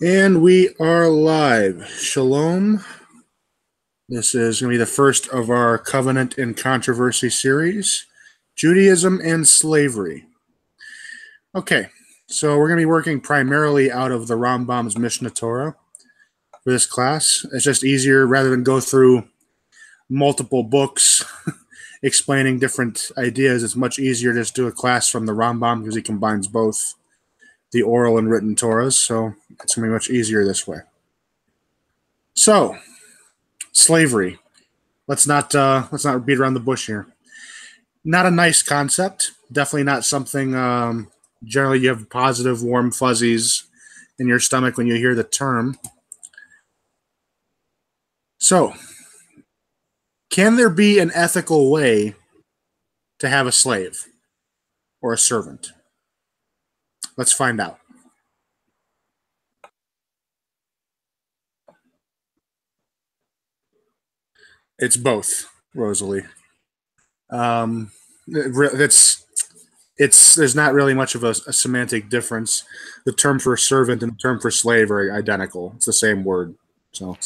And we are live. Shalom. This is going to be the first of our Covenant and Controversy series, Judaism and Slavery. Okay, so we're going to be working primarily out of the Rambam's Mishnah Torah for this class. It's just easier rather than go through multiple books explaining different ideas. It's much easier to just do a class from the Rambam because he combines both the oral and written Torahs, so it's going to be much easier this way. So, slavery. Let's not beat around the bush here. Not a nice concept. Definitely not something. Generally, you have positive, warm fuzzies in your stomach when you hear the term. So, can there be an ethical way to have a slave or a servant? Let's find out. It's both, Rosalie. It's there's not really much of a semantic difference. The term for servant and the term for slave are identical. It's the same word. So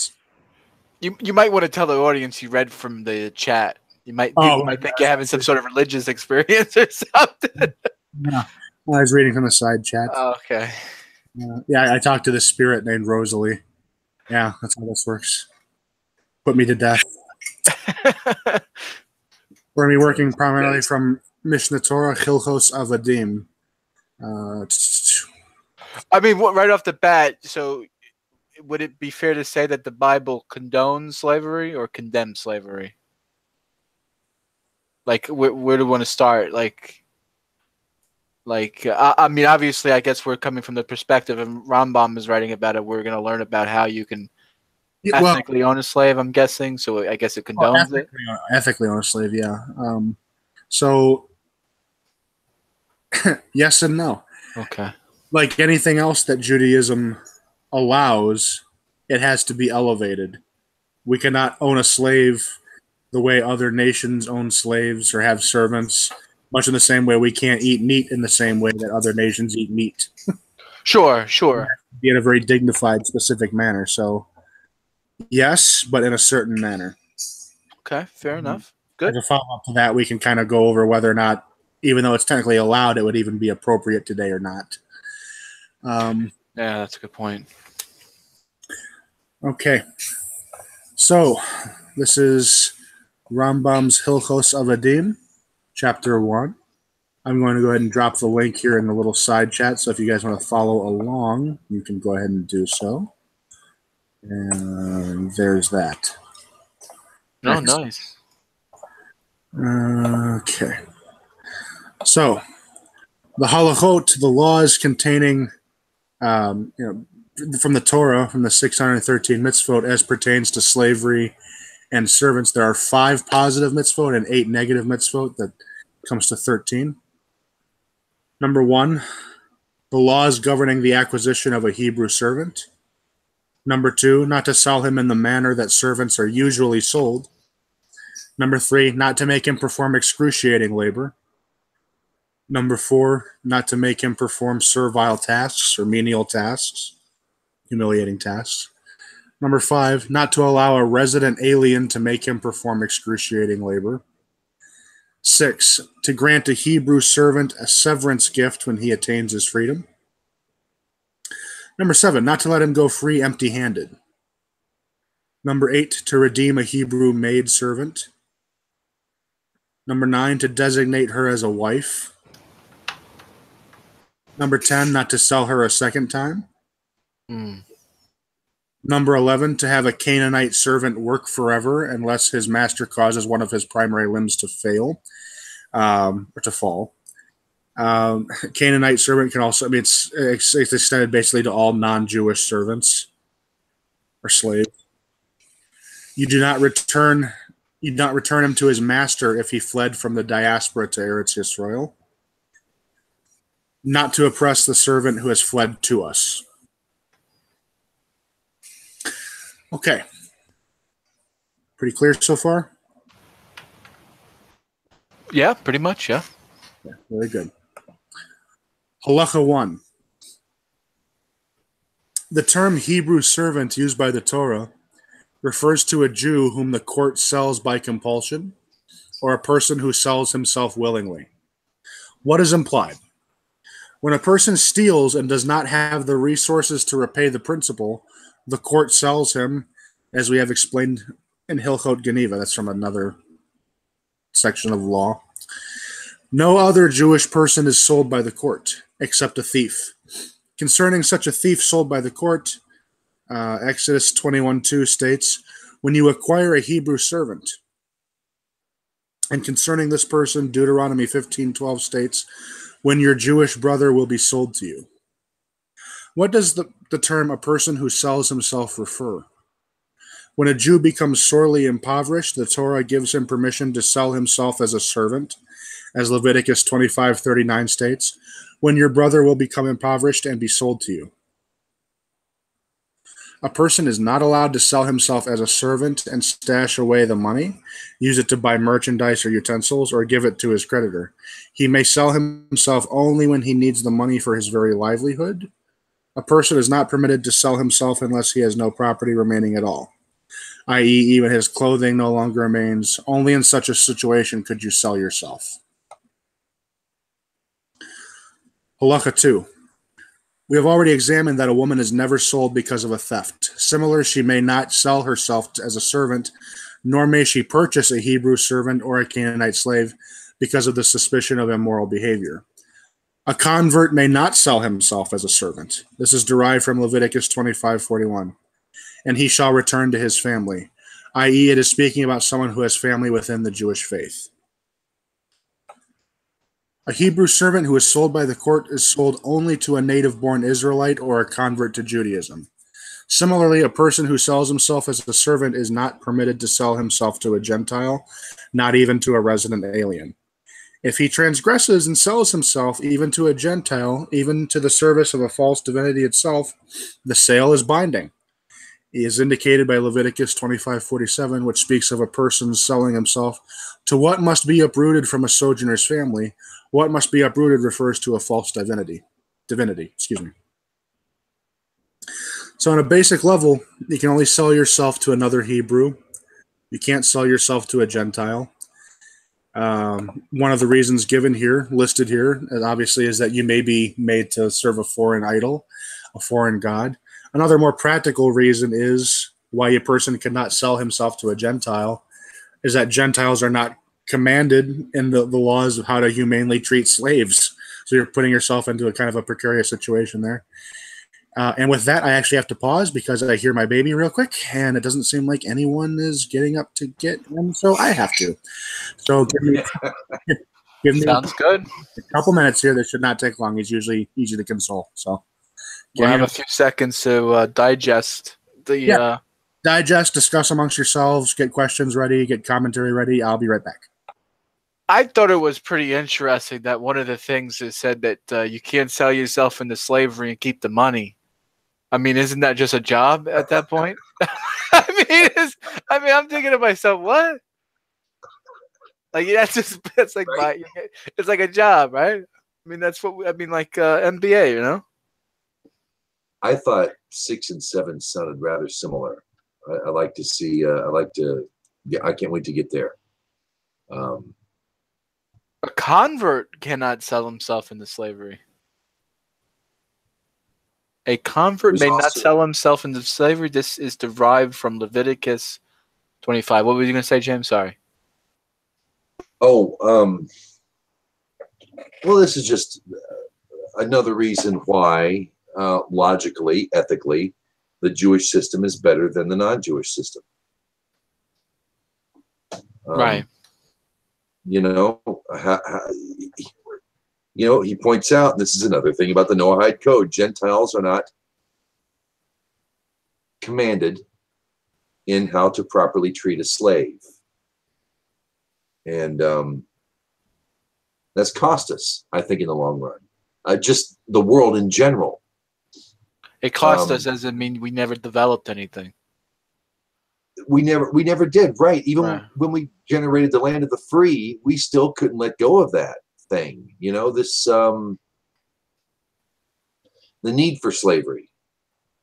You might want to tell the audience you read from the chat. People might think you're having some sort of religious experience or something. Yeah, I was reading from the side chat. Okay. Yeah, I talked to this spirit named Rosalie. Yeah, that's how this works. Put me to death. We're going to be working primarily from Mishnah Torah, Hilchos Avadim. I mean, right off the bat, so would it be fair to say that the Bible condones slavery or condemns slavery? Like, where do we want to start? I mean, obviously, I guess we're coming from the perspective, and Rambam is writing about it. We're going to learn about how you can ethically own a slave, I'm guessing. So I guess it condones it. Ethically own a slave, yeah. So, yes and no. Okay. Like anything else that Judaism allows, it has to be elevated. We cannot own a slave the way other nations own slaves or have servants, much in the same way we can't eat meat in the same way that other nations eat meat. Sure. Be in a very dignified, specific manner. So, yes, but in a certain manner. Okay, fair enough. Good. As a follow-up to that, we can kind of go over whether or not, even though it's technically allowed, it would even be appropriate today or not. Yeah, that's a good point. Okay. So, this is Rambam's Hilchos Avadim, Chapter 1. I'm going to go ahead and drop the link here in the little side chat, so if you guys want to follow along, you can go ahead and do so. And there's that. Oh, nice. Okay. So, the halachot, the laws containing, from the Torah, from the 613 mitzvot, as pertains to slavery and servants, there are 5 positive mitzvot and 8 negative mitzvot. That comes to 13. Number 1, the laws governing the acquisition of a Hebrew servant. Number 2, not to sell him in the manner that servants are usually sold. Number 3, not to make him perform excruciating labor. Number 4, not to make him perform servile tasks or menial tasks, humiliating tasks. Number 5, not to allow a resident alien to make him perform excruciating labor. 6, to grant a Hebrew servant a severance gift when he attains his freedom. Number 7, not to let him go free empty-handed. Number 8, to redeem a Hebrew maid servant. Number 9, to designate her as a wife. Number 10, not to sell her a second time. Number 11, to have a Canaanite servant work forever unless his master causes one of his primary limbs to fail or to fall. Canaanite servant can also, it's extended basically to all non-Jewish servants or slaves. You do not return him to his master if he fled from the diaspora to Eretz Yisrael. Not to oppress the servant who has fled to us. Okay. Pretty clear so far? Yeah, pretty much, yeah. Very good. Halacha 1. The term Hebrew servant used by the Torah refers to a Jew whom the court sells by compulsion, or a person who sells himself willingly. What is implied? When a person steals and does not have the resources to repay the principal, the court sells him, as we have explained in Hilchot Geneva. That's from another section of law. No other Jewish person is sold by the court, except a thief. Concerning such a thief sold by the court, Exodus 21:2 states, when you acquire a Hebrew servant. And concerning this person, Deuteronomy 15:12 states, when your Jewish brother will be sold to you. What does the term a person who sells himself refer? When a Jew becomes sorely impoverished, the Torah gives him permission to sell himself as a servant, as Leviticus 25:39 states, when your brother will become impoverished and be sold to you. A person is not allowed to sell himself as a servant and stash away the money, use it to buy merchandise or utensils, or give it to his creditor. He may sell himself only when he needs the money for his very livelihood. A person is not permitted to sell himself unless he has no property remaining at all, i.e., even his clothing no longer remains. Only in such a situation could you sell yourself. Halacha 2. We have already examined that a woman is never sold because of a theft. Similar, she may not sell herself as a servant, nor may she purchase a Hebrew servant or a Canaanite slave because of the suspicion of immoral behavior. A convert may not sell himself as a servant. This is derived from Leviticus 25:41. And he shall return to his family, i.e., it is speaking about someone who has family within the Jewish faith. A Hebrew servant who is sold by the court is sold only to a native-born Israelite or a convert to Judaism. Similarly, a person who sells himself as a servant is not permitted to sell himself to a Gentile, not even to a resident alien. If he transgresses and sells himself even to a Gentile, even to the service of a false divinity itself, the sale is binding. He is indicated by Leviticus 25:47, which speaks of a person selling himself to what must be uprooted from a sojourner's family. What must be uprooted refers to a false divinity. So on a basic level, you can only sell yourself to another Hebrew. You can't sell yourself to a Gentile. One of the reasons given here, listed here, obviously, is that you may be made to serve a foreign idol, a foreign god. Another more practical reason is why a person cannot sell himself to a Gentile is that Gentiles are not commanded in the laws of how to humanely treat slaves. So you're putting yourself into a kind of a precarious situation there. And with that, I actually have to pause because I hear my baby real quick, and it doesn't seem like anyone is getting up to get him, so I have to. So give me Sounds good. a couple minutes here. This should not take long. He's usually easy to console. So We'll have a few seconds to digest the... Digest, discuss amongst yourselves, get questions ready, get commentary ready. I'll be right back. I thought it was pretty interesting that one of the things is said that you can't sell yourself into slavery and keep the money. I mean, isn't that just a job at that point? I'm thinking to myself, what? Like it's like a job, right? I mean, that's what like MBA, you know. I thought 6 and 7 sounded rather similar. I like to see. I can't wait to get there. A convert cannot sell himself into slavery. A convert may not sell himself into slavery. This is derived from Leviticus 25. What were you going to say, James? Sorry. Oh, well, this is just another reason why, logically, ethically, the Jewish system is better than the non-Jewish system. Right. He points out, and this is another thing about the Noahide Code, Gentiles are not commanded in how to properly treat a slave. And that's cost us, I think, in the long run. Just the world in general. It cost us doesn't mean we never developed anything. We never did, right? Even when we generated the land of the free, we still couldn't let go of that thing. This the need for slavery.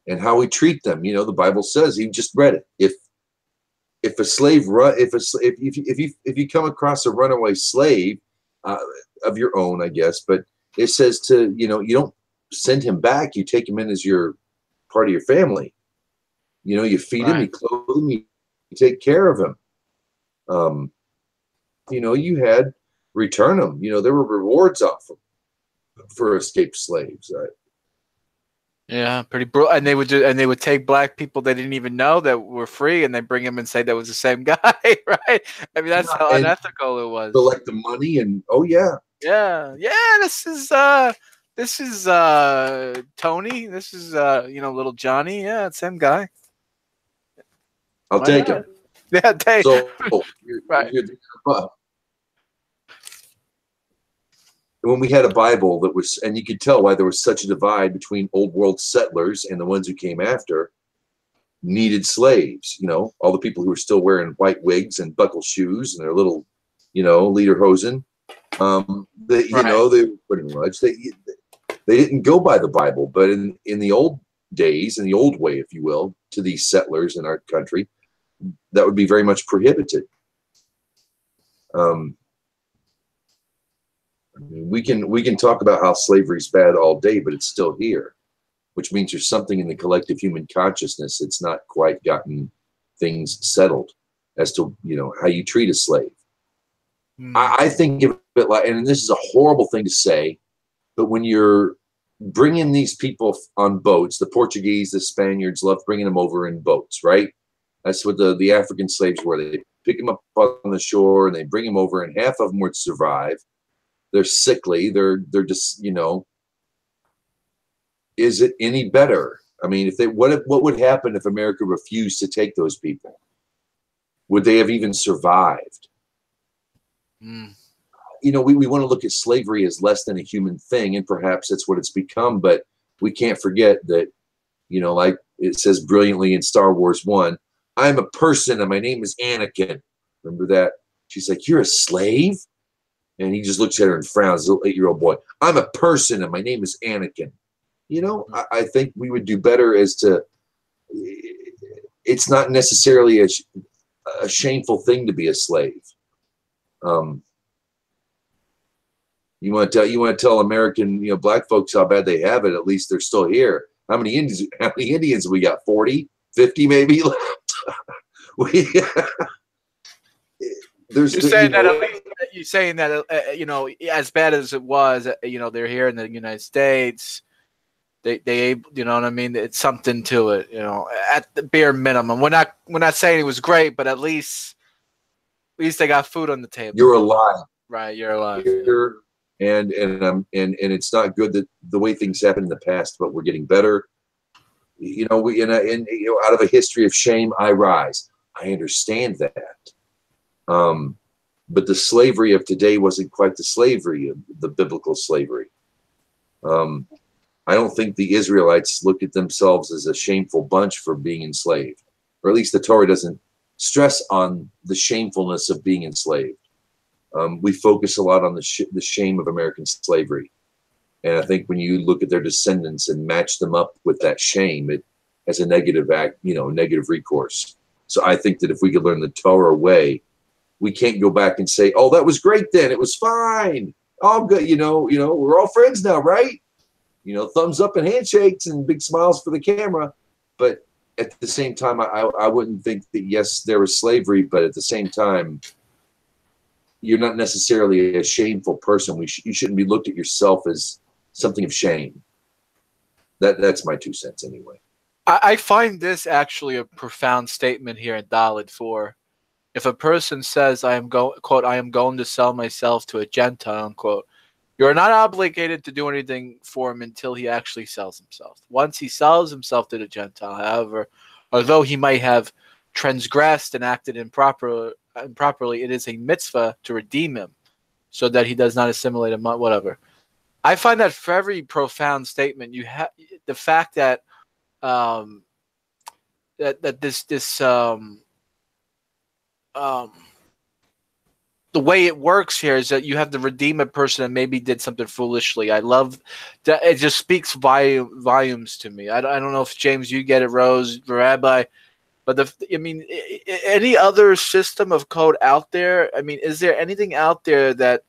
and how we treat them. You know, the Bible says, you just read it. If a slave if you come across a runaway slave of your own, I guess, but it says to, you know, you don't send him back. You take him in as your part of your family. You know, you feed him, you clothe him, you take care of him. You know, you had return them. You know, there were rewards off them for escaped slaves. Yeah, pretty brutal. And they would take black people they didn't even know that were free, and they bring them and say that was the same guy, right? I mean, that's how unethical it was. Collect the money and yeah. This is Tony. This is you know, little Johnny. Yeah, it's same guy. I'll take him. Yeah, take. So right. When we had a Bible that was, and you could tell why there was such a divide between old world settlers and the ones who came after, needed slaves. You know, all the people who were still wearing white wigs and buckle shoes and their little, you know, lederhosen. You know, they pretty much they didn't go by the Bible, but in the old days, in the old way, if you will, to these settlers in our country, that would be very much prohibited. We can talk about how slavery is bad all day, but it's still here, which means there's something in the collective human consciousness that's not quite gotten things settled as to, you know, how you treat a slave. I think of it like, and this is a horrible thing to say, but when you're bringing these people on boats, the Portuguese, the Spaniards loved bringing them over in boats, right? That's what the African slaves were. They pick them up on the shore and they bring them over, and half of them would survive. They're sickly. They're just, you know, is it any better? I mean, what would happen if America refused to take those people? Would they have even survived? You know, we want to look at slavery as less than a human thing, and perhaps that's what it's become, but we can't forget that, you know, like it says brilliantly in Star Wars 1, I'm a person and my name is Anakin. Remember that? She's like, you're a slave? And he just looks at her and frowns, a little 8-year-old boy. I'm a person and my name is Anakin. You know, I think we would do better as to, it's not necessarily a shameful thing to be a slave. You want to tell American, you know, black folks how bad they have it. At least they're still here. How many Indians we got? 40, 50 maybe left. You're saying that you know, as bad as it was, you know, they're here in the United States. They you know what I mean? It's something to it, you know, at the bare minimum. We're not saying it was great, but at least they got food on the table. You're alive. Right, you're alive. And it's not good that the way things happened in the past, but we're getting better. You know, you know, out of a history of shame, I rise. I understand that. But the slavery of today wasn't quite the slavery of the biblical slavery. I don't think the Israelites looked at themselves as a shameful bunch for being enslaved, or at least the Torah doesn't stress on the shamefulness of being enslaved. We focus a lot on the shame of American slavery. And I think when you look at their descendants and match them up with that shame, it has a negative negative recourse. So I think that if we could learn the Torah way, we can't go back and say, oh, that was great then. It was fine. Oh, good. You know, we're all friends now, right? You know, thumbs up and handshakes and big smiles for the camera. But at the same time, I wouldn't think that, yes, there was slavery, but at the same time, you're not necessarily a shameful person. You shouldn't be looked at yourself as something of shame. That's my 2 cents anyway. I find this actually a profound statement here in Dalit 4. If a person says, I am going to sell myself to a Gentile, unquote, you are not obligated to do anything for him until he actually sells himself. Once he sells himself to the Gentile, however, although he might have transgressed and acted improperly, it is a mitzvah to redeem him so that he does not assimilate him, whatever. I find that very profound statement. You have the fact that the way it works here is that you have to redeem a person that maybe did something foolishly. I love that. It just speaks volumes to me. I don't know if James, you get it, Rose, Rabbi, but any other system of code out there? I mean, is there anything out there that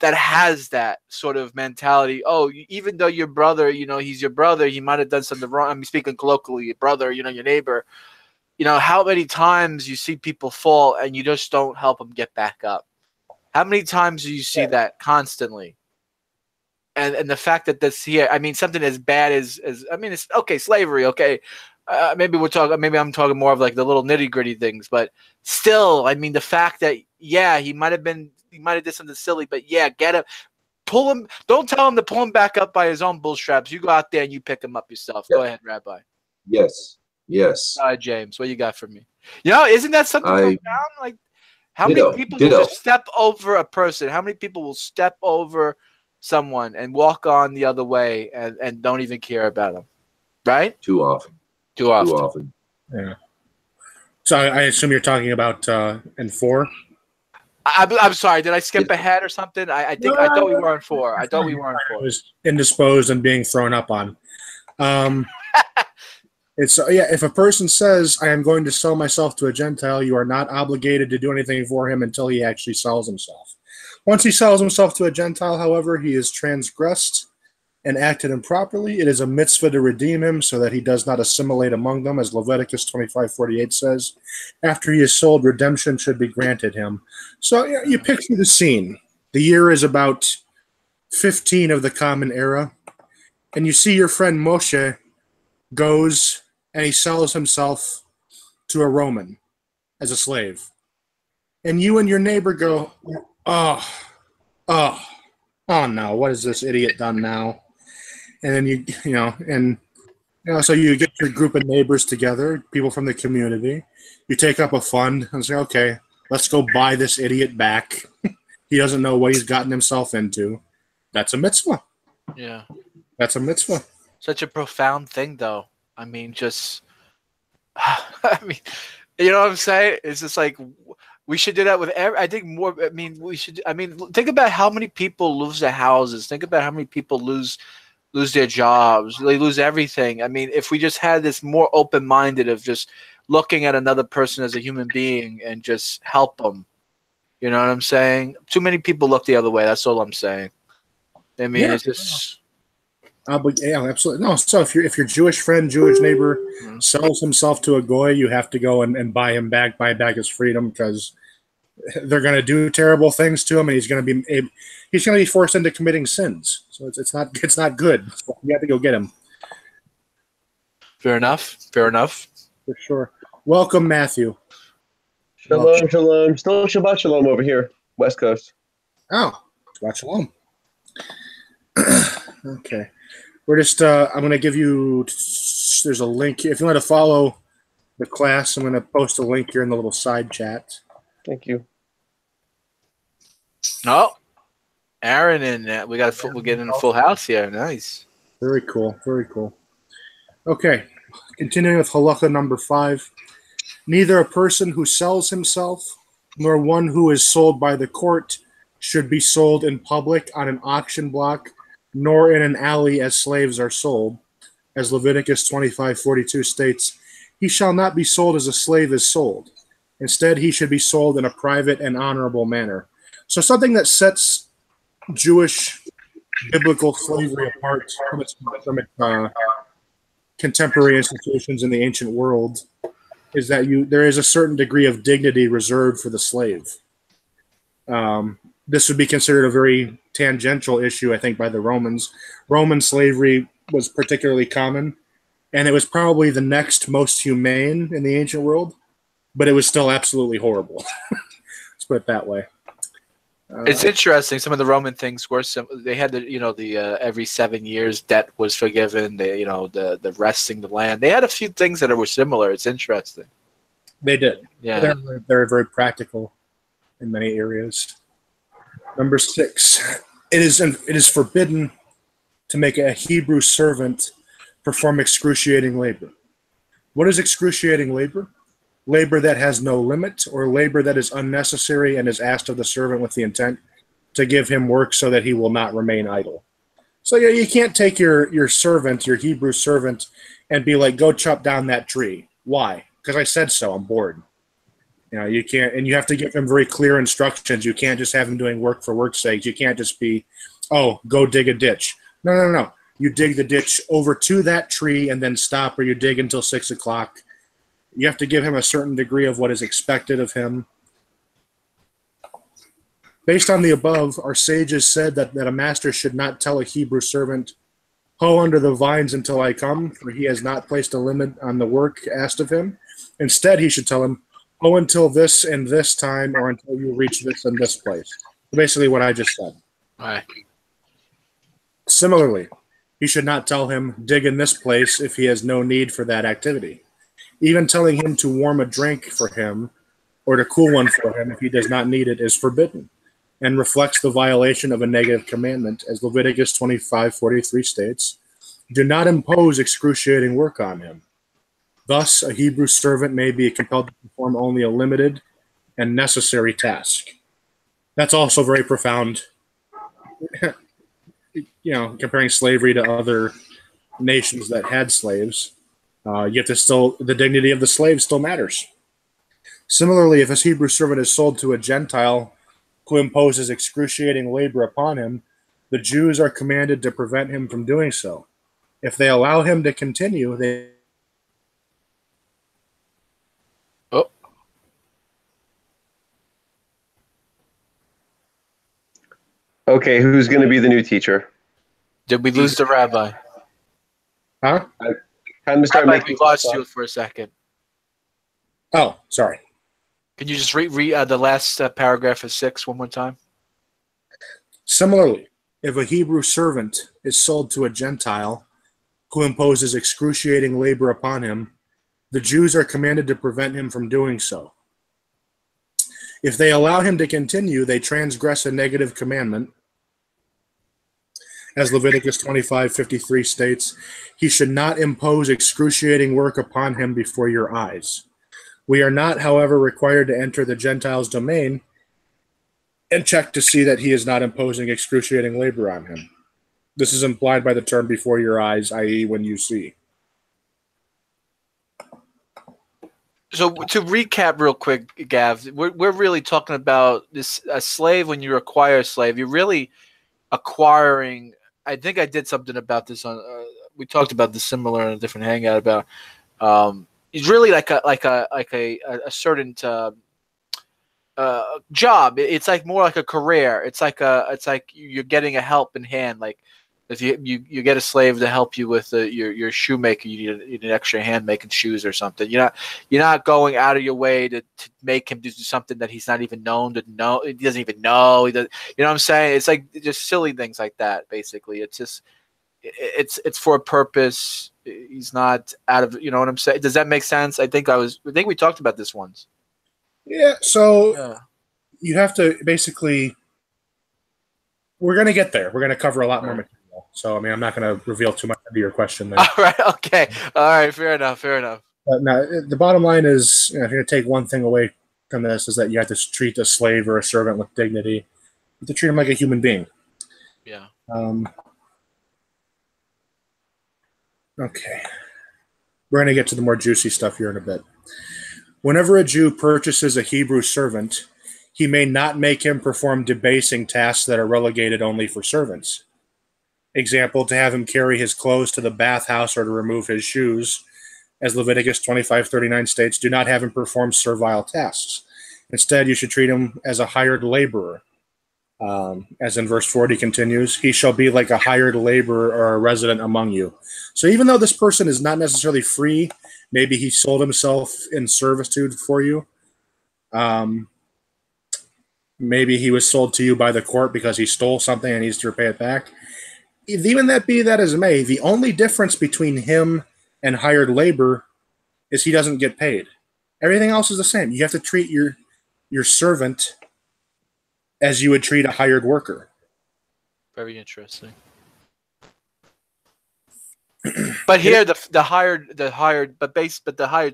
has that sort of mentality? Oh, even though your brother, he's your brother, he might have done something wrong. I mean, speaking colloquially, your brother, your neighbor. How many times you see people fall and you just don't help them get back up? How many times do you see that constantly? And the fact that this here, I mean, something as bad as I mean, it's okay, slavery, okay. Maybe I'm talking more of like the little nitty gritty things, but still, I mean, the fact that, he might have did something silly, but get him, pull him. Don't tell him to pull him back up by his own bootstraps. You go out there and you pick him up yourself. Go ahead, Rabbi. Yes. Yes. James, what you got for me? Isn't that something profound? Like, how many people will just step over a person? How many people will step over someone and walk on the other way and don't even care about them? Right? Too often. Yeah. So I assume you're talking about in 4? I'm sorry. Did I skip ahead or something? I thought we were on 4. I thought we were on 4. I was indisposed and being thrown up on. It's if a person says, I am going to sell myself to a Gentile, you are not obligated to do anything for him until he actually sells himself. Once he sells himself to a Gentile, however, he is transgressed and acted improperly. It is a mitzvah to redeem him so that he does not assimilate among them, as Leviticus 25:48 says. After he is sold, redemption should be granted him. So you picture the scene. The year is about 15 of the Common Era, and you see your friend Moshe goes and he sells himself to a Roman as a slave. And you and your neighbor go, oh no, what has this idiot done now? And then so you get your group of neighbors together, people from the community. You take up a fund and say, okay, let's go buy this idiot back. He doesn't know what he's gotten himself into. That's a mitzvah. Yeah. That's a mitzvah. Such a profound thing, though. I mean, I mean, you know what I'm saying? It's just like, we should do that with think about how many people lose their houses. Think about how many people lose their jobs. They lose everything. I mean, if we just had this more open-minded of just looking at another person as a human being and just help them. You know what I'm saying? Too many people look the other way. That's all I'm saying. I mean, it's just... yeah, absolutely. No, so if your Jewish friend, Jewish neighbor sells himself to a goy, you have to go and buy back his freedom, because they're going to do terrible things to him, and he's going to be forced into committing sins. So it's not good. So you have to go get him. Fair enough. For sure. Welcome, Matthew. Shalom, shalom. Still Shabbat shalom over here, West Coast. Oh, Shabbat shalom. Okay. We're just, I'm going to give you, there's a link. If you want to follow the class, I'm going to post a link here in the little side chat. Thank you. Oh, Aaron and we're getting a full house here. Nice. Very cool. Very cool. Okay. Continuing with halacha number 5. Neither a person who sells himself nor one who is sold by the court should be sold in public on an auction block, nor in an alley as slaves are sold. As Leviticus 25:42 states, he shall not be sold as a slave is sold. Instead, he should be sold in a private and honorable manner. So something that sets Jewish biblical slavery apart from its contemporary institutions in the ancient world is that there is a certain degree of dignity reserved for the slave. This would be considered a very tangential issue, I think, by the Romans. Roman slavery was particularly common, and it was probably the next most humane in the ancient world, but it was still absolutely horrible. Let's put it that way. It's interesting. Some of the Roman things were they had the every 7 years debt was forgiven. The resting the land. They had a few things that were similar. It's interesting. They did. Yeah, they're very practical in many areas. Number 6, it is forbidden to make a Hebrew servant perform excruciating labor. What is excruciating labor? labor that has no limit, or labor that is unnecessary and is asked of the servant with the intent to give him work so that he will not remain idle. So yeah, you can't take your servant, your Hebrew servant, and be like, go chop down that tree. Why? Because I said so. I'm bored. You can't, and you have to give him very clear instructions. You can't just have him doing work for work's sake. You can't just be, oh, go dig a ditch. No, no, no. You dig the ditch over to that tree and then stop, or you dig until 6 o'clock. You have to give him a certain degree of what is expected of him. Based on the above, our sages said that a master should not tell a Hebrew servant, hoe under the vines until I come, for he has not placed a limit on the work asked of him. Instead, he should tell him, hoe until this and this time, or until you reach this and this place. Basically what I just said. All right. Similarly, he should not tell him, dig in this place if he has no need for that activity. Even telling him to warm a drink for him or to cool one for him if he does not need it is forbidden and reflects the violation of a negative commandment, as Leviticus 25:43 states, do not impose excruciating work on him. Thus, a Hebrew servant may be compelled to perform only a limited and necessary task. That's also very profound, comparing slavery to other nations that had slaves. Yet the dignity of the slave still matters. Similarly, if a Hebrew servant is sold to a Gentile who imposes excruciating labor upon him, the Jews are commanded to prevent him from doing so. If they allow him to continue, they... Oh. Okay, who's going to be the new teacher? Did we lose the rabbi? Huh? Time to start Rabbi, making we lost you for a second. Oh, sorry. Can you just read the last paragraph of 6 one more time? Similarly, if a Hebrew servant is sold to a Gentile who imposes excruciating labor upon him, the Jews are commanded to prevent him from doing so. If they allow him to continue, they transgress a negative commandment. As Leviticus 25:53 states, he should not impose excruciating work upon him before your eyes. We are not, however, required to enter the Gentile's domain and check to see that he is not imposing excruciating labor on him. This is implied by the term before your eyes, i.e. when you see. So to recap real quick, Gav, we're really talking about a slave. When you acquire a slave, you're really acquiring. I think I did something about this on. We talked about this similar in a different hangout about. It's really like a certain job. It's like more like a career. It's like you're getting a help in hand. Like if you get a slave to help you with your shoemaker, you need an extra hand making shoes or something. You're not going out of your way to make him do something that he's not even known to know. He doesn't even know. He does, you know what I'm saying? It's like just silly things like that. Basically, it's just it's for a purpose. He's not out of, you know what I'm saying? Does that make sense? I think we talked about this once. Yeah, so you have to basically, we're going to get there. We're going to cover a lot more material. So, I mean, I'm not going to reveal too much into your question there. All right, okay. All right, fair enough. But now, the bottom line is, if you're going to take one thing away from this, is that you have to treat a slave or a servant with dignity. You have to treat him like a human being. Yeah. Okay. We're going to get to the more juicy stuff here in a bit. Whenever a Jew purchases a Hebrew servant, he may not make him perform debasing tasks that are relegated only for servants. Example, to have him carry his clothes to the bathhouse or to remove his shoes. As Leviticus 25:39 states, do not have him perform servile tasks. Instead, you should treat him as a hired laborer. As in verse 40 continues, he shall be like a hired laborer or a resident among you. So even though this person is not necessarily free, maybe he sold himself in servitude for you. Maybe he was sold to you by the court because he stole something and needs to repay it back. Even that be that as it may, the only difference between him and hired labor is he doesn't get paid. Everything else is the same. You have to treat your servant as you would treat a hired worker. Very interesting. But here the hired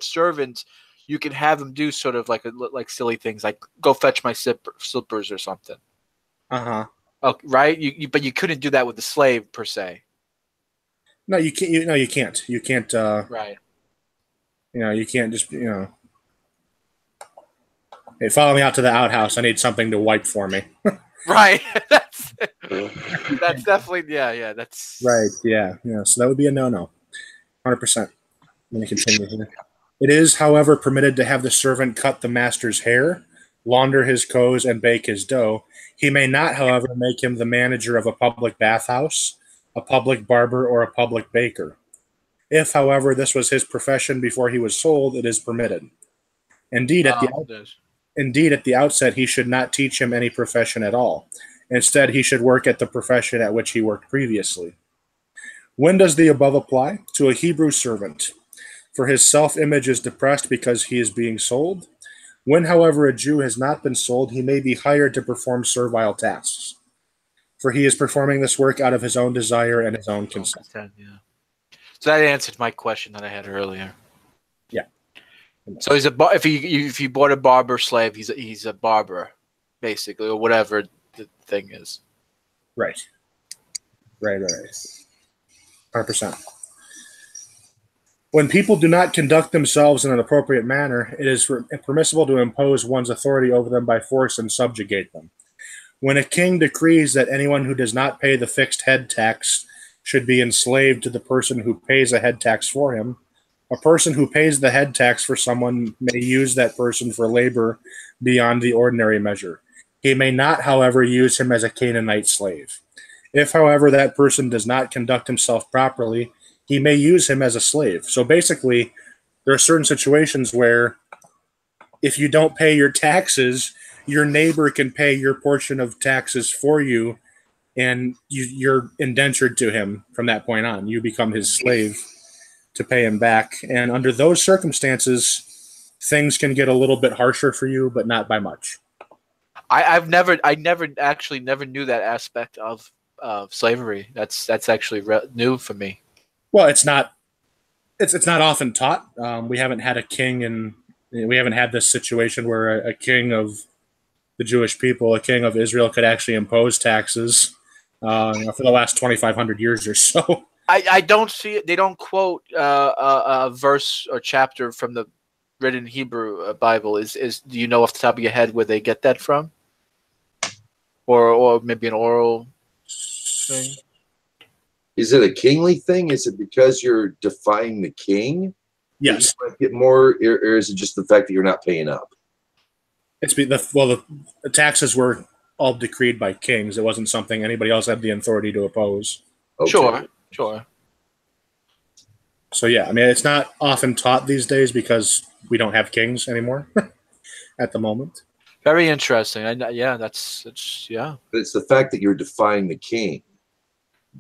servant, you can have him do sort of like silly things, like go fetch my slippers or something. Okay, right? But you couldn't do that with the slave per se. No, you can't. No, you can't. You can't. Right. You can't just. Hey, follow me out to the outhouse. I need something to wipe for me. Right. That's definitely yeah. That's right. Yeah. So that would be a no. 100%. Let me continue here. It is, however, permitted to have the servant cut the master's hair, launder his clothes, and bake his dough. He may not, however, make him the manager of a public bathhouse, a public barber, or a public baker. If, however, this was his profession before he was sold, it is permitted. Indeed, at the outset, he should not teach him any profession at all. Instead, he should work at the profession at which he worked previously. When does the above apply? To a Hebrew servant. For his self-image is depressed because he is being sold. When, however, a Jew has not been sold, he may be hired to perform servile tasks. For he is performing this work out of his own desire and his own consent. Yeah. So that answered my question that I had earlier. Yeah. So if he bought a barber slave, he's a barber, basically, or whatever the thing is. Right. 100%. When people do not conduct themselves in an appropriate manner, it is permissible to impose one's authority over them by force and subjugate them. When a king decrees that anyone who does not pay the fixed head tax should be enslaved to the person who pays a head tax for him, a person who pays the head tax for someone may use that person for labor beyond the ordinary measure. He may not, however, use him as a Canaanite slave. If, however, that person does not conduct himself properly, he may use him as a slave. So basically, there are certain situations where if you don't pay your taxes, your neighbor can pay your portion of taxes for you, and you're indentured to him from that point on. You become his slave to pay him back. And under those circumstances, things can get a little bit harsher for you, but not by much. I never knew that aspect of slavery. That's actually new for me. Well, it's not often taught. We haven't had a king, and we haven't had this situation where a king of the Jewish people, a king of Israel, could actually impose taxes for the last 2,500 years or so. I don't see it. They don't quote a verse or chapter from the written Hebrew Bible. Do you know off the top of your head where they get that from, or maybe an oral thing? Is it a kingly thing? Is it because you're defying the king? Yes. You might get more, or is it just the fact that you're not paying up? The taxes were all decreed by kings. It wasn't something anybody else had the authority to oppose. Okay. Sure. So yeah, I mean, it's not often taught these days because we don't have kings anymore at the moment. Very interesting. That's yeah. But it's the fact that you're defying the king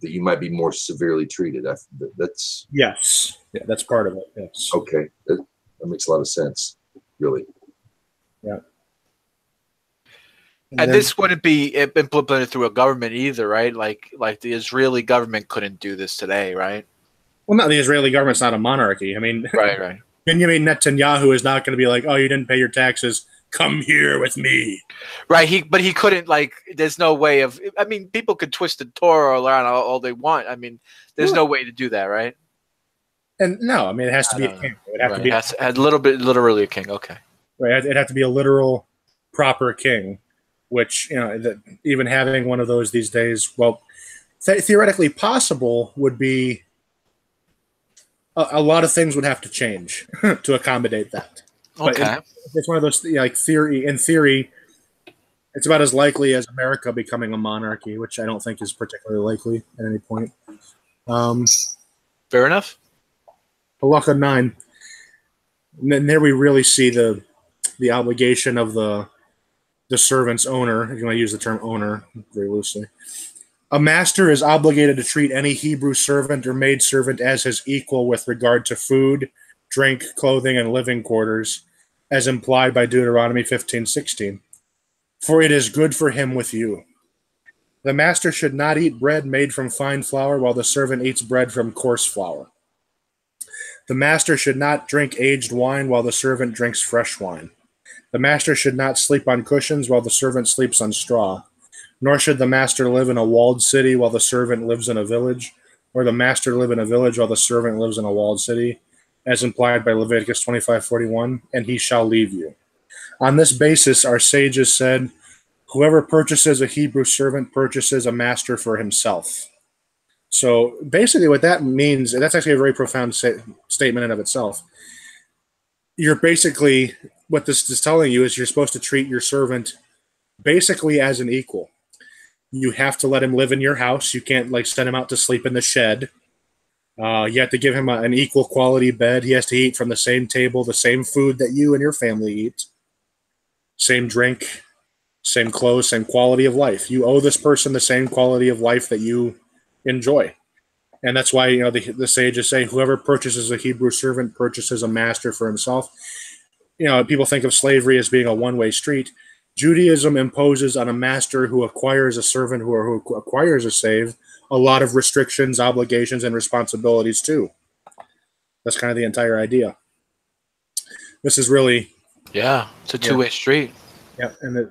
that you might be more severely treated. That's yes. Yeah, that's part of it. Yes. Okay. That makes a lot of sense, really. Yeah. And this wouldn't be implemented through a government either, right? Like the Israeli government couldn't do this today, right? Well, no, the Israeli government's not a monarchy. I mean, right. Benjamin Netanyahu is not going to be like, oh, you didn't pay your taxes, come here with me. Right. But he couldn't, like, there's no way of, I mean, people could twist the Torah around all they want. I mean, there's no way to do that, right? And no, I mean, it has to be a king. It would have to be literally a king. Okay. Right. It'd have to be a literal, proper king, which, even having one of those these days, well, theoretically possible would be a lot of things would have to change to accommodate that. Okay. But it's one of those, in theory, it's about as likely as America becoming a monarchy, which I don't think is particularly likely at any point. Fair enough. Halacha 9. And then there we really see the obligation of the servant's owner, if you want to use the term owner very loosely. A master is obligated to treat any Hebrew servant or maidservant as his equal with regard to food, drink, clothing, and living quarters, as implied by Deuteronomy 15:16. For it is good for him with you. The master should not eat bread made from fine flour, while the servant eats bread from coarse flour. The master should not drink aged wine while the servant drinks fresh wine. The master should not sleep on cushions while the servant sleeps on straw. Nor should the master live in a walled city while the servant lives in a village, or the master live in a village while the servant lives in a walled city, as implied by Leviticus 25:41, and he shall leave you. On this basis, our sages said, whoever purchases a Hebrew servant purchases a master for himself. So basically what that means, and that's actually a very profound statement in of itself, you're basically, what this is telling you is you're supposed to treat your servant basically as an equal. You have to let him live in your house. You can't like send him out to sleep in the shed. You have to give him an equal quality bed. He has to eat from the same table, the same food that you and your family eat. Same drink, same clothes, same quality of life. You owe this person the same quality of life that you enjoy. And that's why, you know, the sages say whoever purchases a Hebrew servant purchases a master for himself. You know, people think of slavery as being a one-way street. Judaism imposes on a master who acquires a servant who acquires a slave a lot of restrictions, obligations, and responsibilities too. That's kind of the entire idea. This is really... Yeah, it's a two-way street. Yeah, and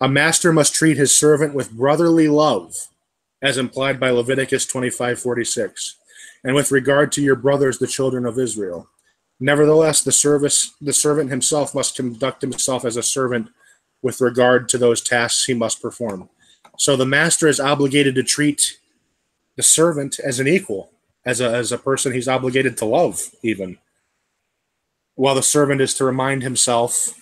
a master must treat his servant with brotherly love, as implied by Leviticus 25:46, and with regard to your brothers, the children of Israel. Nevertheless, the servant himself must conduct himself as a servant with regard to those tasks he must perform. So the master is obligated to treat the servant as an equal, as a person he's obligated to love, even, while the servant is to remind himself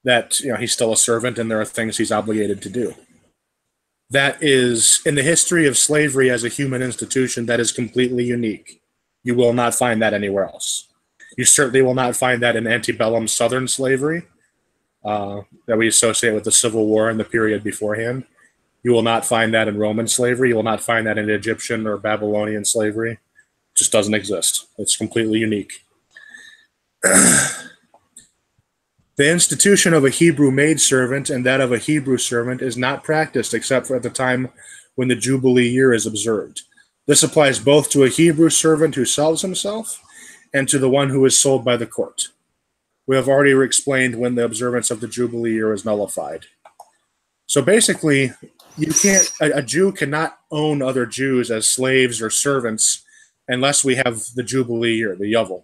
that, you know, he's still a servant and there are things he's obligated to do. That is, in the history of slavery as a human institution, that is completely unique. You will not find that anywhere else. You certainly will not find that in antebellum Southern slavery that we associate with the Civil War and the period beforehand. You will not find that in Roman slavery. You will not find that in Egyptian or Babylonian slavery. It just doesn't exist. It's completely unique. The institution of a Hebrew maidservant and that of a Hebrew servant is not practiced except for at the time when the Jubilee year is observed. This applies both to a Hebrew servant who sells himself and to the one who is sold by the court. We have already explained when the observance of the Jubilee year is nullified. So basically, you can't. A Jew cannot own other Jews as slaves or servants unless we have the Jubilee year, the Yovel.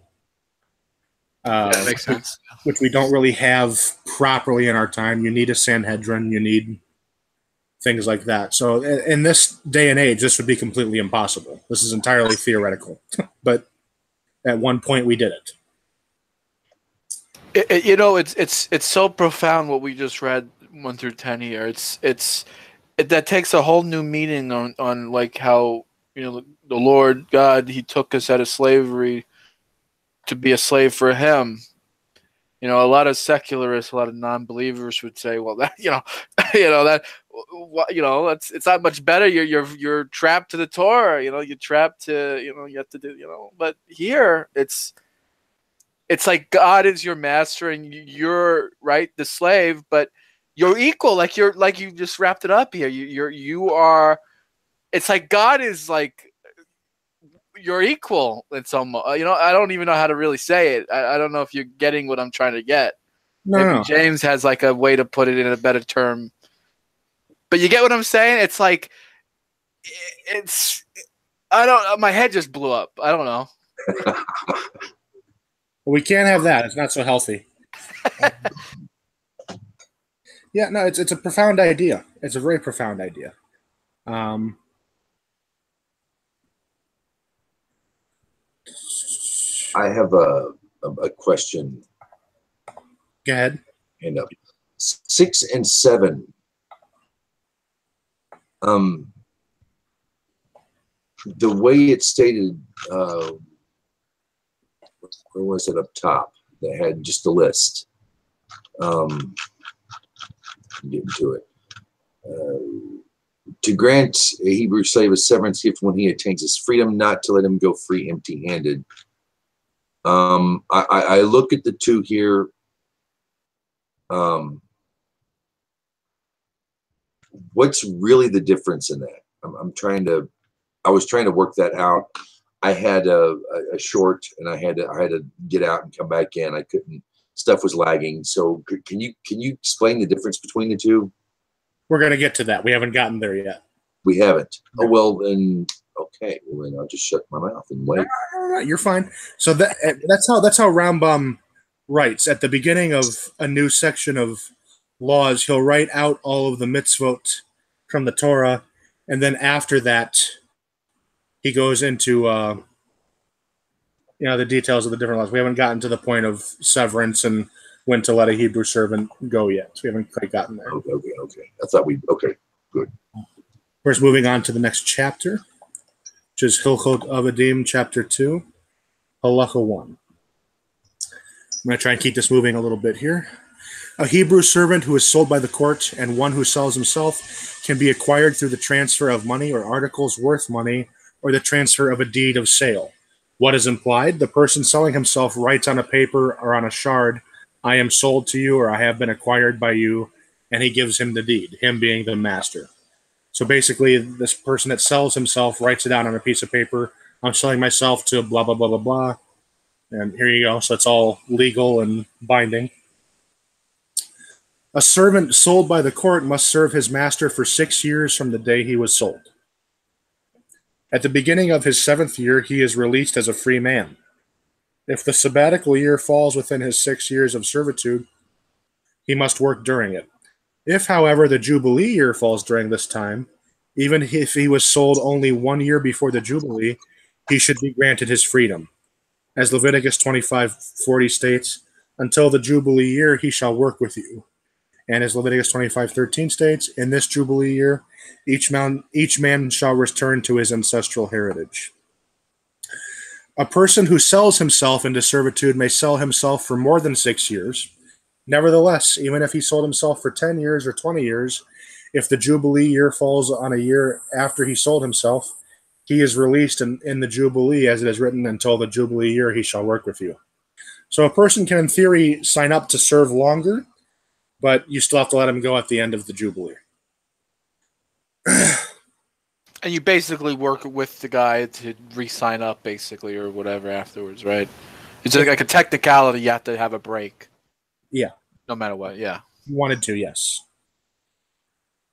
That makes sense. Which we don't really have properly in our time. You need a Sanhedrin. You need things like that. So in this day and age, this would be completely impossible. This is entirely theoretical. But at one point, we did it. You know, it's so profound what we just read 1 through 10 here. That takes a whole new meaning on like how, you know, the Lord God, he took us out of slavery to be a slave for him. You know, a lot of secularists, a lot of non-believers would say, well, that, it's not much better. You're trapped to the Torah. You know, you're trapped to, you have to do, But here, it's like God is your master and you're right, the slave, but you're equal. Like you just wrapped it up here. You are. It's like God is like. You're equal in some, I don't even know how to really say it. I don't know if you're getting what I'm trying to get. No. James has like a way to put it in a better term, but you get what I'm saying? It's like, my head just blew up. I don't know. We can't have that. It's not so healthy. Yeah, no, it's a profound idea. It's a very profound idea. I have a question. Go ahead. And 6 and 7. The way it's stated, where was it up top? That had just a list. Get into it. To grant a Hebrew slave a severance gift when he attains his freedom, not to let him go free empty-handed. I look at the two here. What's really the difference in that? I was trying to work that out. I had a short, and I had to get out and come back in. I couldn't. Stuff was lagging. So can you explain the difference between the two? We're going to get to that. We haven't gotten there yet. We haven't. Oh well, then okay. Well then I'll just shut my mouth and wait. No, you're fine. So that's how Rambam writes at the beginning of a new section of laws. He'll write out all of the mitzvot from the Torah, and then after that, he goes into the details of the different laws. We haven't gotten to the point of severance and when to let a Hebrew servant go yet. So we haven't quite gotten there. Okay. I thought okay, good. We're just moving on to the next chapter, which is Hilchot Avadim, chapter 2, Halacha 1. I'm going to try and keep this moving a little bit here. A Hebrew servant who is sold by the court and one who sells himself can be acquired through the transfer of money or articles worth money or the transfer of a deed of sale. What is implied? The person selling himself writes on a paper or on a shard, I am sold to you, or I have been acquired by you, and he gives him the deed, him being the master. So basically, this person that sells himself writes it down on a piece of paper. I'm selling myself to blah, blah, blah, blah, blah. And here you go. So it's all legal and binding. A servant sold by the court must serve his master for 6 years from the day he was sold. At the beginning of his 7th year, he is released as a free man. If the sabbatical year falls within his 6 years of servitude, he must work during it. If, however, the Jubilee year falls during this time, even if he was sold only 1 year before the Jubilee, he should be granted his freedom. As Leviticus 25:40 states, until the Jubilee year he shall work with you. And as Leviticus 25:13 states, in this Jubilee year, each man shall return to his ancestral heritage. A person who sells himself into servitude may sell himself for more than 6 years. Nevertheless, even if he sold himself for 10 years or 20 years, if the Jubilee year falls on a year after he sold himself, he is released in the Jubilee, as it is written, until the Jubilee year he shall work with you. So a person can, in theory, sign up to serve longer, but you still have to let him go at the end of the Jubilee. And you basically work with the guy to re-sign up, basically, or whatever afterwards, right? It's like a technicality. You have to have a break. Yeah. No matter what, yeah. You wanted to, yes.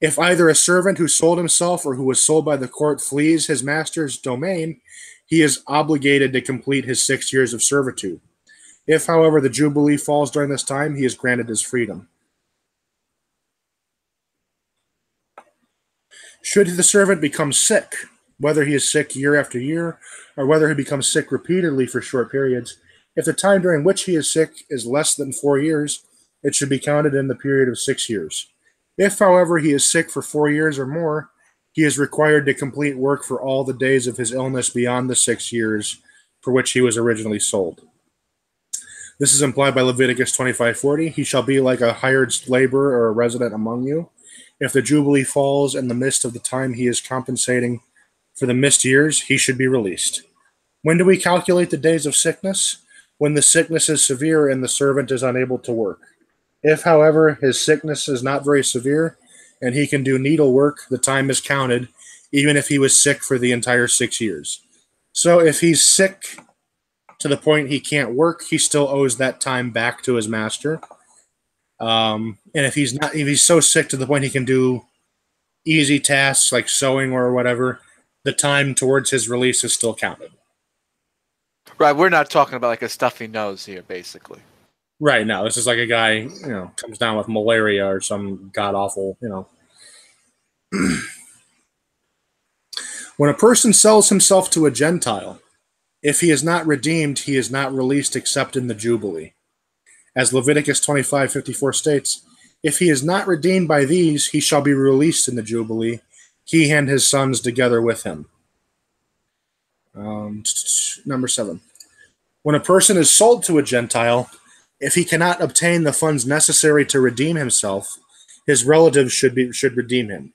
If either a servant who sold himself or who was sold by the court flees his master's domain, he is obligated to complete his 6 years of servitude. If, however, the Jubilee falls during this time, he is granted his freedom. Should the servant become sick, whether he is sick year after year, or whether he becomes sick repeatedly for short periods, if the time during which he is sick is less than 4 years, it should be counted in the period of 6 years. If, however, he is sick for 4 years or more, he is required to complete work for all the days of his illness beyond the 6 years for which he was originally sold. This is implied by Leviticus 25:40. He shall be like a hired laborer or a resident among you. If the Jubilee falls in the midst of the time he is compensating for the missed years, he should be released. When do we calculate the days of sickness? When the sickness is severe and the servant is unable to work. If, however, his sickness is not very severe and he can do needlework, the time is counted, even if he was sick for the entire 6 years. So if he's sick to the point he can't work, he still owes that time back to his master. And if he's so sick to the point he can do easy tasks like sewing or whatever, the time towards his release is still counted. Right, we're not talking about like a stuffy nose here, basically. Right, no, this is like a guy, comes down with malaria or some god-awful, When a person sells himself to a Gentile, if he is not redeemed, he is not released except in the Jubilee. As Leviticus 25:54 states, if he is not redeemed by these, he shall be released in the Jubilee, he and his sons together with him. Number 7. When a person is sold to a Gentile, if he cannot obtain the funds necessary to redeem himself, his relatives should redeem him.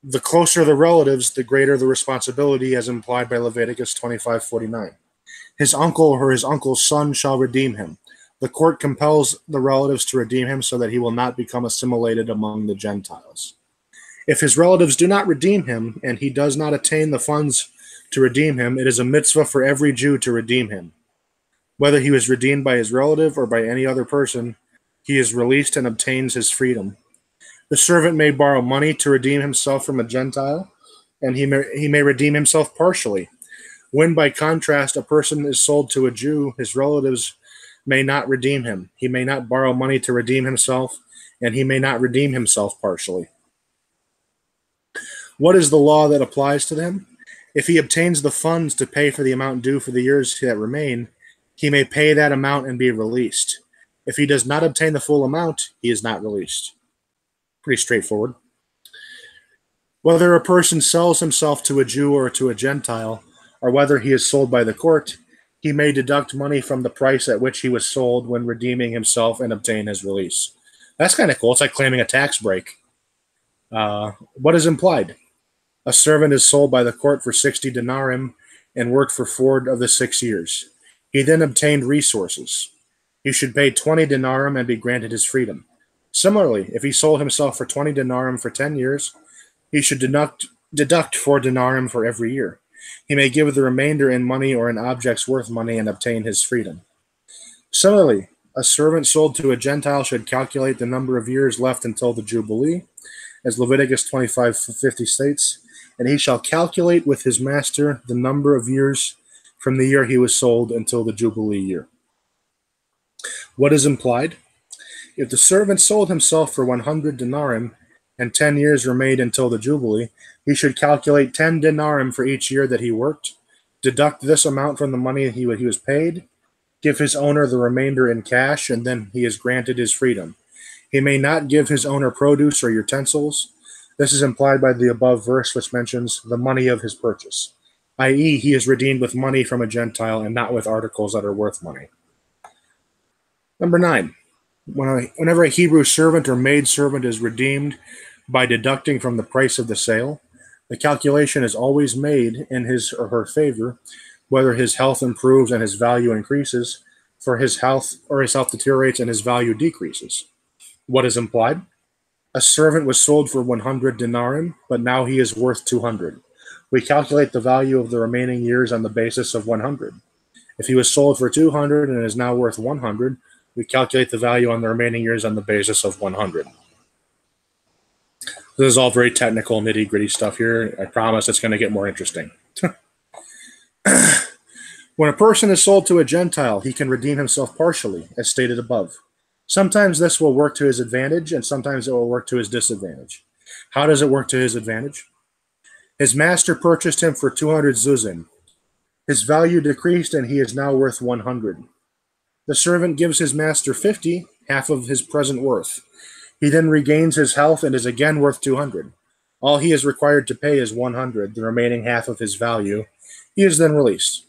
The closer the relatives, the greater the responsibility, as implied by Leviticus 25:49. His uncle or his uncle's son shall redeem him. The court compels the relatives to redeem him so that he will not become assimilated among the Gentiles. If his relatives do not redeem him and he does not attain the funds to redeem him, it is a mitzvah for every Jew to redeem him. Whether he was redeemed by his relative or by any other person, he is released and obtains his freedom. The servant may borrow money to redeem himself from a Gentile, and he may redeem himself partially. When, by contrast, a person is sold to a Jew, his relatives may not redeem him. He may not borrow money to redeem himself, and he may not redeem himself partially. What is the law that applies to them? If he obtains the funds to pay for the amount due for the years that remain, he may pay that amount and be released. If he does not obtain the full amount, he is not released. Pretty straightforward. Whether a person sells himself to a Jew or to a Gentile, or whether he is sold by the court, he may deduct money from the price at which he was sold when redeeming himself and obtain his release. That's kind of cool. It's like claiming a tax break. What is implied? A servant is sold by the court for 60 denarim and worked for 4 of the 6 years. He then obtained resources. He should pay 20 denarim and be granted his freedom. Similarly, if he sold himself for 20 denarim for 10 years, he should deduct 4 denarim for every year. He may give the remainder in money or in objects worth money and obtain his freedom. Similarly, a servant sold to a Gentile should calculate the number of years left until the Jubilee, as Leviticus 25:50 states, and he shall calculate with his master the number of years from the year he was sold until the Jubilee year. What is implied? If the servant sold himself for 100 denarim and 10 years remained until the Jubilee, he should calculate 10 denarim for each year that he worked, deduct this amount from the money he was paid, give his owner the remainder in cash, and then he is granted his freedom. He may not give his owner produce or utensils. This is implied by the above verse, which mentions the money of his purchase, i.e., he is redeemed with money from a Gentile and not with articles that are worth money. Number 9. Whenever a Hebrew servant or maidservant is redeemed by deducting from the price of the sale, the calculation is always made in his or her favor, whether his health improves and his value increases, for his health deteriorates and his value decreases. What is implied? A servant was sold for 100 denarim, but now he is worth 200. We calculate the value of the remaining years on the basis of 100. If he was sold for 200 and is now worth 100, we calculate the value on the remaining years on the basis of 100. This is all very technical, nitty-gritty stuff here. I promise it's going to get more interesting. When a person is sold to a Gentile, he can redeem himself partially, as stated above. Sometimes this will work to his advantage, and sometimes it will work to his disadvantage. How does it work to his advantage? His master purchased him for 200 zuzim. His value decreased, and he is now worth 100. The servant gives his master 50, half of his present worth. He then regains his health and is again worth 200. All he is required to pay is 100, the remaining half of his value. He is then released.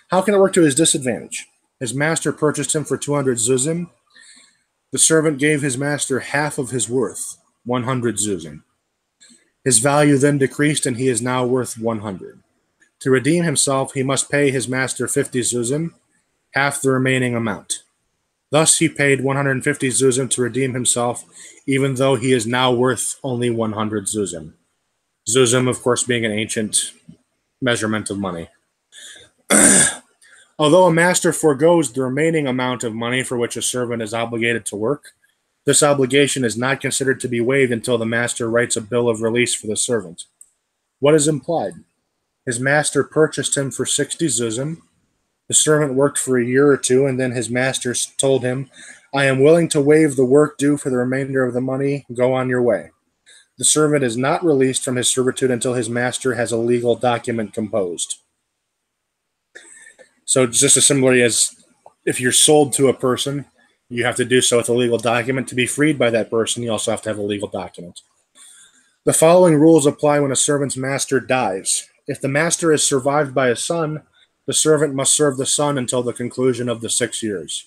How can it work to his disadvantage? His master purchased him for 200 zuzim. The servant gave his master half of his worth, 100 zuzim. His value then decreased, and he is now worth 100. To redeem himself, he must pay his master 50 zuzim, half the remaining amount. Thus he paid 150 zuzim to redeem himself, even though he is now worth only 100 zuzim. Zuzim, of course, being an ancient measurement of money. Although a master forgoes the remaining amount of money for which a servant is obligated to work, this obligation is not considered to be waived until the master writes a bill of release for the servant. What is implied? His master purchased him for 60 zuzim. The servant worked for a year or two, and then his master told him, "I am willing to waive the work due for the remainder of the money. Go on your way." The servant is not released from his servitude until his master has a legal document composed. So just as similarly as if you're sold to a person, you have to do so with a legal document. To be freed by that person, you also have to have a legal document. The following rules apply when a servant's master dies. If the master is survived by a son, the servant must serve the son until the conclusion of the 6 years.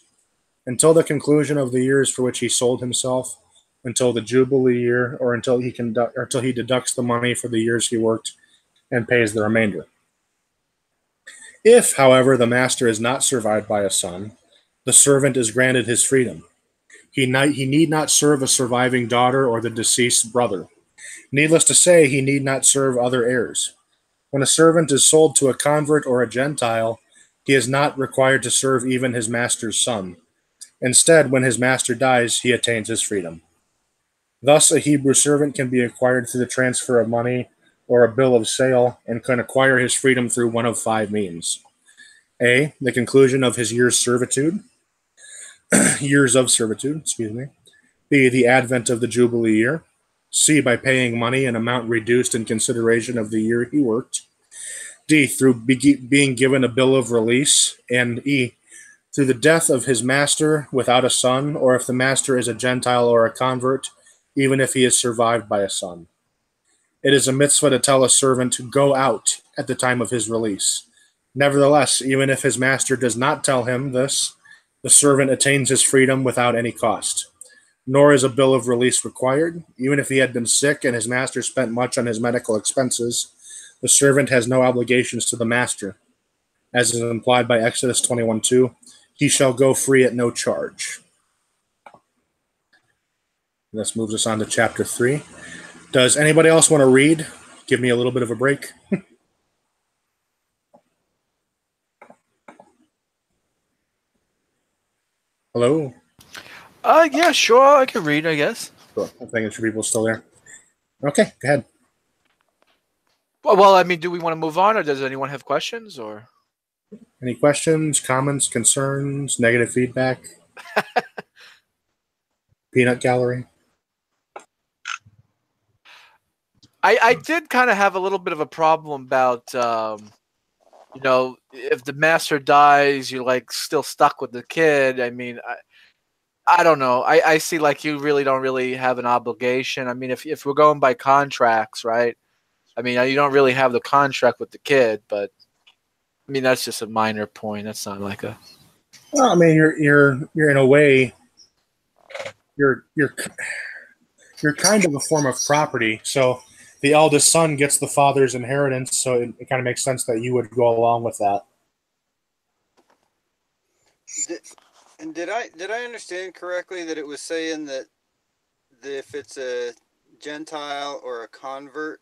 Until the conclusion of the years for which he sold himself, until the Jubilee year, or until he deducts the money for the years he worked and pays the remainder. If, however, the master is not survived by a son, the servant is granted his freedom. He need not serve a surviving daughter or the deceased brother. Needless to say, he need not serve other heirs. When a servant is sold to a convert or a Gentile, he is not required to serve even his master's son. Instead, when his master dies, he attains his freedom. Thus, a Hebrew servant can be acquired through the transfer of money or a bill of sale and can acquire his freedom through one of 5 means. A, the conclusion of his years of servitude, excuse me. B, the advent of the Jubilee year. C, by paying money an amount reduced in consideration of the year he worked. D, through being given a bill of release. And E, through the death of his master without a son, or if the master is a Gentile or a convert, even if he is survived by a son. It is a mitzvah to tell a servant to go out at the time of his release. Nevertheless, even if his master does not tell him this, the servant attains his freedom without any cost. Nor is a bill of release required. Even if he had been sick and his master spent much on his medical expenses, the servant has no obligations to the master. As is implied by Exodus 21:2, he shall go free at no charge. This moves us on to chapter 3. Does anybody else want to read? Give me a little bit of a break. Hello? Yeah, sure. I can read, I guess. Sure. I think it's people still there. Okay, go ahead. Well, I mean, do we want to move on, or does anyone have questions, or? Any questions, comments, concerns, negative feedback? Peanut gallery? I did kind of have a little bit of a problem about, if the master dies, you're like still stuck with the kid. I mean, I don't know. I see like you really don't really have an obligation. I mean, if we're going by contracts, right? I mean, you don't really have the contract with the kid, but I mean, that's just a minor point. That's not like a. Well, I mean, you're in a way, you're kind of a form of property. So the eldest son gets the father's inheritance. So it kind of makes sense that you would go along with that. Did I understand correctly that it was saying that if it's a Gentile or a convert,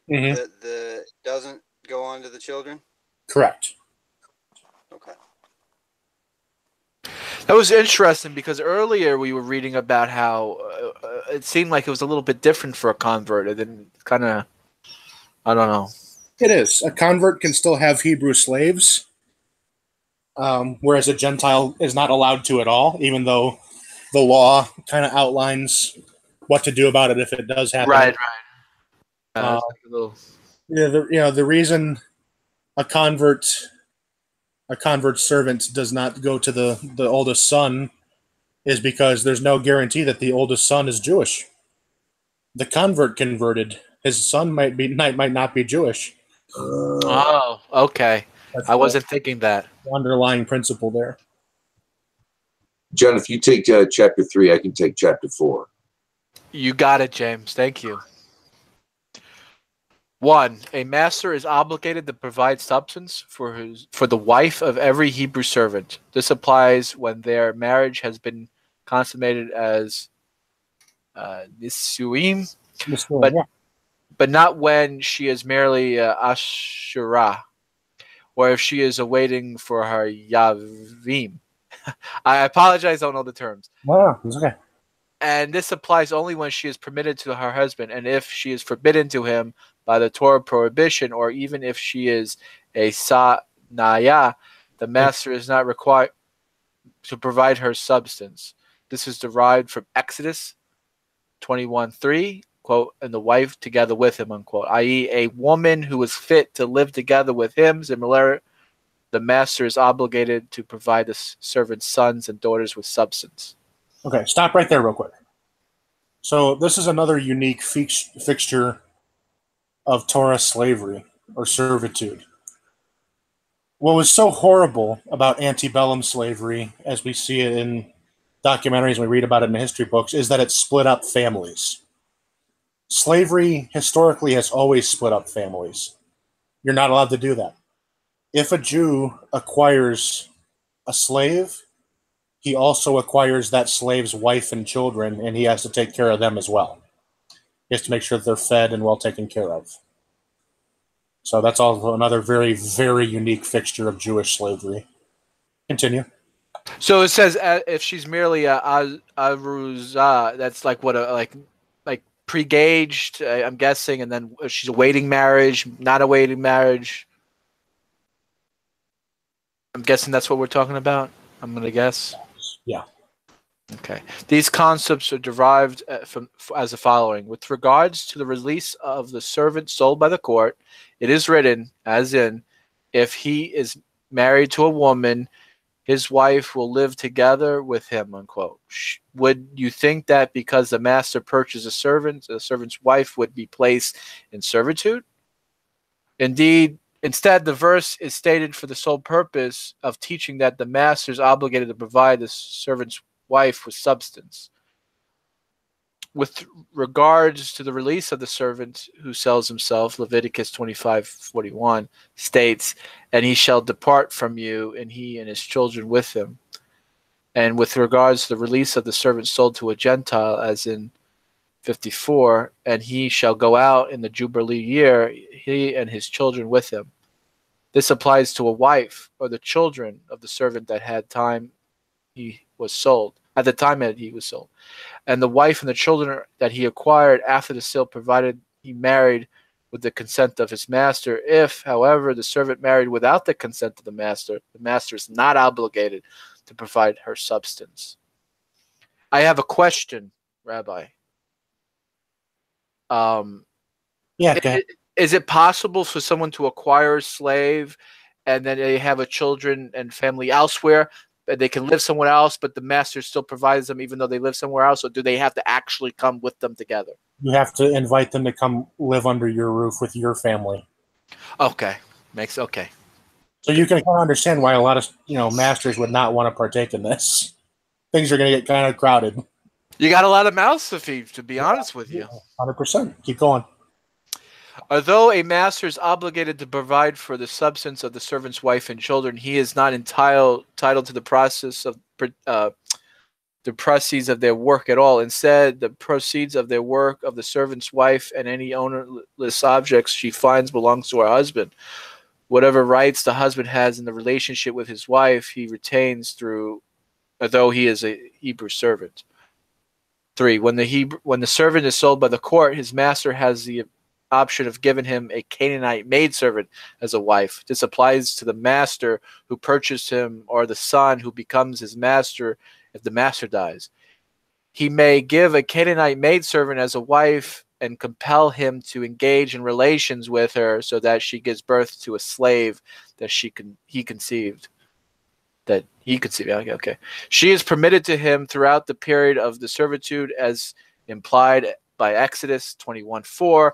that the doesn't go on to the children? Correct. Okay. That was interesting because earlier we were reading about how it seemed like it was a little bit different for a convert. It didn't kind of, I don't know. It is. A convert can still have Hebrew slaves, whereas a Gentile is not allowed to at all, even though the law kind of outlines what to do about it if it does happen. Right. Like a little... The reason a convert servant does not go to the oldest son is because there's no guarantee that the oldest son is Jewish. The convert converted. His son might not be Jewish. Oh, okay. I wasn't thinking that. The underlying principle there. John, if you take chapter 3, I can take chapter 4. You got it, James. Thank you. 1. A master is obligated to provide substance for the wife of every Hebrew servant. This applies when their marriage has been consummated as nisuim, but not when she is merely ashura, or if she is awaiting for her yavim. I apologize, I don't know the terms. Wow, it's okay. And this applies only when she is permitted to her husband, and if she is forbidden to him by the Torah prohibition, or even if she is a sa'naya, the master is not required to provide her substance. This is derived from Exodus 21:3, quote, and the wife together with him, unquote, i.e. a woman who is fit to live together with him. Similarly, the master is obligated to provide the servant's sons and daughters with substance. Okay, stop right there real quick. So this is another unique fixture of Torah slavery or servitude. What was so horrible about antebellum slavery, as we see it in documentaries and we read about it in history books, is that it split up families. Slavery historically has always split up families. You're not allowed to do that. If a Jew acquires a slave, he also acquires that slave's wife and children, and he has to take care of them as well. He has to make sure that they're fed and well taken care of. So that's also another very, very unique fixture of Jewish slavery. Continue. So it says if she's merely a aruzah, that's like what a like pre-gauged, I'm guessing, and then if she's awaiting marriage, not awaiting marriage. I'm guessing that's what we're talking about. I'm gonna guess. Yeah. Okay. These concepts are derived from as the following: with regards to the release of the servant sold by the court, it is written, as in, if he is married to a woman, his wife will live together with him, unquote. Would you think that because the master purchased a servant, the servant's wife would be placed in servitude? Instead, the verse is stated for the sole purpose of teaching that the master is obligated to provide the servant's wife with substance. With regards to the release of the servant who sells himself, Leviticus 25:41 states, and he shall depart from you, and he and his children with him. And with regards to the release of the servant sold to a Gentile, as in 54, and he shall go out in the Jubilee year, he and his children with him. This applies to a wife or the children of the servant that had time he was sold, at the time that he was sold, and the wife and the children that he acquired after the sale, provided he married with the consent of his master. If, however, the servant married without the consent of the master is not obligated to provide her substance. I have a question, Rabbi. Yeah, go ahead. Is it possible for someone to acquire a slave and then they have a children and family elsewhere, and they can live somewhere else, but the master still provides them even though they live somewhere else? Or do they have to actually come with them together? You have to invite them to come live under your roof with your family. Okay. Okay. So you can kind of understand why a lot of masters would not want to partake in this. Things are going to get kind of crowded. You got a lot of mouths to feed, to be honest with you. 100%. Keep going. Although a master is obligated to provide for the substance of the servant's wife and children, he is not entitled to the process of the proceeds of their work at all. Instead, the proceeds of their work of the servant's wife and any ownerless objects she finds belongs to her husband. Whatever rights the husband has in the relationship with his wife, he retains although he is a Hebrew servant. 3. When the servant is sold by the court, his master has the option of giving him a Canaanite maidservant as a wife. This applies to the master who purchased him or the son who becomes his master if the master dies. He may give a Canaanite maidservant as a wife and compel him to engage in relations with her so that she gives birth to a slave that he conceived. Okay. She is permitted to him throughout the period of the servitude as implied by Exodus 21:4.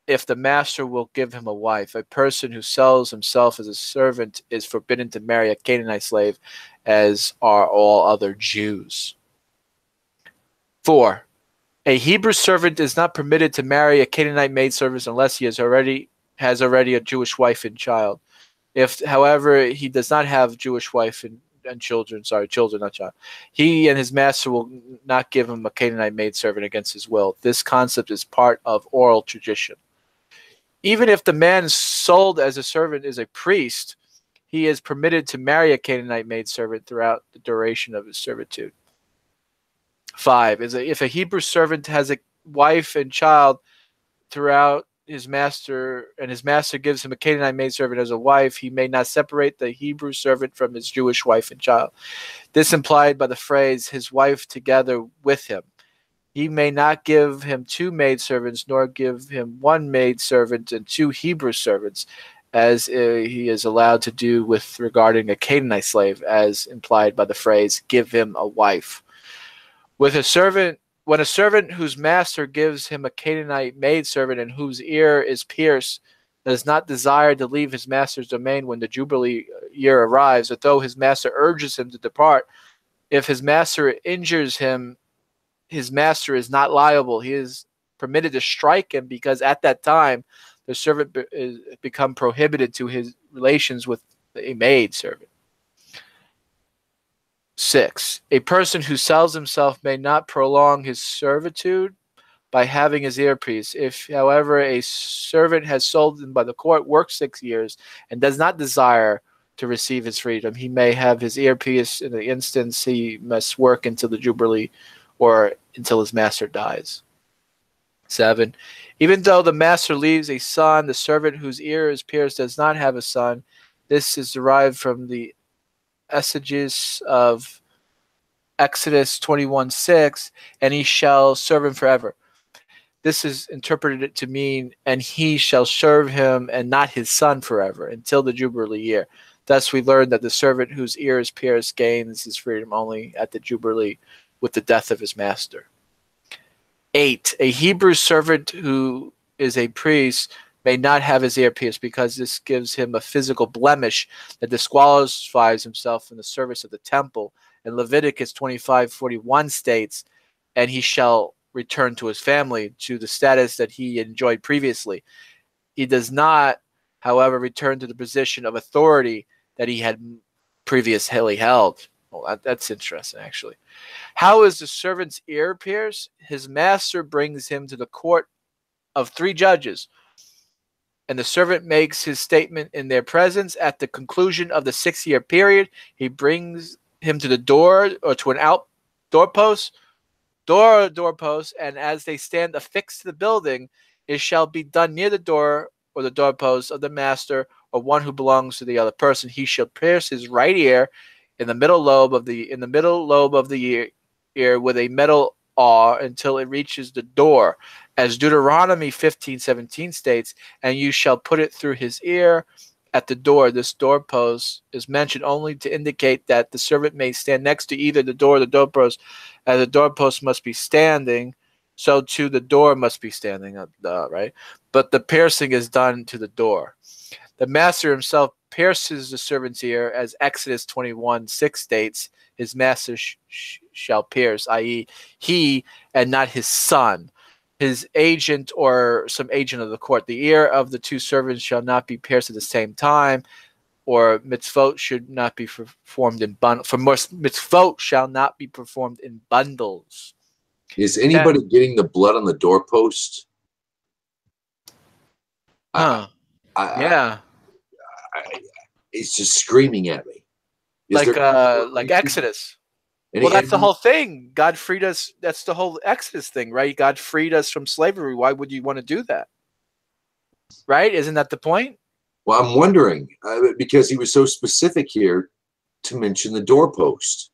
If the master will give him a wife, a person who sells himself as a servant is forbidden to marry a Canaanite slave, as are all other Jews. 4. A Hebrew servant is not permitted to marry a Canaanite maidservant unless he has already a Jewish wife and child. If, however, he does not have Jewish wife and children, not child, he and his master will not give him a Canaanite maidservant against his will. This concept is part of oral tradition. Even if the man sold as a servant is a priest, he is permitted to marry a Canaanite maidservant throughout the duration of his servitude. 5. If a Hebrew servant has a wife and child throughout his master gives him a Canaanite maidservant as a wife, he may not separate the Hebrew servant from his Jewish wife and child. This implied by the phrase, his wife together with him. He may not give him 2 maidservants, nor give him 1 maidservant and 2 Hebrew servants, as he is allowed to do with regarding a Canaanite slave, as implied by the phrase, give him a wife. When a servant whose master gives him a Canaanite maidservant and whose ear is pierced does not desire to leave his master's domain when the Jubilee year arrives, although his master urges him to depart, if his master injures him, his master is not liable. He is permitted to strike him because at that time the servant is become prohibited to his relations with a maid servant. 6. A person who sells himself may not prolong his servitude by having his earpiece. If, however, a servant has sold him by the court, works 6 years, and does not desire to receive his freedom, he may have his earpiece. In the instance, he must work until the Jubilee or until his master dies. 7. Even though the master leaves a son, the servant whose ear is pierced does not have a son. This is derived from the exegesis of Exodus 21:6, and he shall serve him forever. This is interpreted to mean, and he shall serve him and not his son forever until the Jubilee year. Thus we learn that the servant whose ear is pierced gains his freedom only at the Jubilee with the death of his master. 8. A Hebrew servant who is a priest may not have his ear pierced because this gives him a physical blemish that disqualifies himself from the service of the temple. And Leviticus 25:41 states, and he shall return to his family, to the status that he enjoyed previously. He does not, however, return to the position of authority that he had previously held. Well, that's interesting, actually. How is the servant's ear pierced? His master brings him to the court of 3 judges, and the servant makes his statement in their presence. At the conclusion of the 6-year period, he brings him to the door or to an doorpost, and as they stand affixed to the building, it shall be done near the door or the doorpost of the master or one who belongs to the other person. He shall pierce his right ear in the middle lobe of the ear with a metal awl until it reaches the door, as Deuteronomy 15:17 states, and you shall put it through his ear at the door. This doorpost is mentioned only to indicate that the servant may stand next to either the door or the doorpost, as the doorpost must be standing, so too the door must be standing, right? But the piercing is done to the door. The master himself pierces the servant's ear, as Exodus 21:6 states, his master shall pierce, i.e., he and not his son, his agent or some agent of the court. The ear of the 2 servants shall not be pierced at the same time, or mitzvot should not be performed in bundles. For most mitzvot shall not be performed in bundles. Is anybody getting the blood on the doorpost? Yeah. It's just screaming at me. Like Exodus. Well, that's the whole thing. God freed us. That's the whole Exodus thing, right? God freed us from slavery. Why would you want to do that? Right? Isn't that the point? Well, I'm wondering, because he was so specific here to mention the doorpost.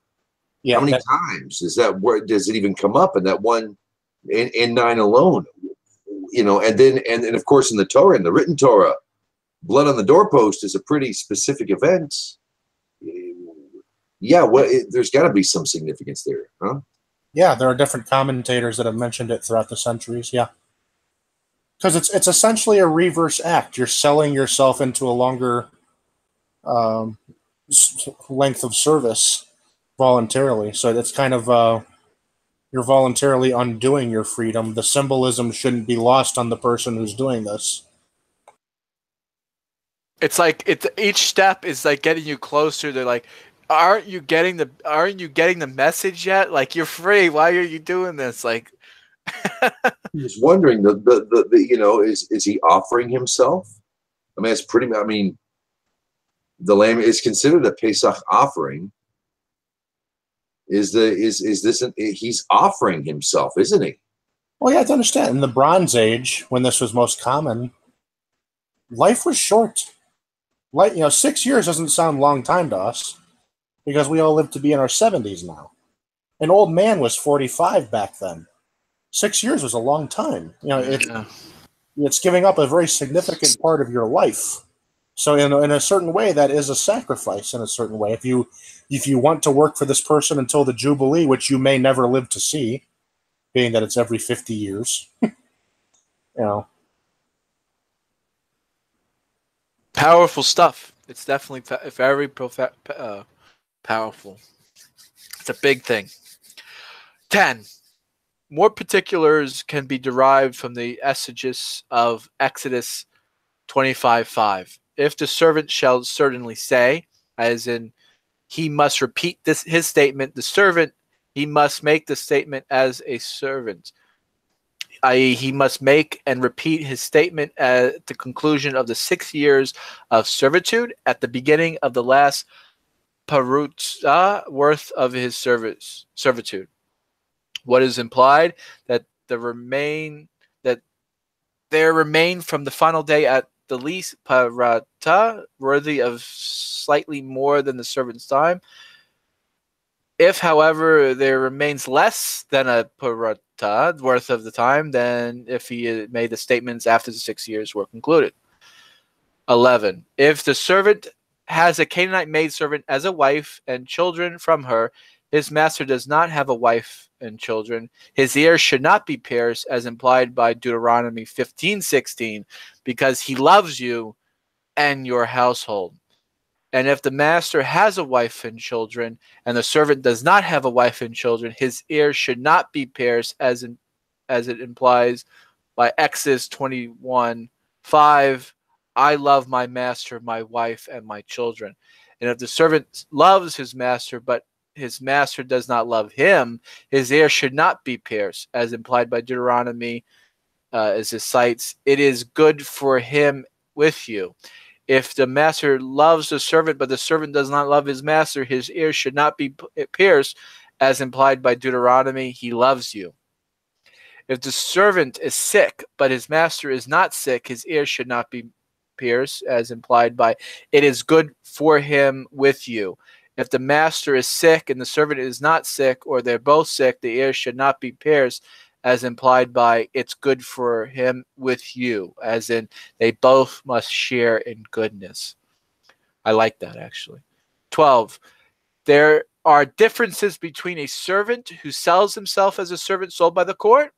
Yeah, how many times is that word? Does it even come up in that one in 9 alone? You know, and then of course in the Torah, in the written Torah, blood on the doorpost is a pretty specific event. Yeah, there's got to be some significance there, huh? Yeah, there are different commentators that have mentioned it throughout the centuries. Yeah, because it's essentially a reverse act. You're selling yourself into a longer length of service voluntarily. So it's kind of you're voluntarily undoing your freedom. The symbolism shouldn't be lost on the person who's doing this. It's like each step is like getting you closer to like, aren't you getting the message yet? Like, you're free. Why are you doing this? Like, I was wondering, you know, is he offering himself? I mean, it's pretty. I mean, the lamb is considered a Pesach offering. Is this? He's offering himself, isn't he? Well, you have to understand. In the Bronze Age, when this was most common, life was short. Like, 6 years doesn't sound a long time to us, because we all live to be in our 70s now. An old man was 45 back then. 6 years was a long time. It's giving up a very significant part of your life. So in a certain way, that is a sacrifice in a certain way. If you want to work for this person until the Jubilee, which you may never live to see, being that it's every 50 years, Powerful stuff. It's definitely very powerful. It's a big thing. 10. More particulars can be derived from the exegesis of Exodus 25:5. If the servant shall certainly say, as in he must repeat his statement, the servant, he must make the statement as a servant. i.e., he must make and repeat his statement at the conclusion of the 6 years of servitude at the beginning of the last parutza worth of his servitude. What is implied? That there remain from the final day at the least parata worthy of slightly more than the servant's time. If, however, there remains less than a parata worth of the time, then if he made the statements after the 6 years were concluded. 11. If the servant has a Canaanite maidservant as a wife and children from her, his master does not have a wife and children, his ears should not be pierced, as implied by Deuteronomy 15:16, because he loves you and your household. And if the master has a wife and children, and the servant does not have a wife and children, his ears should not be pierced, as it implies by Exodus 21:5. I love my master, my wife, and my children. And if the servant loves his master, but his master does not love him, his ears should not be pierced, as implied by Deuteronomy, as it cites, it is good for him with you. If the master loves the servant, but the servant does not love his master, his ears should not be pierced, as implied by Deuteronomy, he loves you. If the servant is sick, but his master is not sick, his ears should not be pierced, as implied by, it is good for him with you. If the master is sick and the servant is not sick, or they're both sick, the ears should not be pierced, as implied by, it's good for him with you, as in they both must share in goodness. I like that, actually. 12. There are differences between a servant who sells himself as a servant sold by the court, ?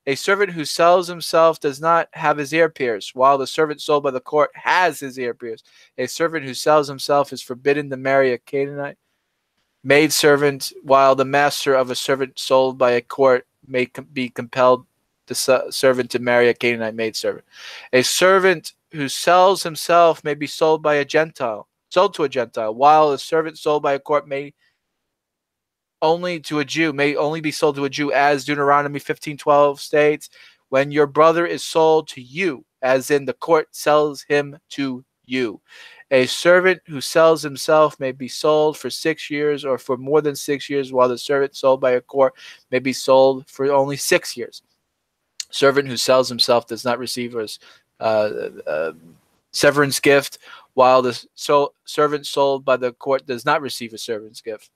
A servant who sells himself does not have his ear pierced, while the servant sold by the court has his ear pierced. A servant who sells himself is forbidden to marry a Canaanite maidservant, while the master of a servant sold by a court may be compelled the servant to marry a Canaanite maidservant. A servant who sells himself may be sold to a Gentile, while a servant sold by a court may only be sold to a Jew, as Deuteronomy 15:12 states, when your brother is sold to you, as in the court sells him to you. A servant who sells himself may be sold for 6 years or for more than 6 years, while the servant sold by a court may be sold for only 6 years. Servant who sells himself does not receive a severance gift, while the servant sold by the court does not receive a severance gift.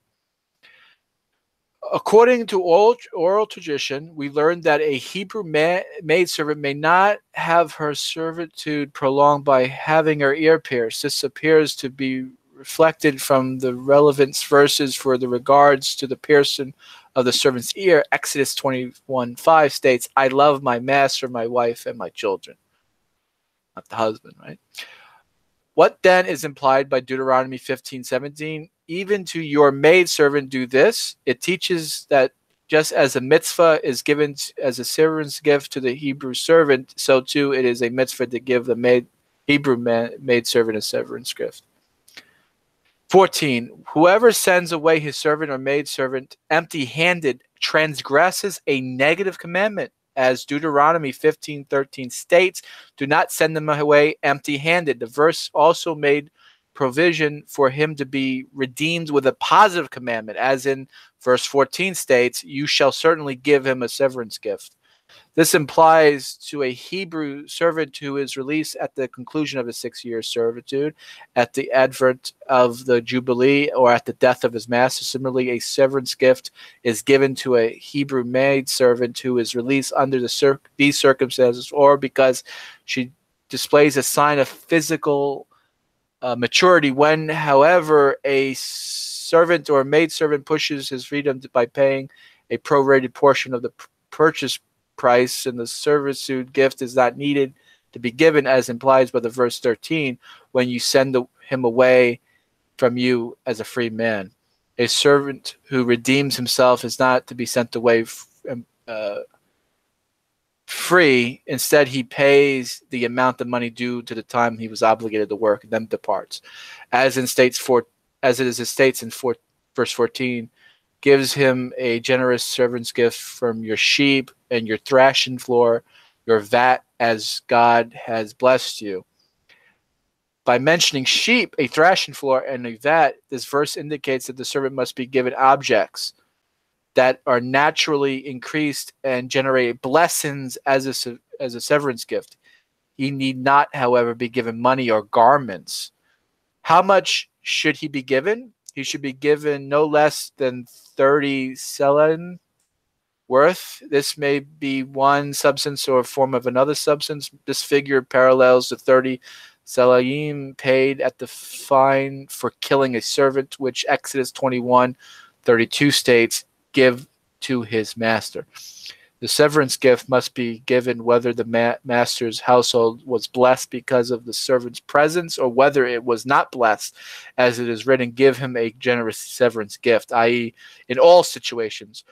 According to oral tradition, we learn that a Hebrew maidservant may not have her servitude prolonged by having her ear pierced. This appears to be reflected from the relevant verses for the regards to the piercing of the servant's ear. Exodus 21:5 states, I love my master, my wife, and my children. Not the husband, right? What then is implied by Deuteronomy 15:17? Even to your maidservant do this. It teaches that just as a mitzvah is given as a severance gift to the Hebrew servant, so too it is a mitzvah to give the Hebrew maidservant a severance gift. 14. Whoever sends away his servant or maidservant empty-handed transgresses a negative commandment. As Deuteronomy 15:13 states, do not send them away empty-handed. The verse also made provision for him to be redeemed with a positive commandment, as in verse 14 states, you shall certainly give him a severance gift. This implies to a Hebrew servant who is released at the conclusion of his 6-year servitude, at the advent of the Jubilee, or at the death of his master. Similarly, a severance gift is given to a Hebrew maidservant who is released under these circumstances, or because she displays a sign of physical maturity. When, however, a servant or maidservant pushes his freedom by paying a prorated portion of the purchase price, and the servitude gift is not needed to be given, as implies by the verse 13, when you send him away from you as a free man. A servant who redeems himself is not to be sent away free. Instead, he pays the amount of money due to the time he was obligated to work, and then departs. As it states in verse 14, gives him a generous servant's gift from your sheep and your thrashing floor, your vat, as God has blessed you. By mentioning sheep, a thrashing floor, and a vat, this verse indicates that the servant must be given objects that are naturally increased and generate blessings as a severance gift. He need not, however, be given money or garments. How much should he be given? He should be given no less than 30 selan worth. This may be one substance or a form of another substance. This figure parallels the 30 selaim paid at the fine for killing a servant, which Exodus 21:32 states, give to his master. The severance gift must be given whether the master's household was blessed because of the servant's presence or whether it was not blessed. As it is written, give him a generous severance gift, i.e., in all situations.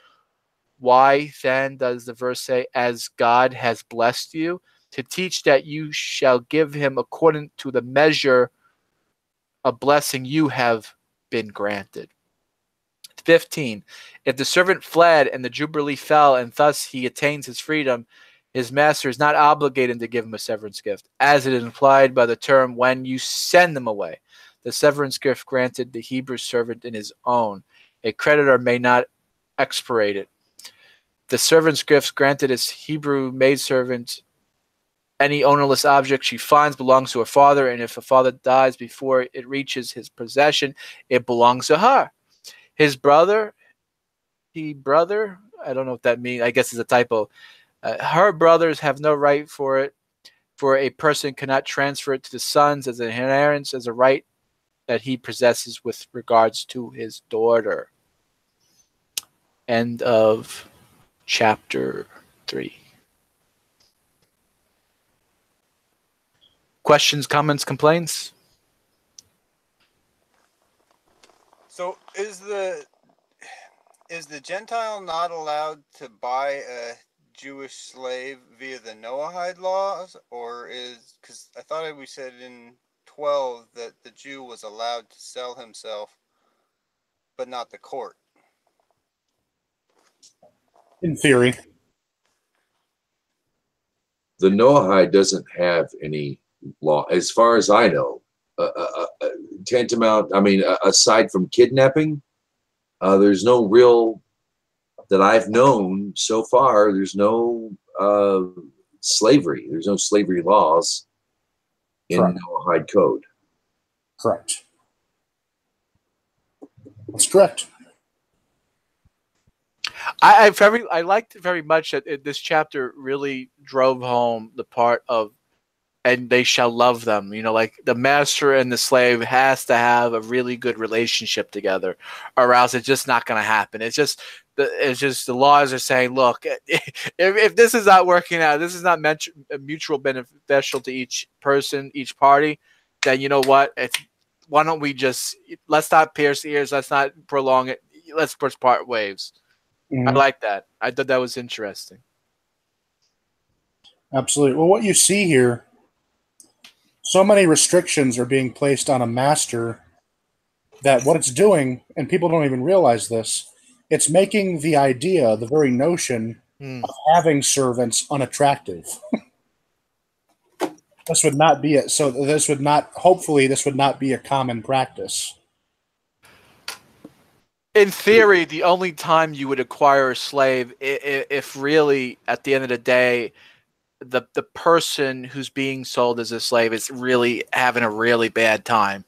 Why then does the verse say, as God has blessed you? To teach that you shall give him according to the measure of blessing you have been granted. 15. If the servant fled and the jubilee fell, and thus he attains his freedom, his master is not obligated to give him a severance gift, as it is implied by the term when you send them away. The severance gift granted the Hebrew servant in his own. A creditor may not expirate it. The servant's gift granted his Hebrew maidservant, any ownerless object she finds belongs to her father, and if a father dies before it reaches his possession, it belongs to her. His brother, I don't know what that means. I guess it's a typo. Her brothers have no right for it, for a person cannot transfer it to the sons as an inheritance, as a right that he possesses with regards to his daughter. End of chapter 3. Questions, comments, complaints? So is the Gentile not allowed to buy a Jewish slave via the Noahide laws, or is, because I thought we said in 12 that the Jew was allowed to sell himself, but not the court? In theory. The Noahide doesn't have any law, as far as I know. Tantamount, I mean, aside from kidnapping, there's no real, that I've known so far, there's no slavery. There's no slavery laws in the Noahide Code. Correct. That's correct. I liked very much that this chapter really drove home the part of, and they shall love them. You know, like the master and the slave has to have a really good relationship together, or else it's just not going to happen. It's just the laws are saying, look, if this is not working out, this is not mutual beneficial to each person, each party, then you know what? Why don't we let's not pierce ears, let's not prolong it, let's just part ways. I like that. I thought that was interesting. Absolutely. Well, what you see here, so many restrictions are being placed on a master that what it's doing, and people don't even realize this, it's making the idea, the very notion of having servants unattractive. This would not be it. So this would not, hopefully, this would not be a common practice. In theory, the only time you would acquire a slave, if really at the end of the day, the person who's being sold as a slave is really having a really bad time.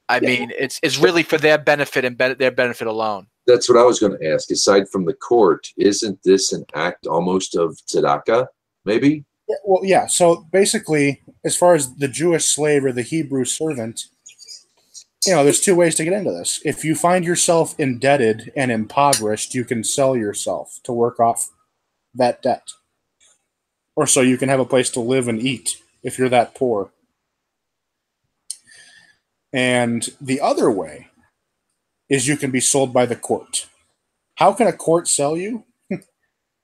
I mean, it's really for their benefit and their benefit alone. That's what I was going to ask. Aside from the court, isn't this an act almost of tzedakah, maybe? Yeah, well, yeah. So basically, as far as the Jewish slave or the Hebrew servant, you know, there's two ways to get into this. If you find yourself indebted and impoverished, you can sell yourself to work off that debt. Or so you can have a place to live and eat if you're that poor. And the other way is you can be sold by the court. How can a court sell you?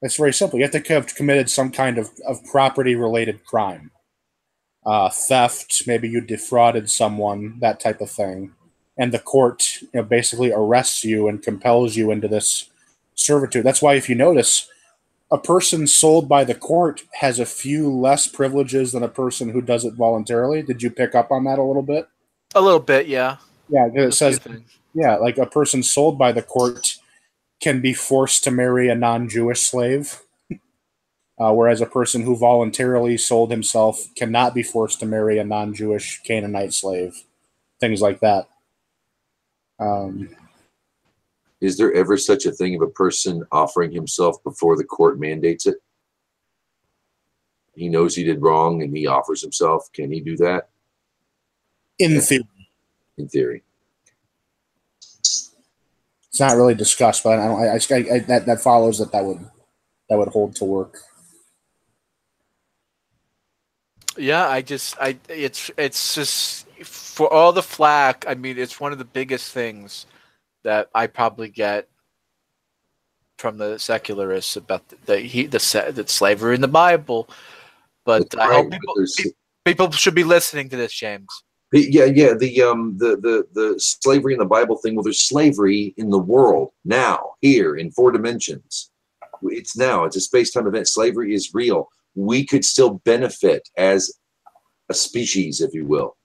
It's very simple. You have to have committed some kind of property-related crime. Theft, maybe you defrauded someone, that type of thing. and the court basically arrests you and compels you into this servitude. That's why, if you notice, a person sold by the court has a few less privileges than a person who does it voluntarily. Did you pick up on that a little bit? A little bit, yeah. Yeah, it says, yeah, like a person sold by the court can be forced to marry a non-Jewish slave, whereas a person who voluntarily sold himself cannot be forced to marry a non-Jewish Canaanite slave. Things like that. Is there ever such a thing of a person offering himself before the court mandates it? He knows he did wrong and he offers himself. Can he do that? In theory. In theory. It's not really discussed, but that follows that would hold to work. Yeah, it's just for all the flack. I mean, it's one of the biggest things that I probably get from the secularists about the slavery in the Bible. But I hope people should be listening to this, James. Yeah. The slavery in the Bible thing. Well, there's slavery in the world now, here in 4 dimensions. It's now. It's a space-time event. Slavery is real. We could still benefit as a species, if you will,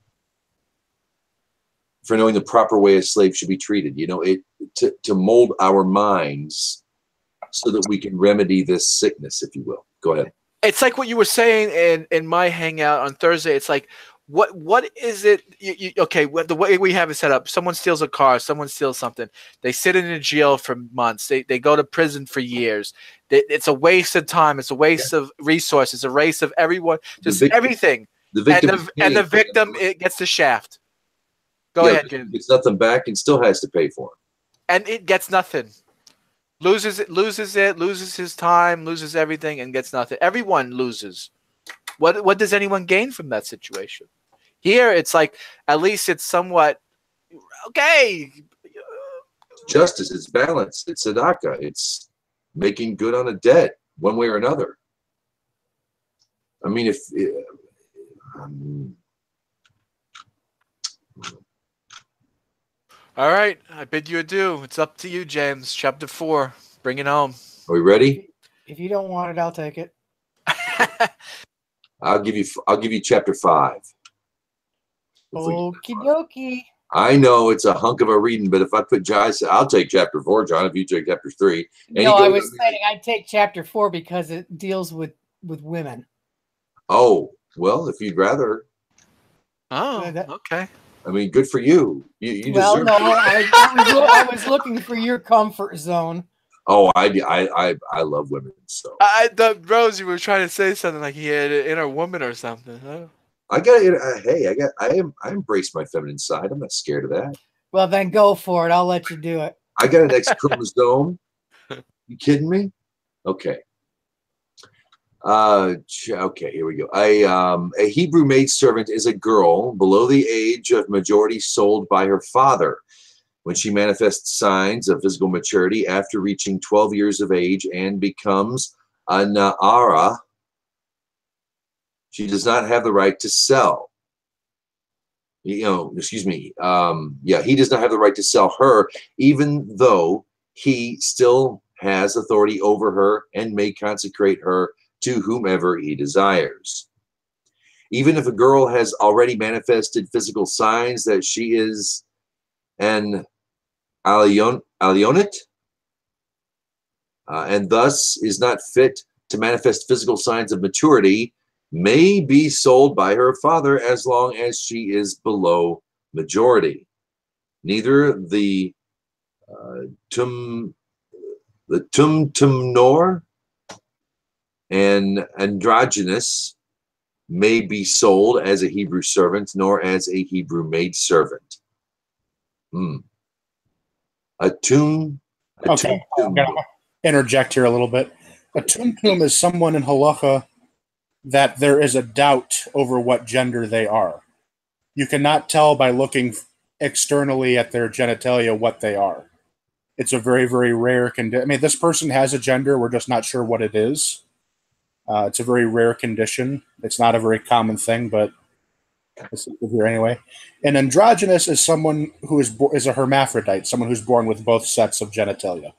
for knowing the proper way a slave should be treated. To mold our minds so that we can remedy this sickness, if you will. Go ahead. It's like what you were saying in my hangout on Thursday. It's like, what is it? Okay, the way we have it set up, someone steals a car, someone steals something. They sit in a jail for months. They go to prison for years. It's a waste of time. It's a waste of resources. A waste of everyone, just everything. The victim it gets the shaft. Go ahead, Jim. Gets nothing back and still has to pay for it. And it gets nothing. Loses his time, loses everything, and gets nothing. Everyone loses. What does anyone gain from that situation? Here, it's like, at least it's somewhat okay. Justice, it's balance, it's tzedakah, it's making good on a debt, one way or another. I mean, all right, I bid you adieu. It's up to you, James. Chapter 4. Bring it home. Are we ready? If you don't want it, I'll take it. I'll give you chapter 5. Okie dokie. I know it's a hunk of a reading, but if I put John, I'll take chapter 4, John, if you take chapter 3. No, I was saying I'd take chapter 4 because it deals with women. Oh, well, if you'd rather. Oh, okay. I mean, good for you. You well, deserve no, I was looking for your comfort zone. Oh, I love women. So Rose, you were trying to say something like he had an inner woman or something. Huh? I embrace my feminine side. I'm not scared of that. Well, then go for it. I'll let you do it. I got an X chromosome. You kidding me? Okay. Okay, here we go. A Hebrew maidservant is a girl below the age of majority sold by her father. When she manifests signs of physical maturity after reaching 12 years of age and becomes a Na'ara, she does not have the right to sell. He does not have the right to sell her, even though he still has authority over her and may consecrate her to whomever he desires. Even if a girl has already manifested physical signs that she is an alionit, and thus is not fit to manifest physical signs of maturity, may be sold by her father as long as she is below majority. Neither the tumnor and androgynous may be sold as a Hebrew servant, nor as a Hebrew maidservant. Okay, I'm going to interject here a little bit. A tumtum is someone in halacha that there is a doubt over what gender they are. You cannot tell by looking externally at their genitalia what they are. It's a very, very rare condition. I mean, this person has a gender. We're just not sure what it is. It's a very rare condition. It's not a very common thing, but It's here anyway. An androgynous is someone who is a hermaphrodite, someone who's born with both sets of genitalia.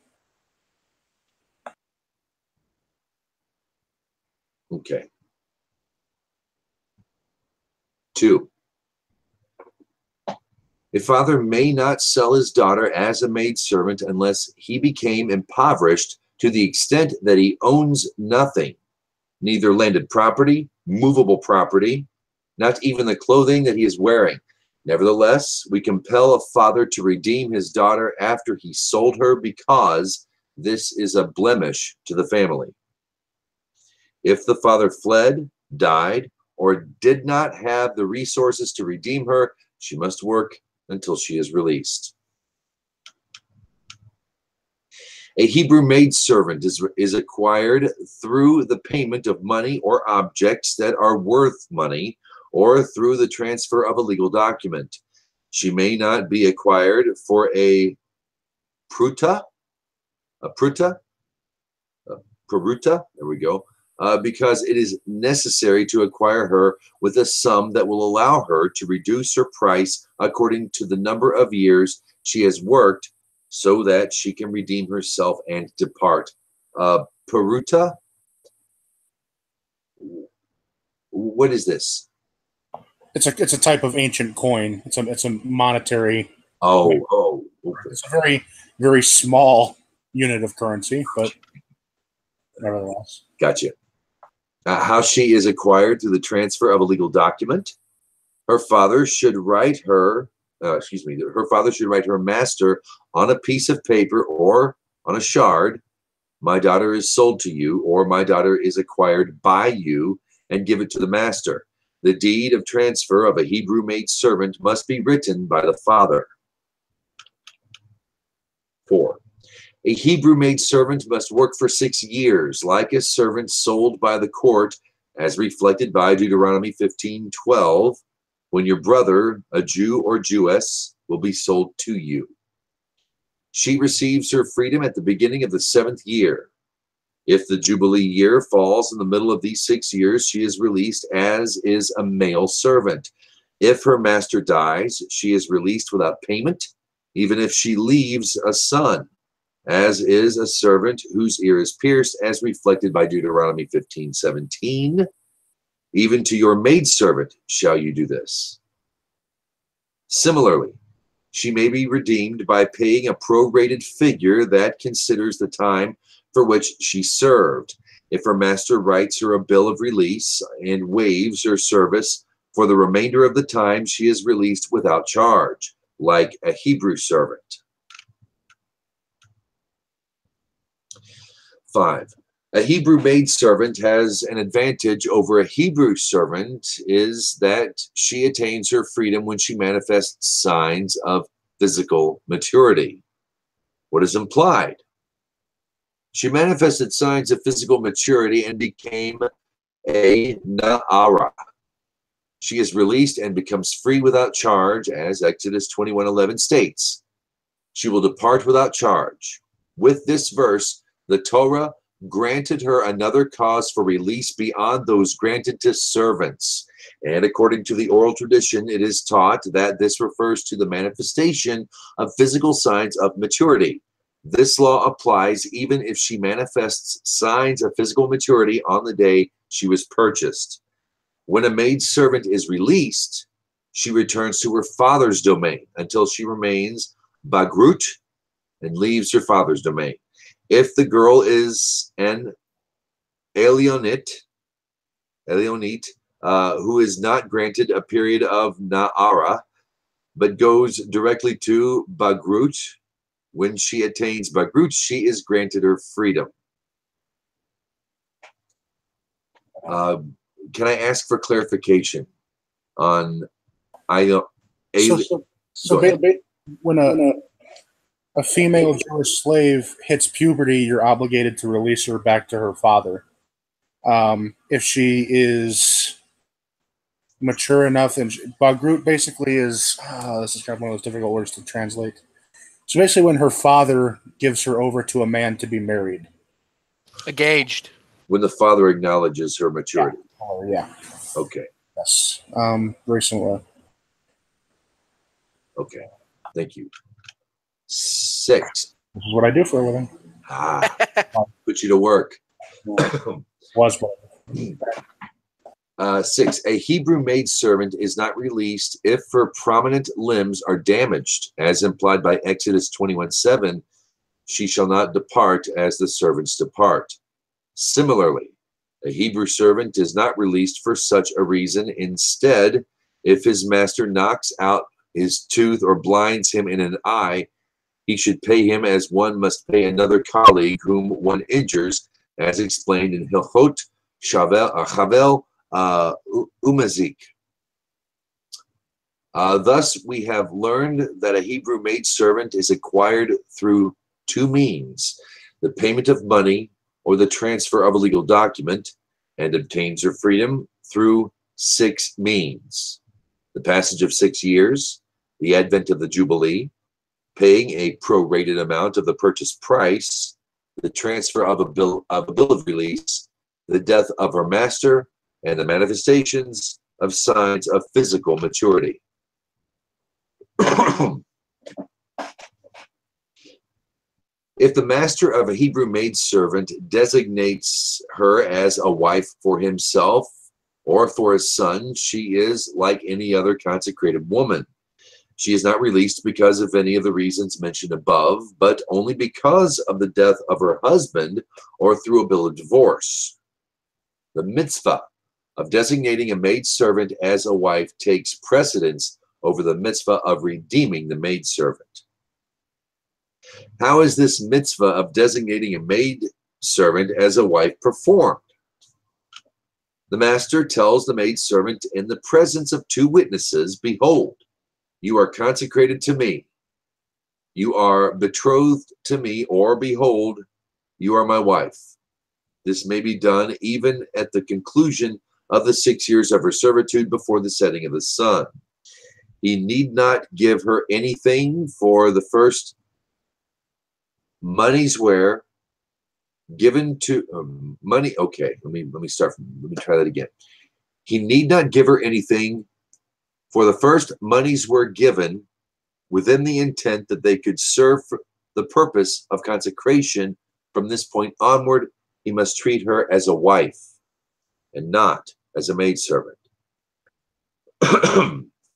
Okay. 2. A father may not sell his daughter as a maidservant unless he became impoverished to the extent that he owns nothing, neither landed property, movable property, not even the clothing that he is wearing. Nevertheless, we compel a father to redeem his daughter after he sold her, because this is a blemish to the family. If the father fled, died, or did not have the resources to redeem her, she must work until she is released. A Hebrew maidservant is acquired through the payment of money or objects that are worth money, or through the transfer of a legal document. She may not be acquired for a pruta, there we go, because it is necessary to acquire her with a sum that will allow her to reduce her price according to the number of years she has worked, so that she can redeem herself and depart. Peruta? What is this? It's a type of ancient coin. It's a monetary. Okay. It's a very, very small unit of currency, but nevertheless. Gotcha. How she is acquired through the transfer of a legal document. Her father should write her, her father should write her master on a piece of paper or on a shard, "My daughter is sold to you," or "My daughter is acquired by you," and give it to the master. The deed of transfer of a Hebrew maidservant must be written by the father. 4. A Hebrew maidservant must work for 6 years, like a servant sold by the court, as reflected by Deuteronomy 15:12, when your brother, a Jew or Jewess, will be sold to you. She receives her freedom at the beginning of the 7th year. If the Jubilee year falls in the middle of these 6 years, she is released, as is a male servant. If her master dies, she is released without payment, even if she leaves a son, as is a servant whose ear is pierced, as reflected by Deuteronomy 15:17. Even to your maidservant shall you do this. Similarly, she may be redeemed by paying a prorated figure that considers the time for which she served. If her master writes her a bill of release and waives her service for the remainder of the time, she is released without charge, like a Hebrew servant. 5. A Hebrew maidservant has an advantage over a Hebrew servant, is that she attains her freedom when she manifests signs of physical maturity. What is implied? She manifested signs of physical maturity and became a Na'ara. She is released and becomes free without charge, as Exodus 21:11 states. She will depart without charge. With this verse, the Torah granted her another cause for release beyond those granted to servants. And according to the oral tradition, it is taught that this refers to the manifestation of physical signs of maturity. This law applies even if she manifests signs of physical maturity on the day she was purchased. When a maidservant is released, she returns to her father's domain until she remains bagrut and leaves her father's domain. If the girl is an Elionite, who is not granted a period of Na'ara, but goes directly to bagrut, when she attains bagrut, she is granted her freedom. Can I ask for clarification on when a female Jewish slave hits puberty, you're obligated to release her back to her father. If she is mature enough, and bagrut basically is, this is kind of one of those difficult words to translate. So basically when her father gives her over to a man to be married. Engaged. When the father acknowledges her maturity. Yeah. Oh, yeah. Okay. Yes. Recently. Okay. Thank you. 6. This is what I do for a living. Put you to work. Was what. 6. A Hebrew maidservant is not released if her prominent limbs are damaged, as implied by Exodus 21:7. She shall not depart as the servants depart. Similarly, a Hebrew servant is not released for such a reason. Instead, if his master knocks out his tooth or blinds him in an eye, he should pay him as one must pay another colleague whom one injures, as explained in Hilchot Chavel Umazik. Thus, we have learned that a Hebrew maidservant is acquired through 2 means: the payment of money or the transfer of a legal document, and obtains her freedom through 6 means: the passage of 6 years, the advent of the Jubilee, paying a prorated amount of the purchase price, the transfer of a bill of release, the death of her master, and the manifestations of signs of physical maturity. If the master of a Hebrew maidservant designates her as a wife for himself or for his son, she is like any other consecrated woman. She is not released because of any of the reasons mentioned above, but only because of the death of her husband or through a bill of divorce. The mitzvah of designating a maidservant as a wife takes precedence over the mitzvah of redeeming the maidservant. How is this mitzvah of designating a maidservant as a wife performed? The master tells the maidservant in the presence of 2 witnesses, "Behold, you are consecrated to me. You are betrothed to me," or "Behold, you are my wife." This may be done even at the conclusion of the 6 years of her servitude before the setting of the sun. He need not give her anything for the first money's wear given to money. Okay, let me try that again. He need not give her anything for the first monies were given within the intent that they could serve for the purpose of consecration. From this point onward, he must treat her as a wife and not as a maidservant.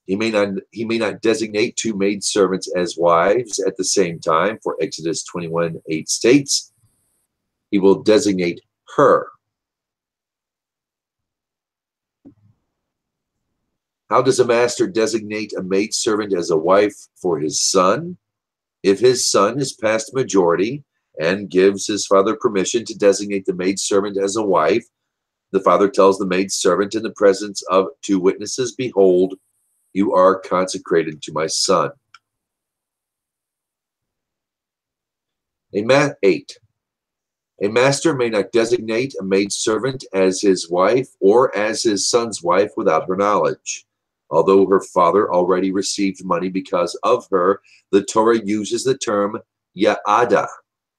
He may not designate 2 maidservants as wives at the same time, for Exodus 21:8 states, he will designate her. How does a master designate a maidservant as a wife for his son? If his son is past majority and gives his father permission to designate the maidservant as a wife, the father tells the maidservant in the presence of 2 witnesses, "Behold, you are consecrated to my son." 8. A master may not designate a maidservant as his wife or as his son's wife without her knowledge. Although her father already received money because of her, the Torah uses the term ya'ada,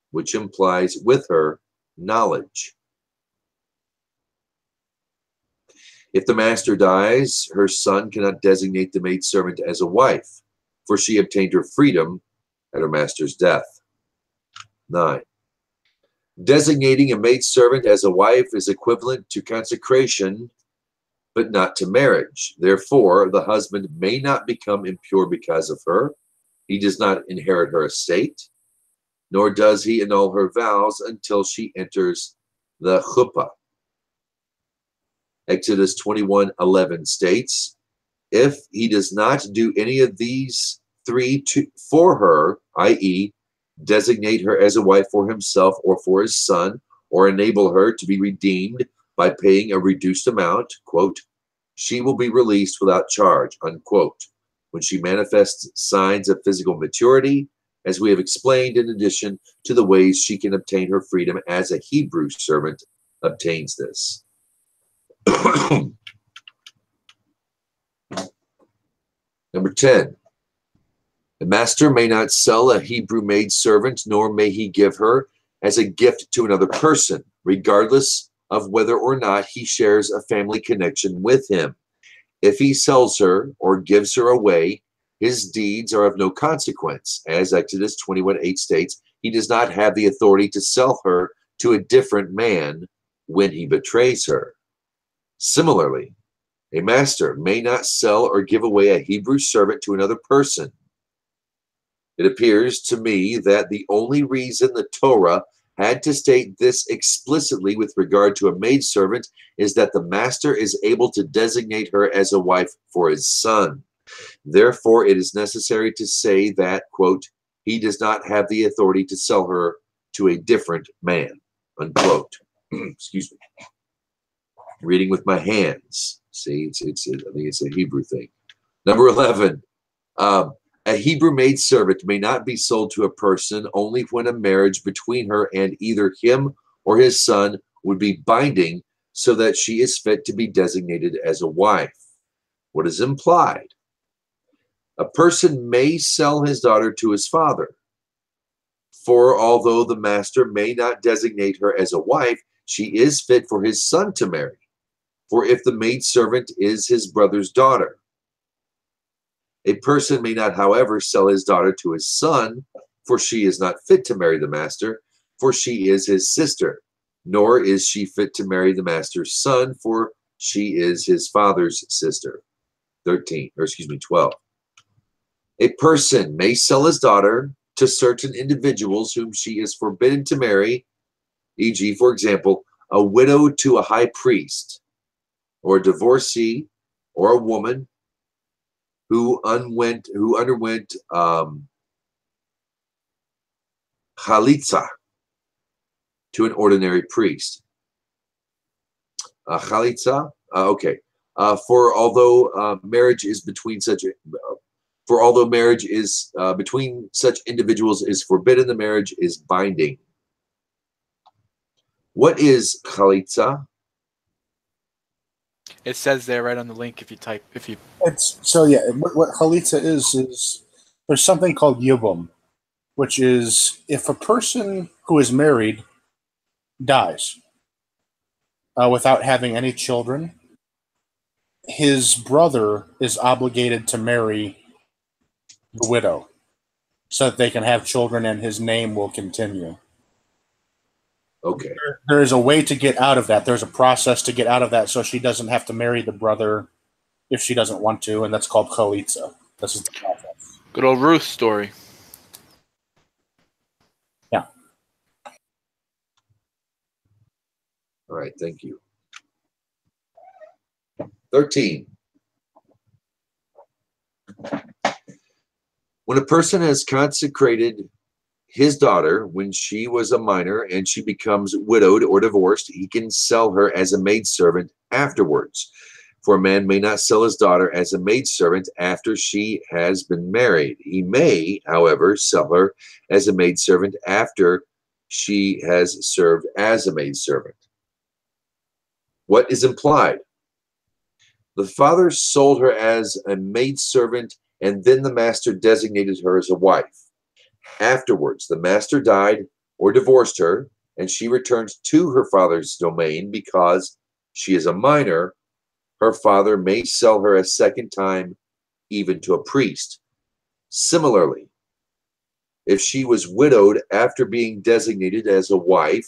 which implies with her knowledge. If the master dies, her son cannot designate the maidservant as a wife, for she obtained her freedom at her master's death. 9. Designating a maidservant as a wife is equivalent to consecration, but not to marriage. Therefore, the husband may not become impure because of her. He does not inherit her estate, nor does he annul her vows until she enters the chuppah. Exodus 21:11 states, if he does not do any of these 3 for her, i.e., designate her as a wife for himself or for his son, or enable her to be redeemed by paying a reduced amount, quote, she will be released without charge, unquote, when she manifests signs of physical maturity, as we have explained, in addition to the ways she can obtain her freedom as a Hebrew servant obtains this. Number 10. The master may not sell a Hebrew maidservant, nor may he give her as a gift to another person, regardless of whether or not he shares a family connection with him. If he sells her or gives her away, his deeds are of no consequence. As Exodus 21:8 states, he does not have the authority to sell her to a different man when he betrays her. Similarly, a master may not sell or give away a Hebrew servant to another person. It appears to me that the only reason the Torah had to state this explicitly with regard to a maidservant is that the master is able to designate her as a wife for his son. Therefore, it is necessary to say that, quote, he does not have the authority to sell her to a different man, unquote. Excuse me. Reading with my hands. See, I think it's a Hebrew thing. Number 11. A Hebrew maidservant may not be sold to a person only when a marriage between her and either him or his son would be binding so that she is fit to be designated as a wife. What is implied? A person may sell his daughter to his father, for although the master may not designate her as a wife, she is fit for his son to marry. For if the maidservant is his brother's daughter, a person may not, however, sell his daughter to his son, for she is not fit to marry the master, for she is his sister, nor is she fit to marry the master's son, for she is his father's sister. 12. A person may sell his daughter to certain individuals whom she is forbidden to marry, e.g., for example, a widow to a high priest, or a divorcee, or a woman who underwent chalitza to an ordinary priest. Chalitza, okay. For although marriage is between such individuals is forbidden, the marriage is binding. What is chalitza? It says there right on the link if you It's so yeah. What chalitza is there's something called yibum, which is if a person who is married dies without having any children, his brother is obligated to marry the widow so that they can have children and his name will continue. Okay. There is a way to get out of that. There's a process to get out of that so she doesn't have to marry the brother if she doesn't want to, and that's called chalitza. This is the process. Good old Ruth story. Yeah. All right, thank you. 13. When a person has consecrated his daughter when she was a minor and she becomes widowed or divorced, he can sell her as a maidservant afterwards. For a man may not sell his daughter as a maidservant after she has been married. He may, however, sell her as a maidservant after she has served as a maidservant. What is implied? The father sold her as a maidservant, and then the master designated her as a wife. Afterwards, the master died or divorced her, and she returned to her father's domain because she is a minor. Her father may sell her a second time, even to a priest. Similarly, if she was widowed after being designated as a wife,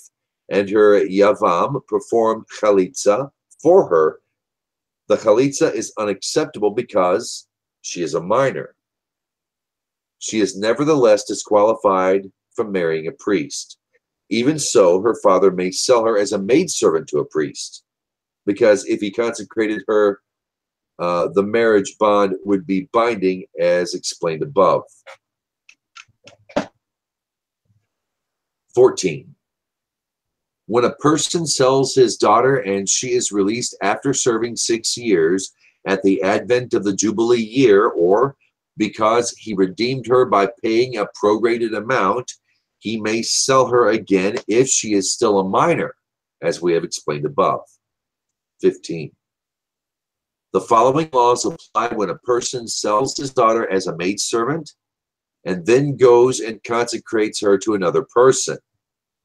and her yavam performed chalitza for her, the chalitza is unacceptable because she is a minor. She is nevertheless disqualified from marrying a priest. Even so, her father may sell her as a maidservant to a priest, because if he consecrated her, the marriage bond would be binding as explained above. 14. When a person sells his daughter and she is released after serving 6 years at the advent of the Jubilee year, or because he redeemed her by paying a prorated amount, he may sell her again if she is still a minor, as we have explained above. 15. The following laws apply when a person sells his daughter as a maidservant and then goes and consecrates her to another person.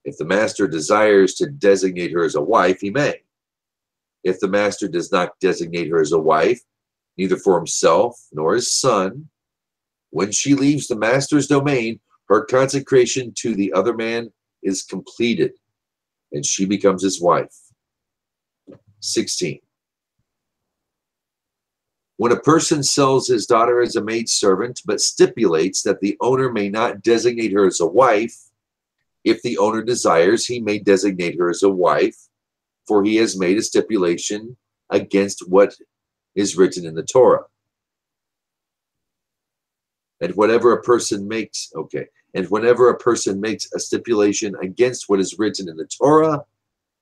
If the master desires to designate her as a wife, he may. If the master does not designate her as a wife, neither for himself nor his son. When she leaves the master's domain, her consecration to the other man is completed, and she becomes his wife. 16. When a person sells his daughter as a maidservant, but stipulates that the owner may not designate her as a wife, if the owner desires, he may designate her as a wife, for he has made a stipulation against what is written in the Torah. And whenever a person makes a stipulation against what is written in the Torah,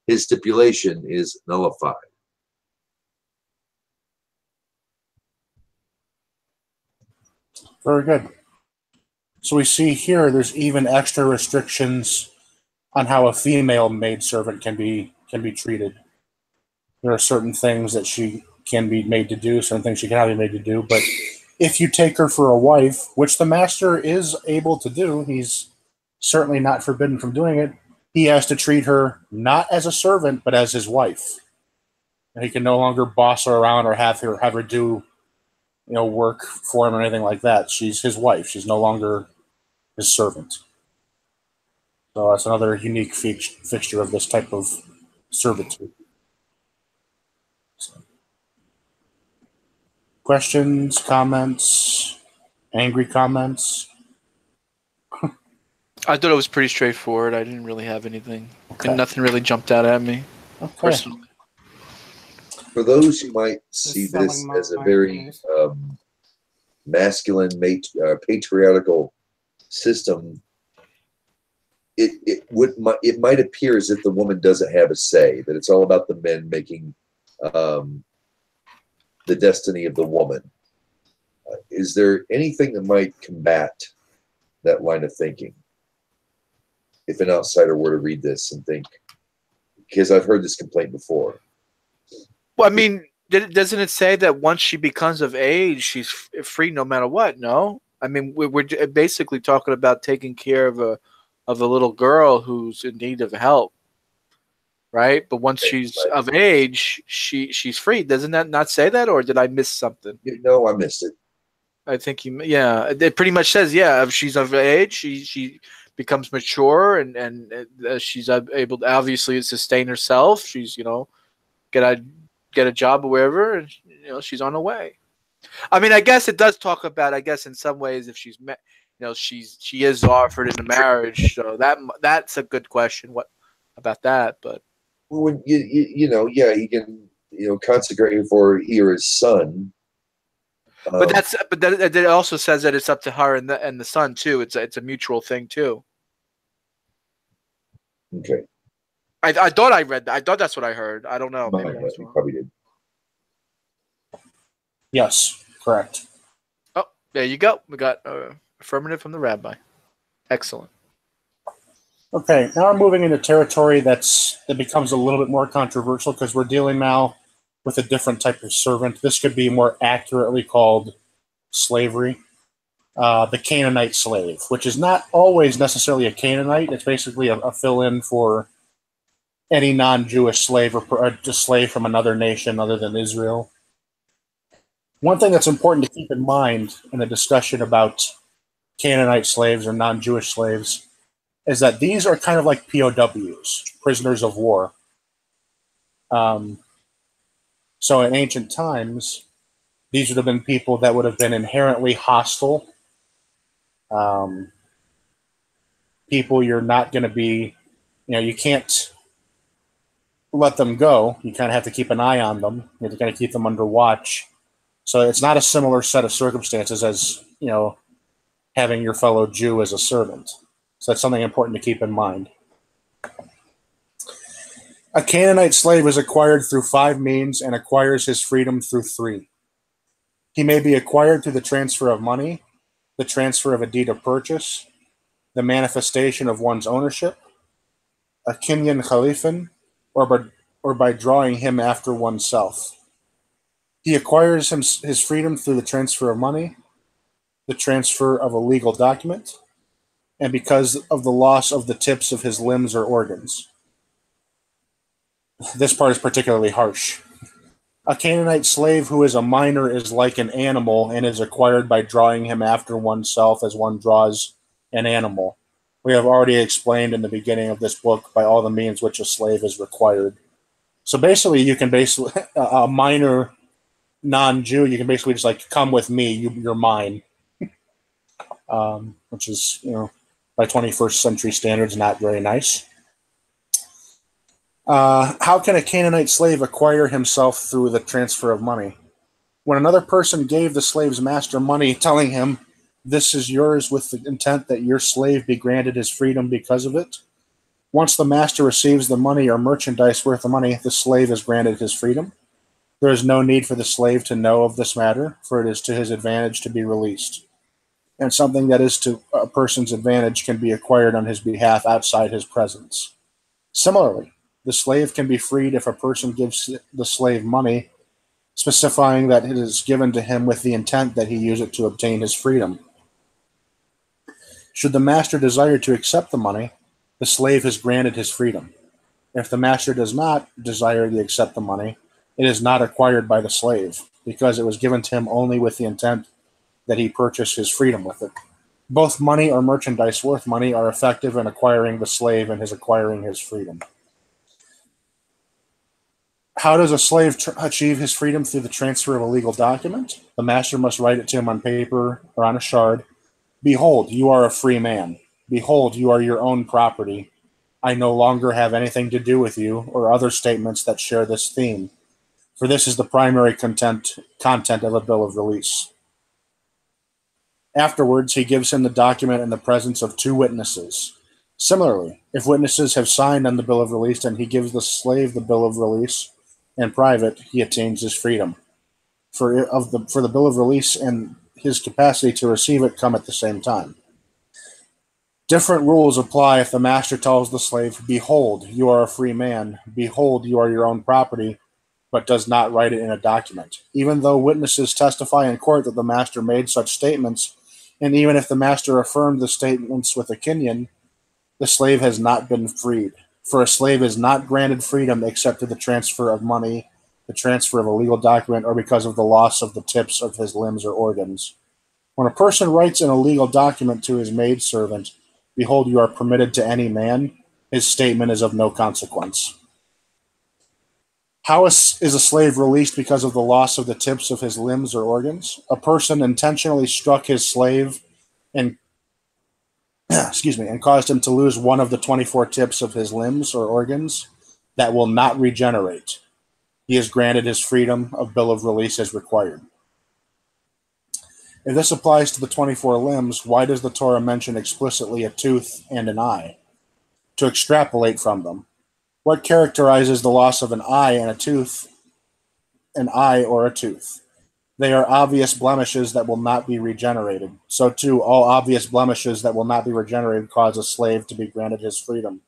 his stipulation is nullified. Very good. So we see here there's even extra restrictions on how a female maidservant can be treated. There are certain things that she can be made to do, certain things she cannot be made to do. But if you take her for a wife, which the master is able to do, he's certainly not forbidden from doing it, he has to treat her not as a servant, but as his wife. And he can no longer boss her around or have her do work for him or anything like that. She's his wife. She's no longer his servant. So that's another unique fixture of this type of servitude. So. Questions, comments, angry comments? I thought it was pretty straightforward. I didn't really have anything. Okay. And nothing really jumped out at me. Okay. Personally. For those who might see this as a very masculine, patriarchal system, it might appear as if the woman doesn't have a say, that it's all about the men making the destiny of the woman. Is there anything that might combat that line of thinking? If an outsider were to read this and think, because I've heard this complaint before. Well, I mean, doesn't it say that once she becomes of age, she's free no matter what? No, I mean we're basically talking about taking care of a little girl who's in need of help, right? But once she's of age, she's free. Doesn't that not say that, or did I miss something? No, I missed it. I think it pretty much says if she's of age, she becomes mature and she's able to obviously sustain herself. She's get a job or wherever, and she's on her way. I mean, I guess it does talk about, I guess in some ways, if she's she is offered into marriage, so that's a good question. What about that? But when he can consecrate for he or his son. But it also says that it's up to her and the son too. It's a mutual thing too. Okay. I thought I read that. I thought that's what I heard. I don't know. Maybe you probably did. Yes, correct. Oh, there you go. We got affirmative from the rabbi. Excellent. Okay, now we're moving into territory that becomes a little bit more controversial because we're dealing now with a different type of servant. This could be more accurately called slavery. The Canaanite slave, which is not always necessarily a Canaanite. It's basically a fill-in for any non-Jewish slave or just slave from another nation other than Israel. One thing that's important to keep in mind in the discussion about Canaanite slaves or non-Jewish slaves is that these are kind of like POWs, prisoners of war. So in ancient times, these would have been people that would have been inherently hostile. People you're not going to be, you can't let them go. You kind of have to keep an eye on them. You have to kind of keep them under watch. So it's not a similar set of circumstances as, having your fellow Jew as a servant. So that's something important to keep in mind. A Canaanite slave is acquired through 5 means and acquires his freedom through 3. He may be acquired through the transfer of money, the transfer of a deed of purchase, the manifestation of one's ownership, a kinyan chalifin, or by drawing him after oneself. He acquires his freedom through the transfer of money, the transfer of a legal document, and because of the loss of the tips of his limbs or organs. This part is particularly harsh. A Canaanite slave who is a minor is like an animal and is acquired by drawing him after oneself as one draws an animal. We have already explained in the beginning of this book by all the means which a slave is required. So basically, you can basically, a minor non-Jew, you can basically just like, come with me, you're mine. Which is, by 21st century standards, not very nice. How can a Canaanite slave acquire himself through the transfer of money? When another person gave the slave's master money, telling him, "This is yours," with the intent that your slave be granted his freedom because of it, once the master receives the money or merchandise worth the money, the slave is granted his freedom. There is no need for the slave to know of this matter, for it is to his advantage to be released. And something that is to a person's advantage can be acquired on his behalf outside his presence. Similarly, the slave can be freed if a person gives the slave money, specifying that it is given to him with the intent that he use it to obtain his freedom. Should the master desire to accept the money, the slave has granted his freedom. If the master does not desire to accept the money, it is not acquired by the slave, because it was given to him only with the intent that he purchase his freedom with it. Both money or merchandise worth money are effective in acquiring the slave and his acquiring his freedom. How does a slave achieve his freedom? Through the transfer of a legal document. The master must write it to him on paper or on a shard. "Behold, you are a free man. Behold, you are your own property. I no longer have anything to do with you," or other statements that share this theme, for this is the primary content of a bill of release. Afterwards, he gives him the document in the presence of two witnesses. Similarly, if witnesses have signed on the bill of release and he gives the slave the bill of release in private, he attains his freedom. For the bill of release and his capacity to receive it come at the same time. Different rules apply if the master tells the slave, "Behold, you are a free man. Behold, you are your own property," but does not write it in a document. Even though witnesses testify in court that the master made such statements, and even if the master affirmed the statements with a kinyan, the slave has not been freed. For a slave is not granted freedom except through the transfer of money, the transfer of a legal document, or because of the loss of the tips of his limbs or organs. When a person writes in a legal document to his maidservant, "Behold, you are permitted to any man," his statement is of no consequence. How is a slave released because of the loss of the tips of his limbs or organs? A person intentionally struck his slave and and caused him to lose one of the 24 tips of his limbs or organs that will not regenerate. He is granted his freedom. A bill of release as required. If this applies to the 24 limbs, why does the Torah mention explicitly a tooth and an eye? To extrapolate from them. What characterizes the loss of an eye and a tooth, an eye or a tooth? They are obvious blemishes that will not be regenerated. So too, all obvious blemishes that will not be regenerated cause a slave to be granted his freedom.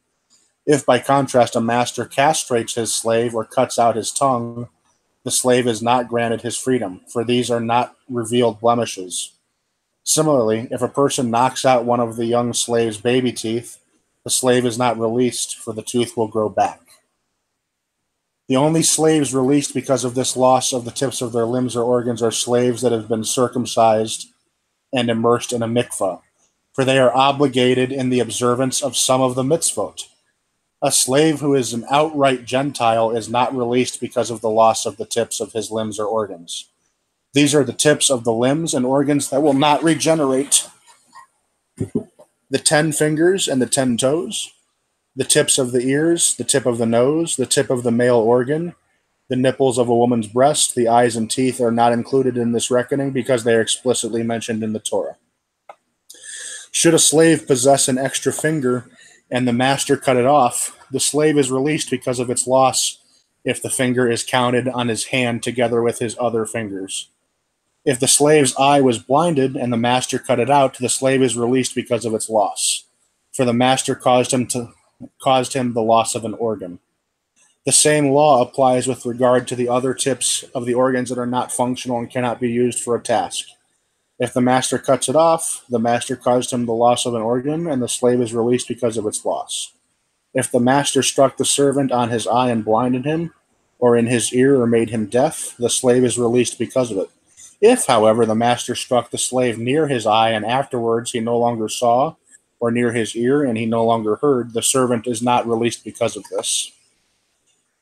If, by contrast, a master castrates his slave or cuts out his tongue, the slave is not granted his freedom, for these are not revealed blemishes. Similarly, if a person knocks out one of the young slave's baby teeth, the slave is not released, for the tooth will grow back. The only slaves released because of this loss of the tips of their limbs or organs are slaves that have been circumcised and immersed in a mikvah, for they are obligated in the observance of some of the mitzvot. A slave who is an outright Gentile is not released because of the loss of the tips of his limbs or organs. These are the tips of the limbs and organs that will not regenerate: the 10 fingers and the 10 toes, the tips of the ears, the tip of the nose, the tip of the male organ, the nipples of a woman's breast. The eyes and teeth are not included in this reckoning because they are explicitly mentioned in the Torah. Should a slave possess an extra finger and the master cut it off, the slave is released because of its loss if the finger is counted on his hand together with his other fingers. If the slave's eye was blinded and the master cut it out, the slave is released because of its loss, for the master caused him the loss of an organ. The same law applies with regard to the other tips of the organs that are not functional and cannot be used for a task. If the master cuts it off, the master caused him the loss of an organ, and the slave is released because of its loss. If the master struck the servant on his eye and blinded him, or in his ear, or made him deaf, the slave is released because of it. If, however, the master struck the slave near his eye and afterwards he no longer saw, or near his ear and he no longer heard, the servant is not released because of this.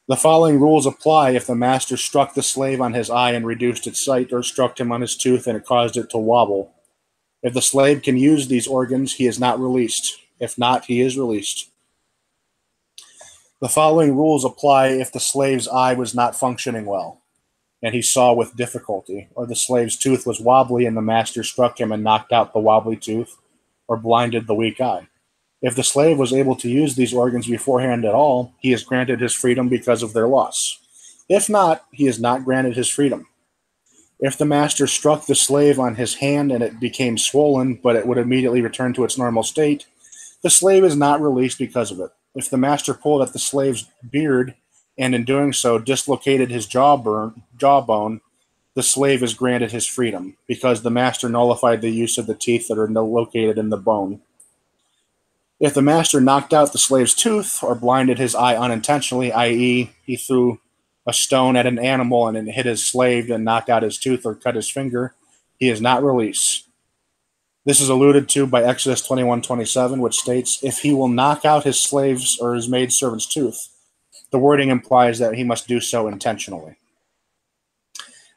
The following rules apply if the master struck the slave on his eye and reduced its sight, or struck him on his tooth and it caused it to wobble. If the slave can use these organs, he is not released. If not, he is released. The following rules apply if the slave's eye was not functioning well, and he saw with difficulty, or the slave's tooth was wobbly and the master struck him and knocked out the wobbly tooth, or blinded the weak eye. If the slave was able to use these organs beforehand at all, he is granted his freedom because of their loss. If not, he is not granted his freedom. If the master struck the slave on his hand and it became swollen, but it would immediately return to its normal state, the slave is not released because of it. If the master pulled at the slave's beard and in doing so dislocated his jawbone, the slave is granted his freedom because the master nullified the use of the teeth that are located in the bone. If the master knocked out the slave's tooth or blinded his eye unintentionally, i.e., he threw a stone at an animal and it hit his slave and knocked out his tooth or cut his finger, he is not released. This is alluded to by Exodus 21:27, which states, if he will knock out his slave's or his maidservant's tooth, the wording implies that he must do so intentionally.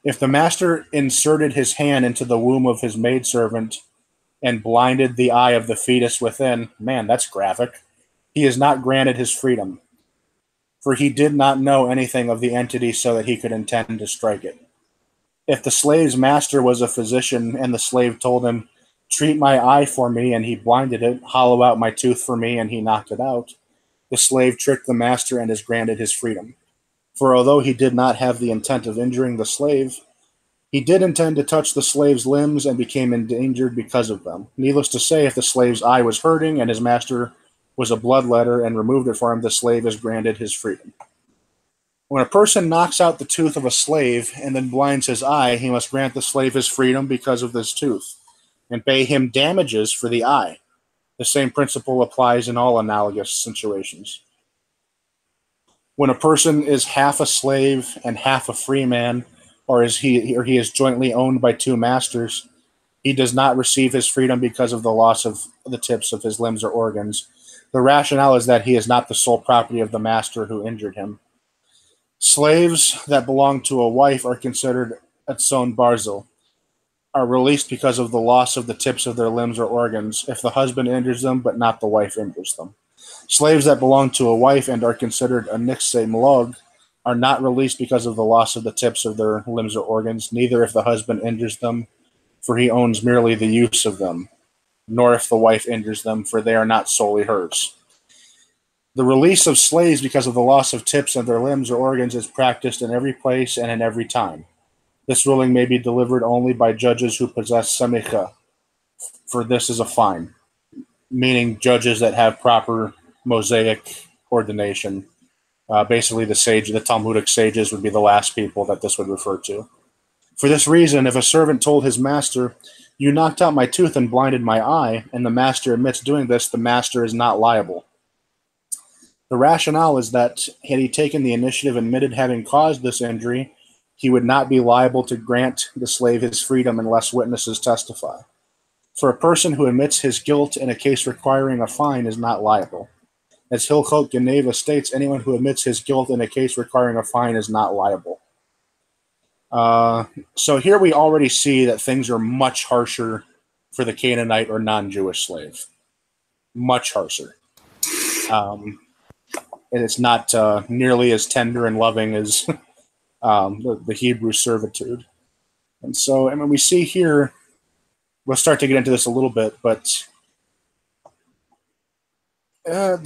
If the master inserted his hand into the womb of his maidservant and blinded the eye of the fetus within, man, that's graphic, he is not granted his freedom, for he did not know anything of the entity so that he could intend to strike it. If the slave's master was a physician and the slave told him, treat my eye for me, and he blinded it, hollow out my tooth for me, and he knocked it out, the slave tricked the master and is granted his freedom. For although he did not have the intent of injuring the slave, he did intend to touch the slave's limbs and became endangered because of them. Needless to say, if the slave's eye was hurting and his master was a bloodletter and removed it for him, the slave is granted his freedom. When a person knocks out the tooth of a slave and then blinds his eye, he must grant the slave his freedom because of this tooth and pay him damages for the eye. The same principle applies in all analogous situations. When a person is half a slave and half a free man, or he is jointly owned by two masters, he does not receive his freedom because of the loss of the tips of his limbs or organs. The rationale is that he is not the sole property of the master who injured him. Slaves that belong to a wife are considered etzon barzel, are released because of the loss of the tips of their limbs or organs if the husband injures them but not the wife injures them. Slaves that belong to a wife and are considered a nixe mlog are not released because of the loss of the tips of their limbs or organs, neither if the husband injures them, for he owns merely the use of them, nor if the wife injures them, for they are not solely hers. The release of slaves because of the loss of tips of their limbs or organs is practiced in every place and in every time. This ruling may be delivered only by judges who possess semicha, for this is a fine, meaning judges that have proper Mosaic ordination. Basically, the Talmudic sages would be the last people that this would refer to. For this reason, if a servant told his master, you knocked out my tooth and blinded my eye, and the master admits doing this, the master is not liable. The rationale is that had he taken the initiative and admitted having caused this injury, he would not be liable to grant the slave his freedom unless witnesses testify. For a person who admits his guilt in a case requiring a fine is not liable. As Hilchot Geneva states, anyone who admits his guilt in a case requiring a fine is not liable. So here we already see that things are much harsher for the Canaanite or non-Jewish slave. Much harsher. And it's not nearly as tender and loving as the Hebrew servitude. And so, I mean, we see here, we'll start to get into this a little bit, but we'll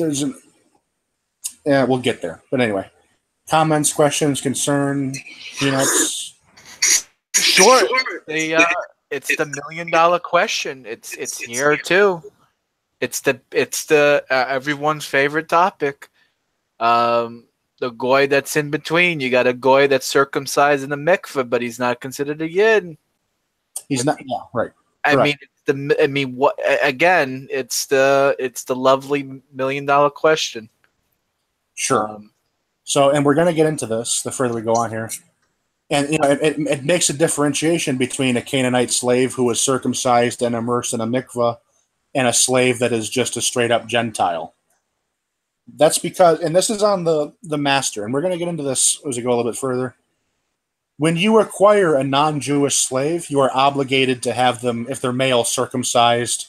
get there. But anyway, comments, questions, concern, peanuts? Sure. It's the $1 million question. It's here too. It's the everyone's favorite topic. The goy that's in between. You got a goy that's circumcised in the mikveh, but he's not considered a yid. He's not. Yeah, right. What again? It's the lovely $1 million question. Sure. So, and we're going to get into this the further we go on here. And it makes a differentiation between a Canaanite slave who was circumcised and immersed in a mikveh and a slave that is just a straight up Gentile. That's because, and this is on the master, and we're going to get into this as we go a little bit further. When you acquire a non-Jewish slave, you are obligated to have them, if they're male, circumcised,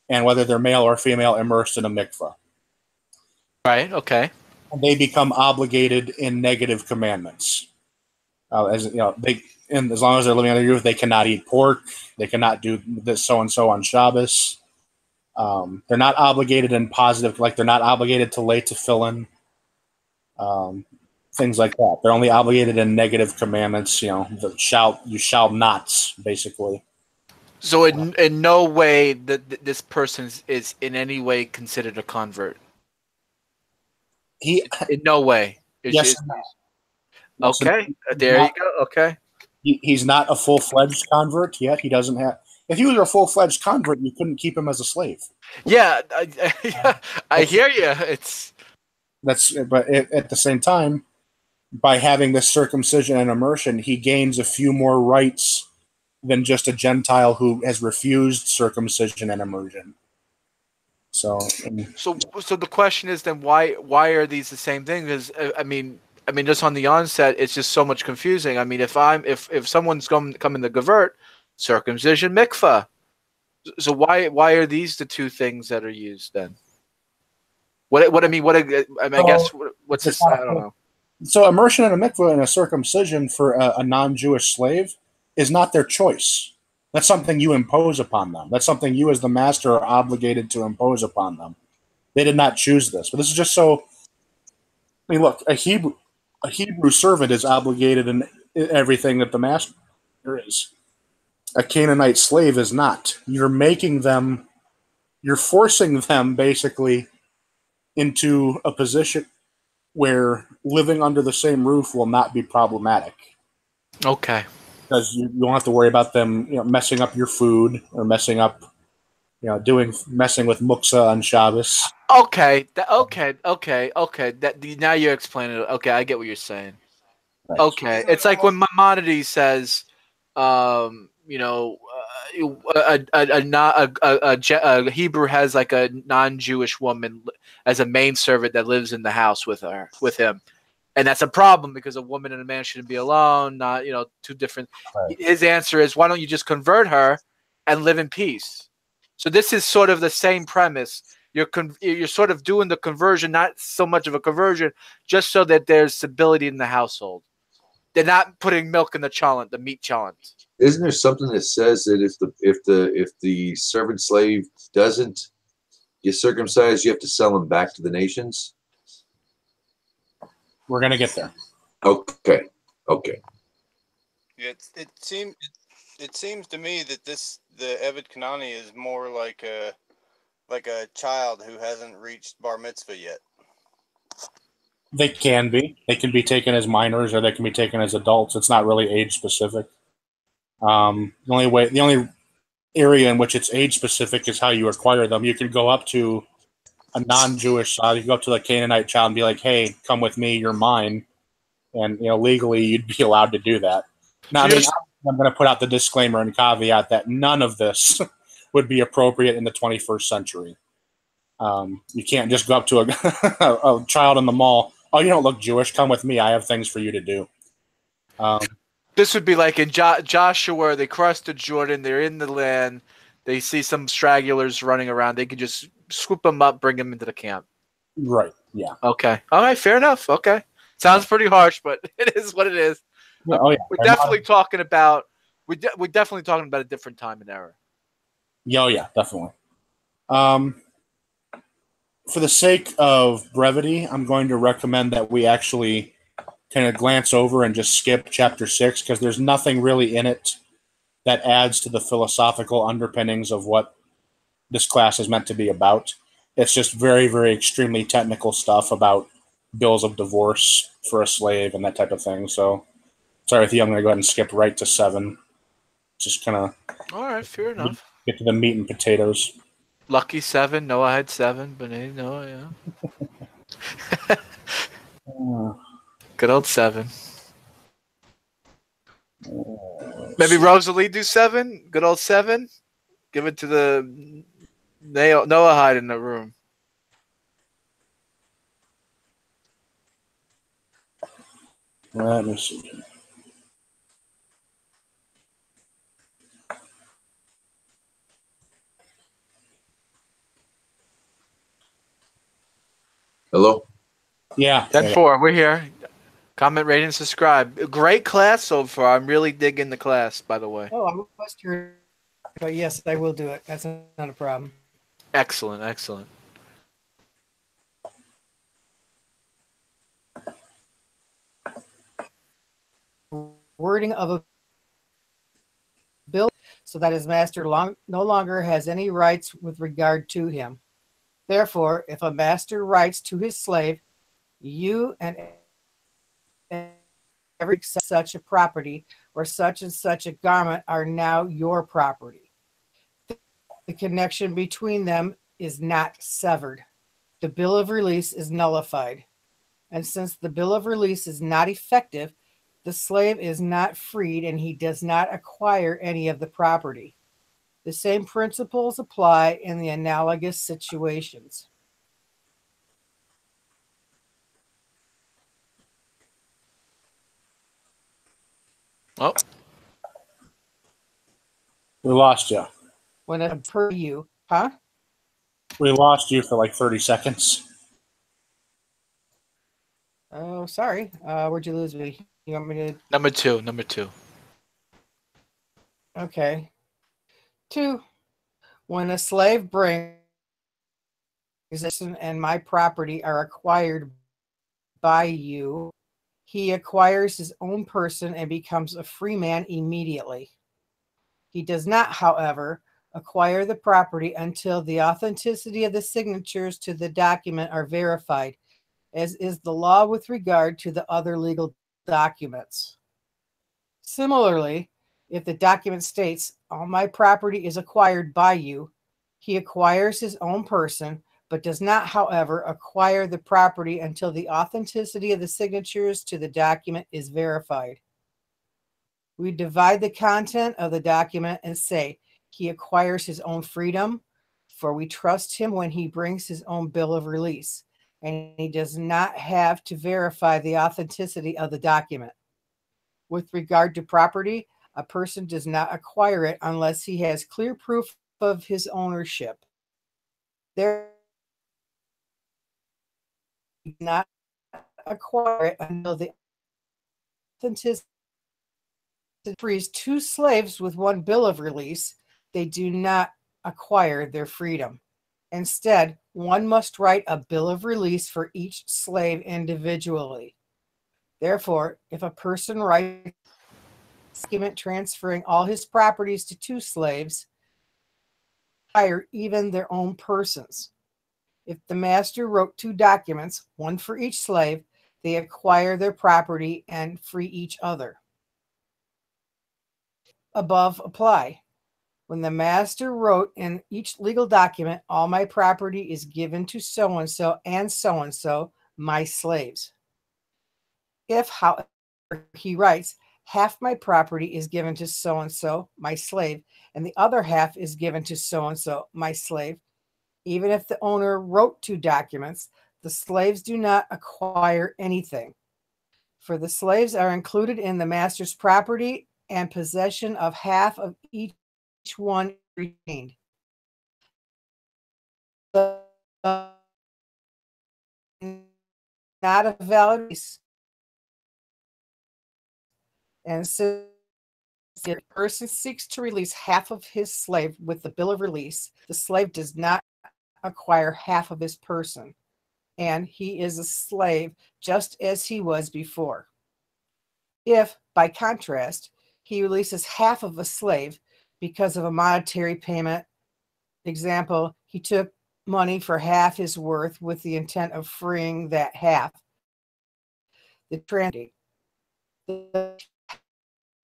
and whether they're male or female, immersed in a mikveh. Right. Okay. And they become obligated in negative commandments. As you know, and as long as they're living under your roof, they cannot eat pork. They cannot do this so and so on Shabbos. They're not obligated in positive, like they're not obligated to lay tefillin, things like that. They're only obligated in negative commandments. You shall nots, basically. So in no way that this person is in any way considered a convert. In no way. Yes. Okay, there you go. Okay. He's not a full-fledged convert yet. He doesn't have. If he was a full-fledged convert, you couldn't keep him as a slave. Yeah, I hear you. But at the same time, by having this circumcision and immersion, he gains a few more rights than just a Gentile who has refused circumcision and immersion. So the question is then why are these the same thing? Because I mean, just on the onset, it's just so much confusing. I mean, if someone's coming to convert, circumcision, mikvah. So why are these the two things that are used then? I guess what's this? I don't know. So immersion in a mikvah and a circumcision for a non-Jewish slave is not their choice. That's something you impose upon them. That's something you as the master are obligated to impose upon them. They did not choose this. But this is just so. I mean, look, a Hebrew servant is obligated in everything that the master is. A Canaanite slave is not. You're forcing them basically into a position where living under the same roof will not be problematic. Okay. Because you don't have to worry about them, messing up your food or messing up, messing with muksa on Shabbos. Okay. Now you're explaining it. Okay, I get what you're saying. Right. Okay, it's like when Maimonides says, a Hebrew has like a non-Jewish woman as a maidservant that lives in the house with him, and that's a problem because a woman and a man shouldn't be alone. Not two different. Right. His answer is, why don't you just convert her and live in peace? So this is sort of the same premise. You're sort of doing the conversion, not so much of a conversion, just so that there's stability in the household. They're not putting milk in the chalent, the meat chalent. Isn't there something that says that if the servant slave doesn't get circumcised, you have to sell him back to the nations? We're gonna get there. Okay. Yeah, it seems to me that the Eved Kanani is more like a child who hasn't reached bar mitzvah yet. They can be. They can be taken as minors, or they can be taken as adults. It's not really age specific. The only area in which it's age specific is how you acquire them. You could go up to a non-Jewish child. You could go up to the Canaanite child and be like, "Hey, come with me. You're mine." And legally, you'd be allowed to do that. Now, I'm going to put out the disclaimer and caveat that none of this would be appropriate in the 21st century. You can't just go up to a child in the mall. "Oh, you don't look Jewish. Come with me. I have things for you to do." This would be like in Joshua. They crossed the Jordan. They're in the land. They see some stragglers running around. They could just swoop them up, bring them into the camp. Right. Yeah. Okay. All right. Fair enough. Okay. Sounds pretty harsh, but it is what it is. Yeah, oh, yeah. We're definitely talking about a different time and era. Oh, yeah, definitely. For the sake of brevity, I'm going to recommend that we actually kind of glance over and just skip chapter 6 because there's nothing really in it that adds to the philosophical underpinnings of what this class is meant to be about. It's just very, very extremely technical stuff about bills of divorce for a slave and that type of thing. So, sorry with you, I'm going to go ahead and skip right to 7. Just kind of... All right, fair enough. Get to the meat and potatoes. Lucky 7. Noah had 7, but Noah, yeah. Good old 7. Maybe Rosalie do 7. Good old 7. Give it to the Noahide in the room. Let me see. Hello? Yeah. 10-4. We're here. Comment, rate, and subscribe. Great class so far. I'm really digging the class, by the way. Oh, I was curious, but yes, I will do it. That's not a problem. Excellent, excellent. Wording of a bill so that his master no longer has any rights with regard to him. Therefore, if a master writes to his slave, you and every such a property or such and such a garment are now your property. The connection between them is not severed. The bill of release is nullified. And since the bill of release is not effective, the slave is not freed and he does not acquire any of the property. The same principles apply in the analogous situations. Oh, We lost you. When it per you, huh? We lost you for like 30 seconds. Oh, sorry. Where'd you lose me? You want me to? number 2. Number 2. Okay. 2. When a slave brings and my property are acquired by you, he acquires his own person and becomes a free man immediately. He does not, however, acquire the property until the authenticity of the signatures to the document are verified, as is the law with regard to the other legal documents. Similarly, if the document states, all my property is acquired by you, he acquires his own person, but does not, however, acquire the property until the authenticity of the signatures to the document is verified. We divide the content of the document and say, he acquires his own freedom, for we trust him when he brings his own bill of release, and he does not have to verify the authenticity of the document. With regard to property, a person does not acquire it unless he has clear proof of his ownership. There not acquire it until the authenticity frees 2 slaves with 1 bill of release. They do not acquire their freedom. Instead, one must write a bill of release for each slave individually. Therefore, if a person writes a document transferring all his properties to 2 slaves, hire even their own persons. If the master wrote 2 documents, one for each slave, they acquire their property and free each other. Above apply. When the master wrote in each legal document, all my property is given to so-and-so and so-and-so, my slaves. If, however, he writes, half my property is given to so-and-so, my slave, and the other half is given to so-and-so, my slave, even if the owner wrote 2 documents, the slaves do not acquire anything. For the slaves are included in the master's property, and possession of half of each one retained. Not a valid lease. And since the person seeks to release half of his slave with the bill of release, the slave does not acquire half of his person, and he is a slave just as he was before. If, by contrast, he releases half of a slave because of a monetary payment, example, he took money for half his worth with the intent of freeing that half, the transaction, the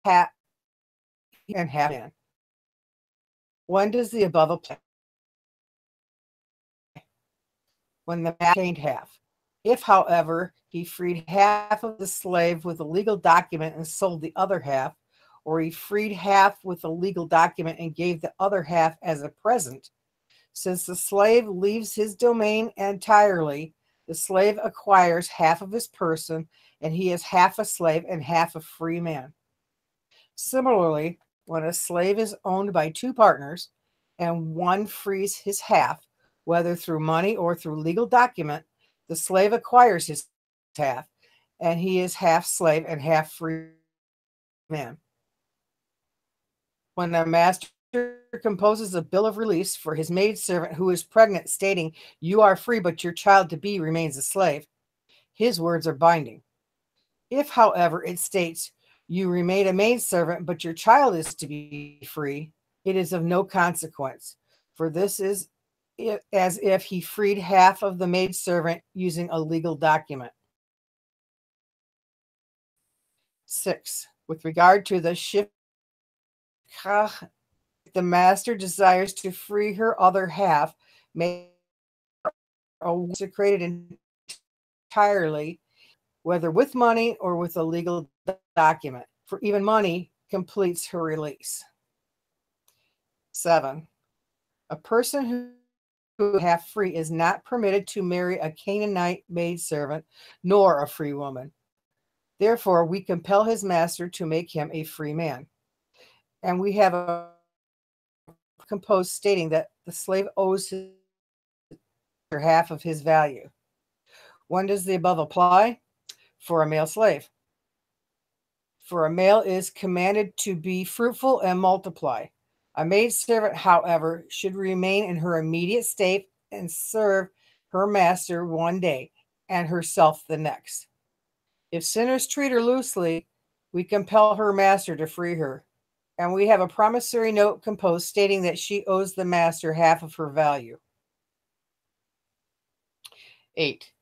half and half in. When does the above apply? When the man gained half. If, however, he freed half of the slave with a legal document and sold the other half, or he freed half with a legal document and gave the other half as a present, since the slave leaves his domain entirely, the slave acquires half of his person, and he is half a slave and half a free man. Similarly, when a slave is owned by two partners and one frees his half, whether through money or through legal document, the slave acquires his half, and he is half slave and half free man. When a master composes a bill of release for his maidservant who is pregnant, stating, "You are free, but your child to be remains a slave," his words are binding. If, however, it states, "You remain a maidservant, but your child is to be free," it is of no consequence, for this is as if he freed half of the maidservant using a legal document. 6. With regard to the shifkah, the master desires to free her other half, may consecrated entirely, whether with money or with a legal document, for even money completes her release. 7. A person who half free is not permitted to marry a Canaanite maidservant nor a free woman. Therefore, we compel his master to make him a free man. And we have a composed stating that the slave owes his half of his value. When does the above apply? For a male slave. For a male is commanded to be fruitful and multiply. A maidservant, however, should remain in her immediate state and serve her master one day and herself the next. If sinners treat her loosely, we compel her master to free her. And we have a promissory note composed stating that she owes the master half of her value. 8.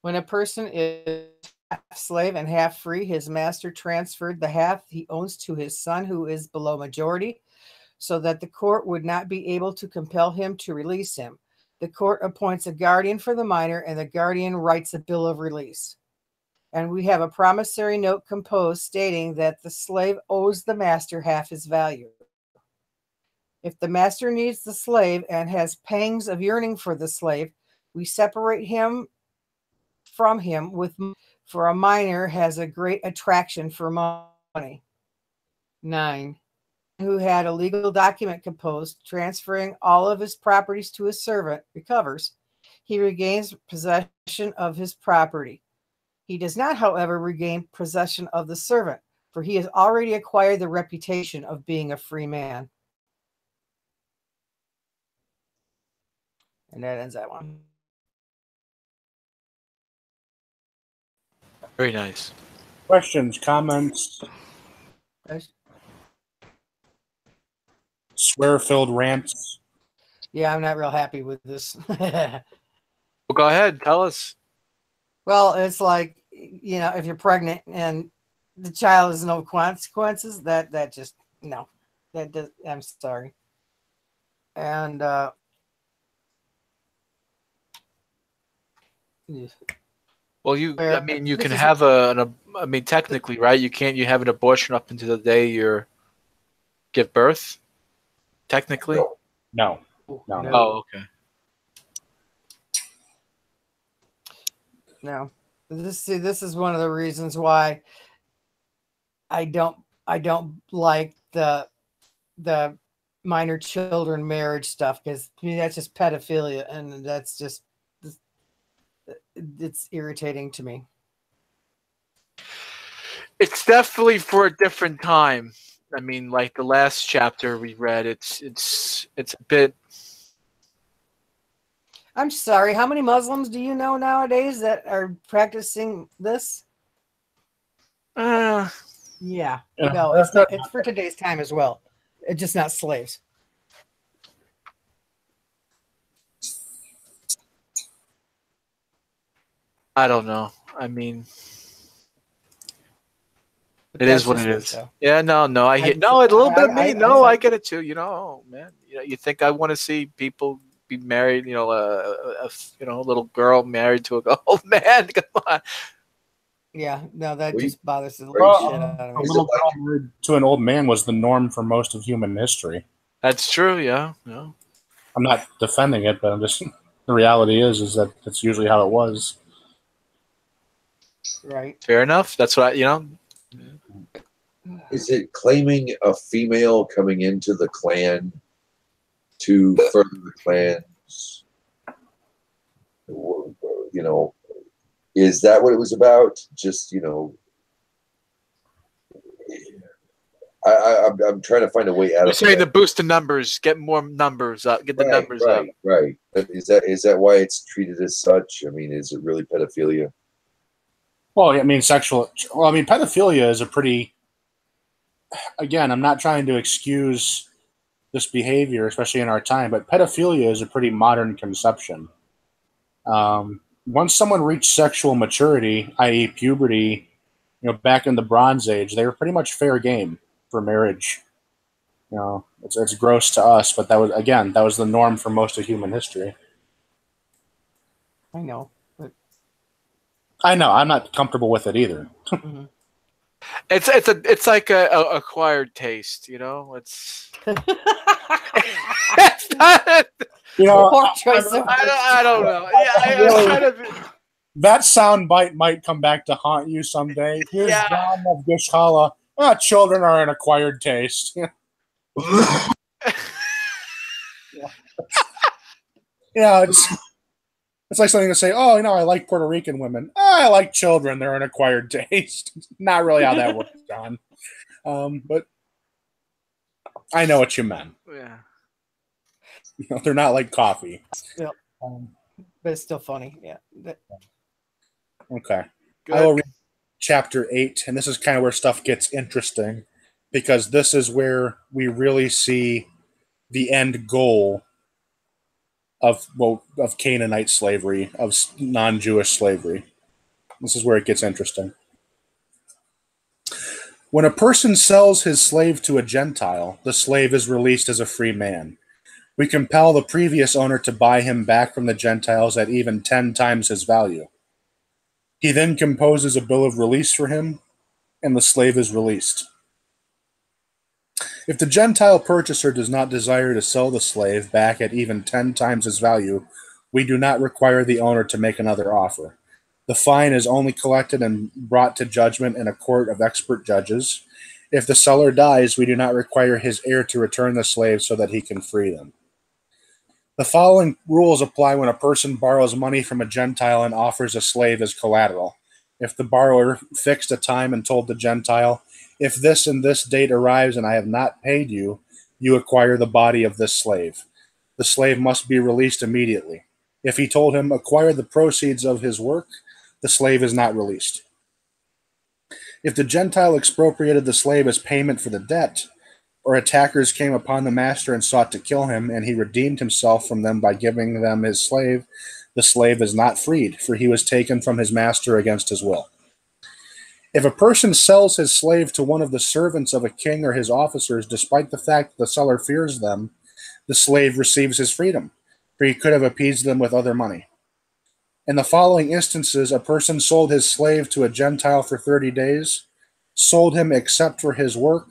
When a person is half slave and half free, his master transferred the half he owns to his son who is below majority, so that the court would not be able to compel him to release him. The court appoints a guardian for the minor, and the guardian writes a bill of release. And we have a promissory note composed stating that the slave owes the master half his value. If the master needs the slave and has pangs of yearning for the slave, we separate him from him for a minor has a great attraction for money. 9. Who had a legal document composed transferring all of his properties to his servant recovers, he regains possession of his property. He does not, however, regain possession of the servant, for he has already acquired the reputation of being a free man. And that ends that one. Very nice. Questions, comments, swear-filled rants? Yeah, I'm not real happy with this. Well, go ahead. Tell us. Well, it's like, you know, if you're pregnant and the child has no consequences, that just, no. That does, I'm sorry. And Well, you can have technically, right? You have an abortion up until the day you give birth. Technically. No. Oh, okay. No. This is one of the reasons why I don't like the minor children marriage stuff, because to me that's just pedophilia, and that's just, it's irritating to me. It's definitely for a different time. I mean, like the last chapter we read, it's a bit. I'm sorry. How many Muslims do you know nowadays that are practicing this? Yeah. No, it's for today's time as well. It's just not slaves. I don't know. I mean, But it is what it just is. though. Yeah, no. I get a little bit of me. I get it too. You know, man. You think I want to see people be married. You know, a little girl married to an old man. Come on. Yeah, no, that We- just bothers the Well, living shit out of A me. little girl married to an old man was the norm for most of human history. That's true. Yeah. Yeah. I'm not defending it, but I'm just the reality is that that's usually how it was. Right. Fair enough. That's what Is it claiming a female coming into the clan to further the clan's, you know, is that what it was about? Just, you know, I'm trying to find a way out You're of saying that. to boost the numbers, get more numbers up, get the numbers up. Right. Is that why it's treated as such? I mean, is it really pedophilia? Well, I mean, pedophilia is a pretty. Again, I'm not trying to excuse this behavior, especially in our time, but pedophilia is a pretty modern conception. Once someone reached sexual maturity, i.e., puberty, back in the Bronze Age, they were pretty much fair game for marriage. It's gross to us, but that was the norm for most of human history. I know. But I know. I'm not comfortable with it either. mhm. It's like a acquired taste, you know. It's it's not. Poor choice of I don't know. Yeah, I'm kind of. That sound bite might come back to haunt you someday. Here's Yeah. John of Gishkala. Children are an acquired taste. Yeah, it's like something to say, oh, I like Puerto Rican women. I like children. They're an acquired taste. Not really how that works, John. But I know what you meant. Yeah. They're not like coffee. Yep. But it's still funny. Yeah. Okay. Good. I will read chapter 8, and this is kind of where stuff gets interesting, because this is where we really see the end goal of Canaanite slavery, of non-Jewish slavery. This is where it gets interesting. When a person sells his slave to a Gentile, the slave is released as a free man. We compel the previous owner to buy him back from the Gentiles at even 10 times his value. He then composes a bill of release for him, and the slave is released. If the Gentile purchaser does not desire to sell the slave back at even 10 times his value, we do not require the owner to make another offer. The fine is only collected and brought to judgment in a court of expert judges. If the seller dies, we do not require his heir to return the slave so that he can free them. The following rules apply when a person borrows money from a Gentile and offers a slave as collateral. If the borrower fixed a time and told the Gentile, if this and this date arrives and I have not paid you, you acquire the body of this slave. The slave must be released immediately. If he told him, acquire the proceeds of his work, the slave is not released. If the Gentile expropriated the slave as payment for the debt, or attackers came upon the master and sought to kill him, and he redeemed himself from them by giving them his slave, the slave is not freed, for he was taken from his master against his will. If a person sells his slave to one of the servants of a king or his officers, despite the fact that the seller fears them, the slave receives his freedom, for he could have appeased them with other money. In the following instances, a person sold his slave to a Gentile for 30 days, sold him except for his work,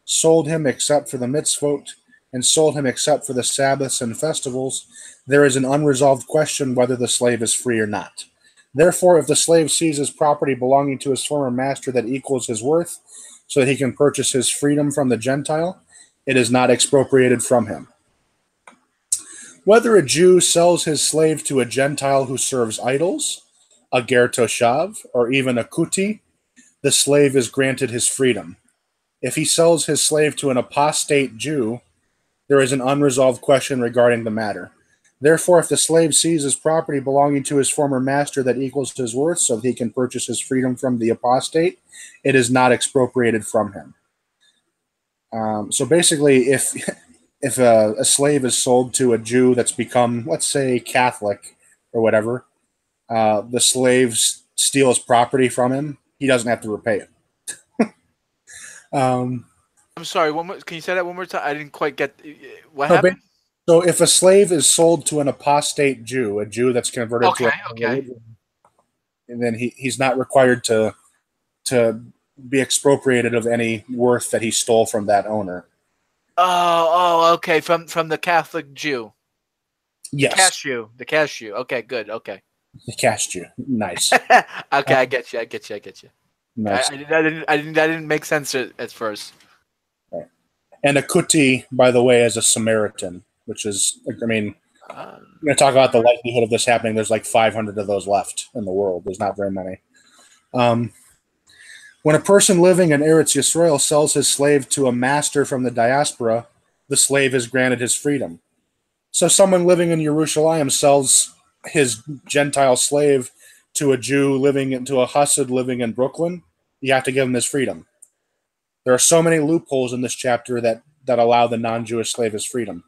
sold him except for the mitzvot, and sold him except for the Sabbaths and festivals. There is an unresolved question whether the slave is free or not. Therefore, if the slave seizes property belonging to his former master that equals his worth, so that he can purchase his freedom from the Gentile, it is not expropriated from him. Whether a Jew sells his slave to a Gentile who serves idols, a ger toshav, or even a kuti, the slave is granted his freedom. If he sells his slave to an apostate Jew, there is an unresolved question regarding the matter. Therefore, if the slave seizes property belonging to his former master that equals his worth so that he can purchase his freedom from the apostate, it is not expropriated from him. So basically, if a slave is sold to a Jew that's become, let's say, Catholic or whatever, the slave steals property from him, he doesn't have to repay it. I'm sorry. Can you say that one more time? I didn't quite get what So happened. So if a slave is sold to an apostate Jew, a Jew that's converted to Okay, a okay. religion, and then he's not required to be expropriated of any worth that he stole from that owner. Oh, okay. From the Catholic Jew, Yes, the cashew. Okay, good. Okay, the cash Jew. Nice, okay. I get you. I get you. I get you. nice. That didn't make sense at first. Right. And a kuti, by the way, is a Samaritan, which is, I mean, Uh, we're going to talk about the likelihood of this happening. There's like 500 of those left in the world. There's not very many. When a person living in Eretz Yisrael sells his slave to a master from the diaspora, the slave is granted his freedom. So someone living in Yerushalayim sells his Gentile slave to a Jew to a Hasid living in Brooklyn. You have to give him his freedom. There are so many loopholes in this chapter that allow the non-Jewish slave his freedom.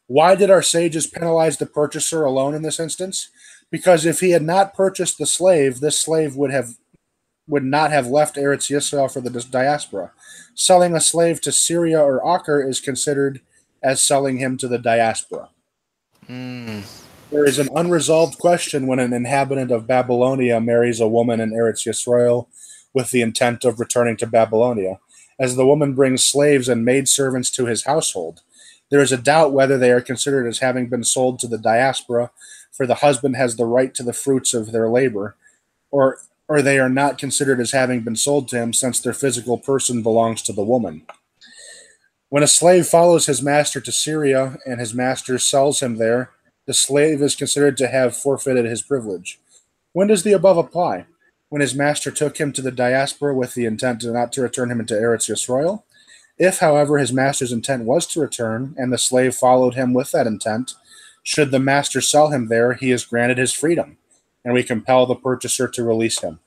Why did our sages penalize the purchaser alone in this instance? Because if he had not purchased the slave, this slave would not have left Eretz Yisrael for the diaspora. Selling a slave to Syria or Acre is considered as selling him to the diaspora. There is an unresolved question when an inhabitant of Babylonia marries a woman in Eretz Yisrael with the intent of returning to Babylonia, as the woman brings slaves and maidservants to his household. There is a doubt whether they are considered as having been sold to the diaspora, for the husband has the right to the fruits of their labor, or they are not considered as having been sold to him, since their physical person belongs to the woman. When a slave follows his master to Syria and his master sells him there, the slave is considered to have forfeited his privilege. When does the above apply? When his master took him to the diaspora with the intent not to return him into Eretz Yisrael? If, however, his master's intent was to return, and the slave followed him with that intent, should the master sell him there, he is granted his freedom, and we compel the purchaser to release him.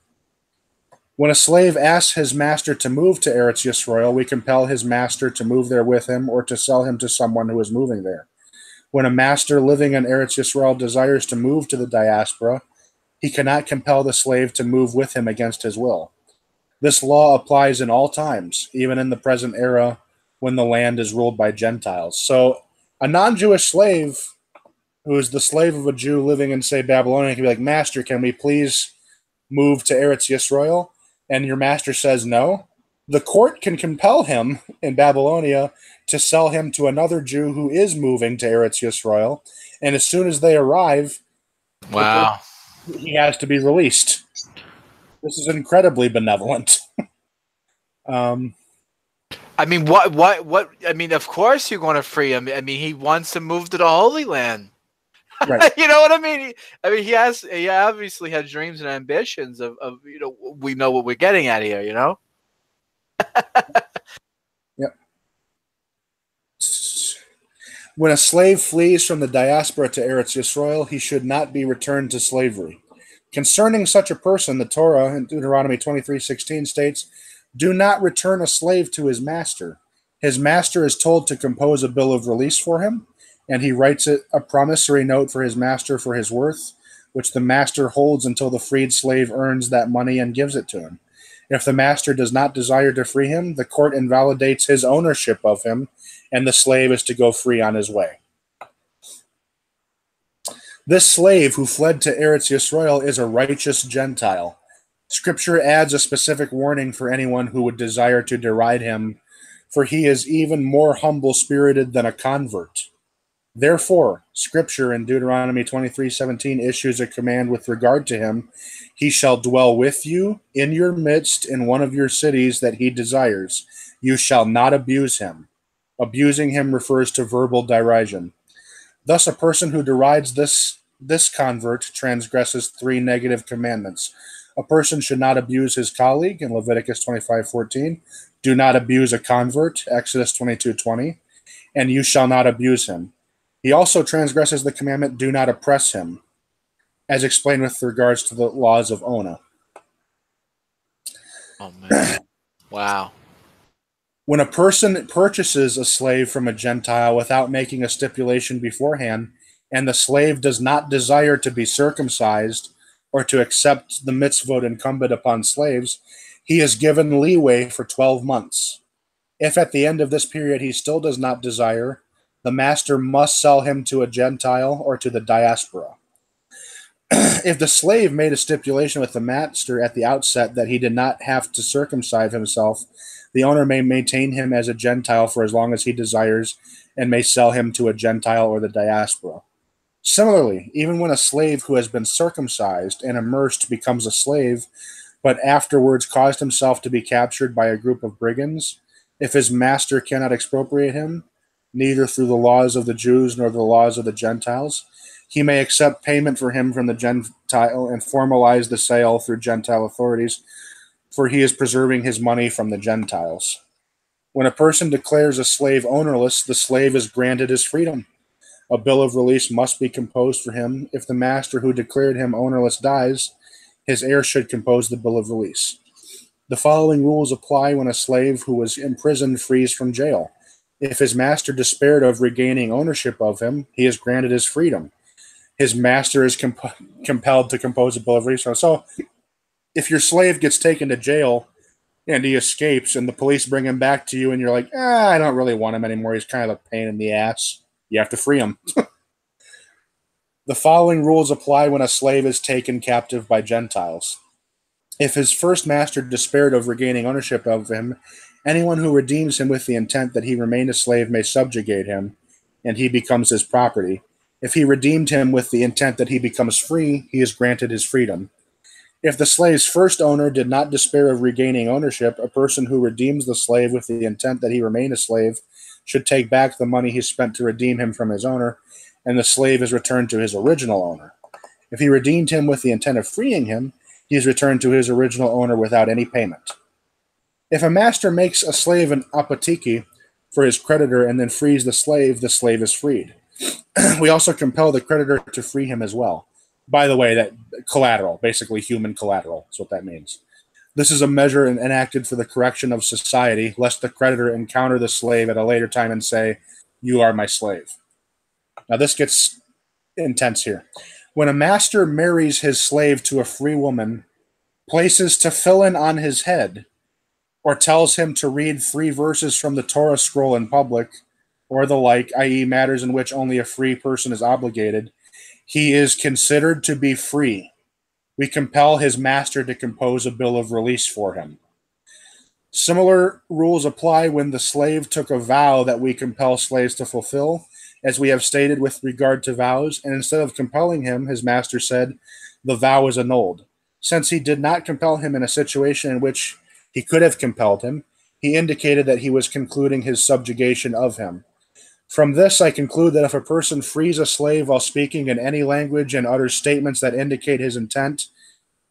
When a slave asks his master to move to Eretz Yisrael, we compel his master to move there with him or to sell him to someone who is moving there. When a master living in Eretz Yisrael desires to move to the diaspora, he cannot compel the slave to move with him against his will. This law applies in all times, even in the present era when the land is ruled by Gentiles. So a non-Jewish slave who is the slave of a Jew living in, say, Babylonia can be like, Master, can we please move to Eretz Yisrael? And your master says no. The court can compel him in Babylonia to sell him to another Jew who is moving to Eretz Yisrael. And as soon as they arrive, wow. he has to be released. This is incredibly benevolent. I mean, what? I mean, of course you're going to free him. I mean, he wants to move to the Holy Land. Right. You know what I mean? He obviously has dreams and ambitions of we know what we're getting at here, you know? Yep. When a slave flees from the diaspora to Eretz Yisrael, he should not be returned to slavery. Concerning such a person, the Torah in Deuteronomy 23:16 states, "Do not return a slave to his master. His master is told to compose a bill of release for him, and he writes a promissory note for his master for his worth, which the master holds until the freed slave earns that money and gives it to him. If the master does not desire to free him, the court invalidates his ownership of him, and the slave is to go free on his way." This slave who fled to Eretz Yisrael is a righteous Gentile. Scripture adds a specific warning for anyone who would desire to deride him, for he is even more humble-spirited than a convert. Therefore, Scripture in Deuteronomy 23:17 issues a command with regard to him. He shall dwell with you in your midst in one of your cities that he desires. You shall not abuse him. Abusing him refers to verbal derision. Thus, a person who derides this convert transgresses 3 negative commandments. A person should not abuse his colleague in Leviticus 25:14. Do not abuse a convert, Exodus 22:20. And you shall not abuse him. He also transgresses the commandment, do not oppress him, as explained with regards to the laws of Ona. Oh, man. Wow. When a person purchases a slave from a Gentile without making a stipulation beforehand, and the slave does not desire to be circumcised or to accept the mitzvot incumbent upon slaves, he is given leeway for 12 months. If at the end of this period he still does not desire, the master must sell him to a Gentile or to the diaspora. If the slave made a stipulation with the master at the outset that he did not have to circumcise himself, the owner may maintain him as a Gentile for as long as he desires and may sell him to a Gentile or the diaspora. Similarly, even when a slave who has been circumcised and immersed becomes a slave, but afterwards caused himself to be captured by a group of brigands, if his master cannot expropriate him, neither through the laws of the Jews nor the laws of the Gentiles, he may accept payment for him from the Gentile and formalize the sale through Gentile authorities, for he is preserving his money from the Gentiles. When a person declares a slave ownerless, the slave is granted his freedom. A bill of release must be composed for him. If the master who declared him ownerless dies, his heir should compose the bill of release. The following rules apply when a slave who was imprisoned frees from jail. If his master despaired of regaining ownership of him, he is granted his freedom. His master is compelled to compose a bill of release. So if your slave gets taken to jail and he escapes and the police bring him back to you and you're like, I don't really want him anymore, he's kind of a pain in the ass, you have to free him. The following rules apply when a slave is taken captive by Gentiles. If his first master despaired of regaining ownership of him, anyone who redeems him with the intent that he remain a slave may subjugate him, and he becomes his property. If he redeemed him with the intent that he becomes free, he is granted his freedom. If the slave's first owner did not despair of regaining ownership, a person who redeems the slave with the intent that he remain a slave should take back the money he spent to redeem him from his owner, and the slave is returned to his original owner. If he redeemed him with the intent of freeing him, he is returned to his original owner without any payment. If a master makes a slave an apotiki for his creditor and then frees the slave is freed. We also compel the creditor to free him as well. By the way, that collateral, basically human collateral, is what that means. This is a measure enacted for the correction of society, lest the creditor encounter the slave at a later time and say, "You are my slave." Now this gets intense here. When a master marries his slave to a free woman, places tefillin on his head, or tells him to read 3 verses from the Torah scroll in public, or the like, i.e. matters in which only a free person is obligated, he is considered to be free. We compel his master to compose a bill of release for him. Similar rules apply when the slave took a vow that we compel slaves to fulfill, as we have stated with regard to vows, and instead of compelling him, his master said, the vow is annulled. Since he did not compel him in a situation in which he could have compelled him, he indicated that he was concluding his subjugation of him. From this, I conclude that if a person frees a slave while speaking in any language and utters statements that indicate his intent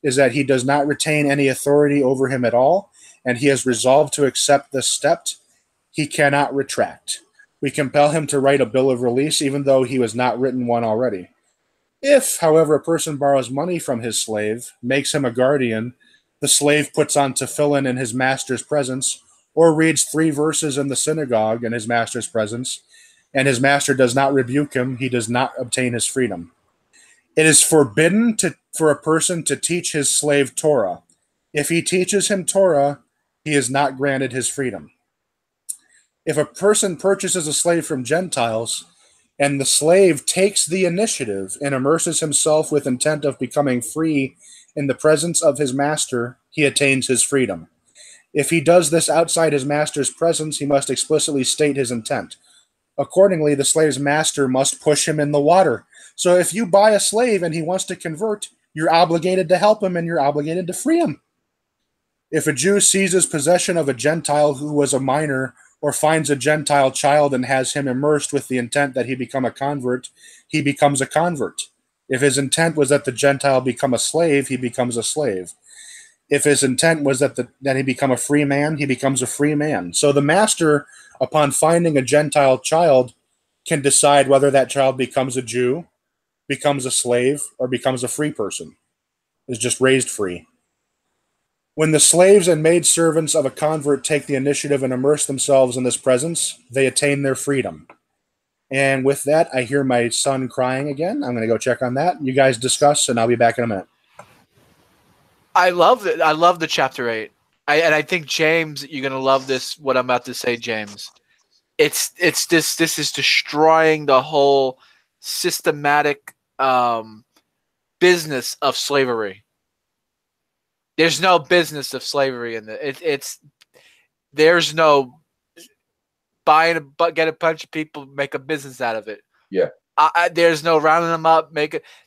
is that he does not retain any authority over him at all, and he has resolved to accept this step, he cannot retract. We compel him to write a bill of release, even though he was not written one already. If, however, a person borrows money from his slave, makes him a guardian, the slave puts on tefillin in his master's presence, or reads 3 verses in the synagogue in his master's presence, and his master does not rebuke him, he does not obtain his freedom. It is forbidden for a person to teach his slave Torah. If he teaches him Torah, he is not granted his freedom. If a person purchases a slave from Gentiles, and the slave takes the initiative and immerses himself with intent of becoming free in the presence of his master, he attains his freedom. If he does this outside his master's presence, he must explicitly state his intent. Accordingly, the slave's master must push him in the water. So if you buy a slave and he wants to convert, you're obligated to help him and you're obligated to free him. If a Jew seizes possession of a Gentile who was a minor, or finds a Gentile child and has him immersed with the intent that he become a convert, he becomes a convert. If his intent was that the Gentile become a slave, he becomes a slave. If his intent was that he become a free man, he becomes a free man. So the master, upon finding a Gentile child, can decide whether that child becomes a Jew, becomes a slave, or becomes a free person. Is just raised free. When the slaves and maidservants of a convert take the initiative and immerse themselves in this presence, they attain their freedom. And with that, I hear my son crying again. I'm going to go check on that. You guys discuss, and I'll be back in a minute. I love it. I love the chapter 8. And I think, James, you're going to love this, what I'm about to say, James. This is destroying the whole systematic business of slavery. There's no business of slavery in there's no get a bunch of people, make a business out of it. Yeah. There's no rounding them up,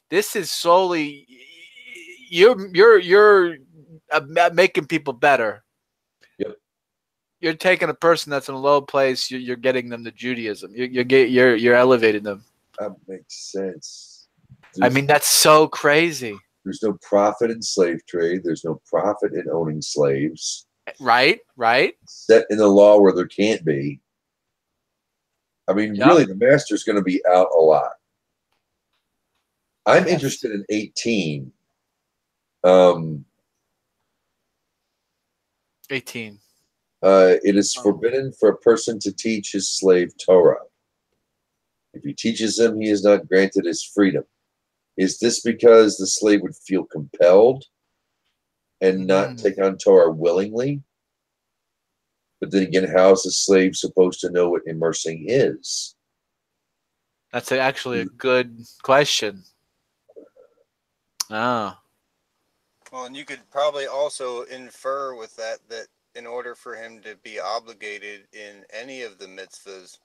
this is solely you're making people better. Yep. You're taking a person that's in a low place, you're getting them to Judaism. You're elevating them. That makes sense. That's so crazy. There's no profit in slave trade. There's no profit in owning slaves. Right. Set in the law where there can't be. Really, the master's going to be out a lot. I'm interested in 18. 18. It is forbidden for a person to teach his slave Torah. If he teaches him, he is not granted his freedom. Is this because the slave would feel compelled and not take on Torah willingly? But then again, how is the slave supposed to know what immersing is? That's actually a good question. Oh. Well, and you could probably also infer with that in order for him to be obligated in any of the mitzvahs,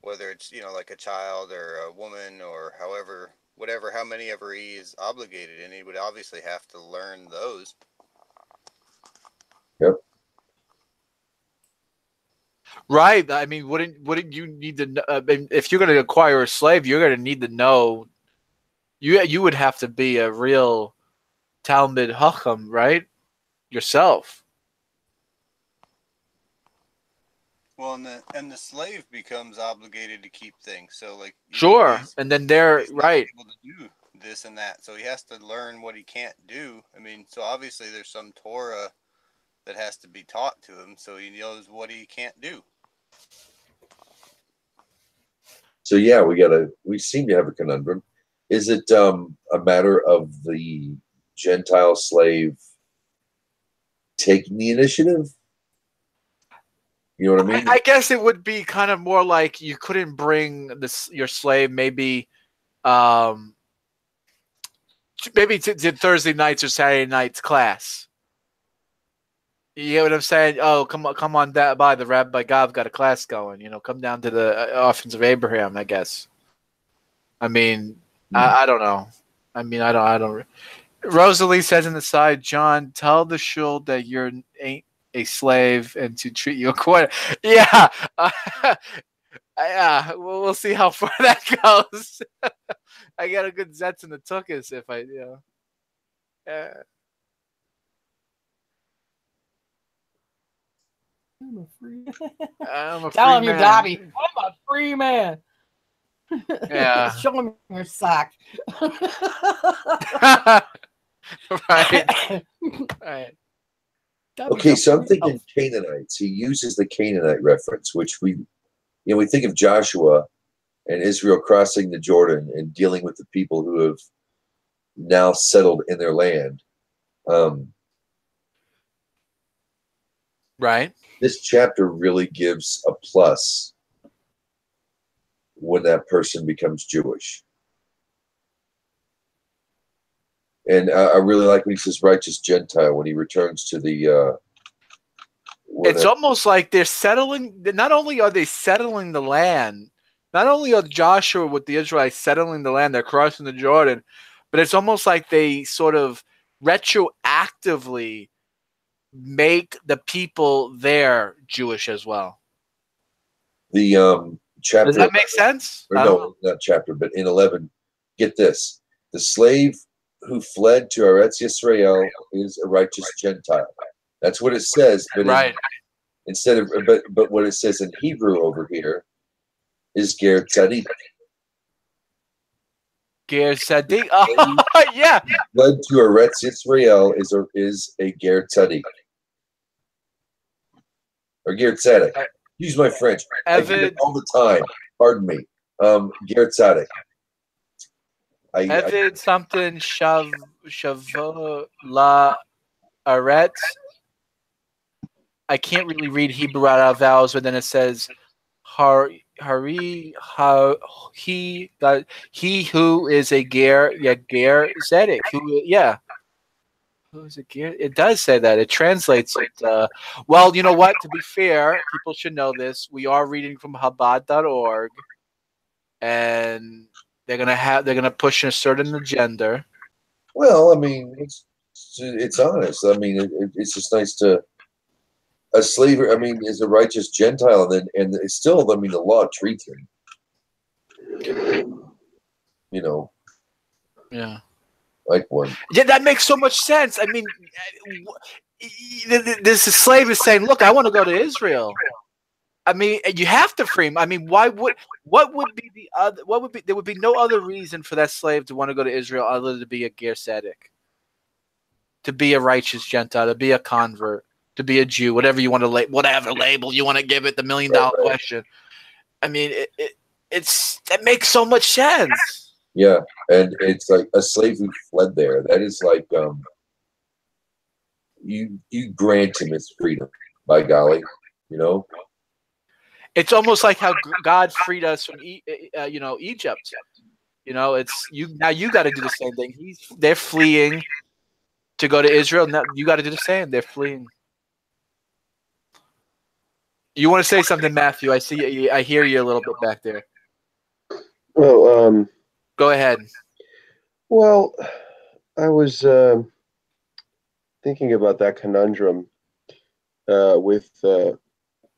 whether it's, like a child or a woman or how many ever he is obligated, and he would obviously have to learn those. Yep. Right. Wouldn't you need to know, if you're going to acquire a slave, you're going to need to know, you would have to be a real Talmud Chacham, right? Yourself. Well, and the slave becomes obligated to keep things. So, sure, and then they're right able to do this and that. So he has to learn what he can't do. So obviously there's some Torah that has to be taught to him, so he knows what he can't do. So yeah, we seem to have a conundrum. Is it a matter of the Gentile slave taking the initiative? You know what I mean? I guess it would be kind of more like you couldn't bring your slave maybe to Thursday nights or Saturday nights class. You get what I'm saying? Oh, come on by the Rabbi Gav got a class going. Come down to the Orphans of Abraham, I guess. I don't know. I don't. Rosalie says in the side, John, tell the shul that you're ain't a slave and to treat you accordingly. Yeah. Yeah. We'll see how far that goes. I got a good Zetz in the Tukas if I, I'm a free Tell him you're Dobby. I'm a free man. Yeah. Show him your sock. Right. Right. Okay, so I'm thinking Canaanites. He uses the Canaanite reference, which we think of Joshua and Israel crossing the Jordan and dealing with the people who have now settled in their land. Right. This chapter really gives a plus when that person becomes Jewish. And I really like when he says righteous Gentile when he returns to the... it's almost like they're settling... Not only are they settling the land, not only are Joshua with the Israelites settling the land, they're crossing the Jordan, but it's almost like they sort of retroactively make the people there Jewish as well. The chapter... Does that make sense? No, not chapter, but in 11, get this. The slave who fled to Eretz Yisrael is a righteous Gentile. That's what it says, but right. But what it says in Hebrew over here is Ger Tzadik. Ger Tzadik. Oh, yeah. Fled to Eretz Yisrael is a Ger Tzadik. Or Ger Tzadik. Use my French. I do it all the time. Pardon me. Ger Tzadik. Evid something Shavo La Aretz. I can't really read Hebrew out of vowels, but then it says he who is a ger, yeah, ger zedek, who, yeah. Who's a ger? It does say that. It translates it. Well, you know what? To be fair, people should know this. We are reading from Chabad.org, and they're gonna push a certain agenda. Well, I mean, it's honest. I mean, it's just nice to a slaver. I mean, is a righteous Gentile, and it's still. I mean, the law treats him. You know. Yeah. Like one. Yeah, that makes so much sense. I mean, this slave is saying, "Look, I want to go to Israel." I mean, you have to free him. I mean, what would be the other? What would be? There would be no other reason for that slave to want to go to Israel other than to be a ger tzedek, to be a righteous Gentile, to be a convert, to be a Jew, whatever you want to whatever label you want to give it. The $1 million question. I mean, that makes so much sense. Yeah, and it's like a slave who fled there. That is like you grant him his freedom, by golly, you know. It's almost like how God freed us from Egypt. You know, it's now you got to do the same thing. They're fleeing to go to Israel. Now you got to do the same. They're fleeing. You want to say something, Matthew? I see. I hear you a little bit back there. Well, go ahead. Well, I was thinking about that conundrum with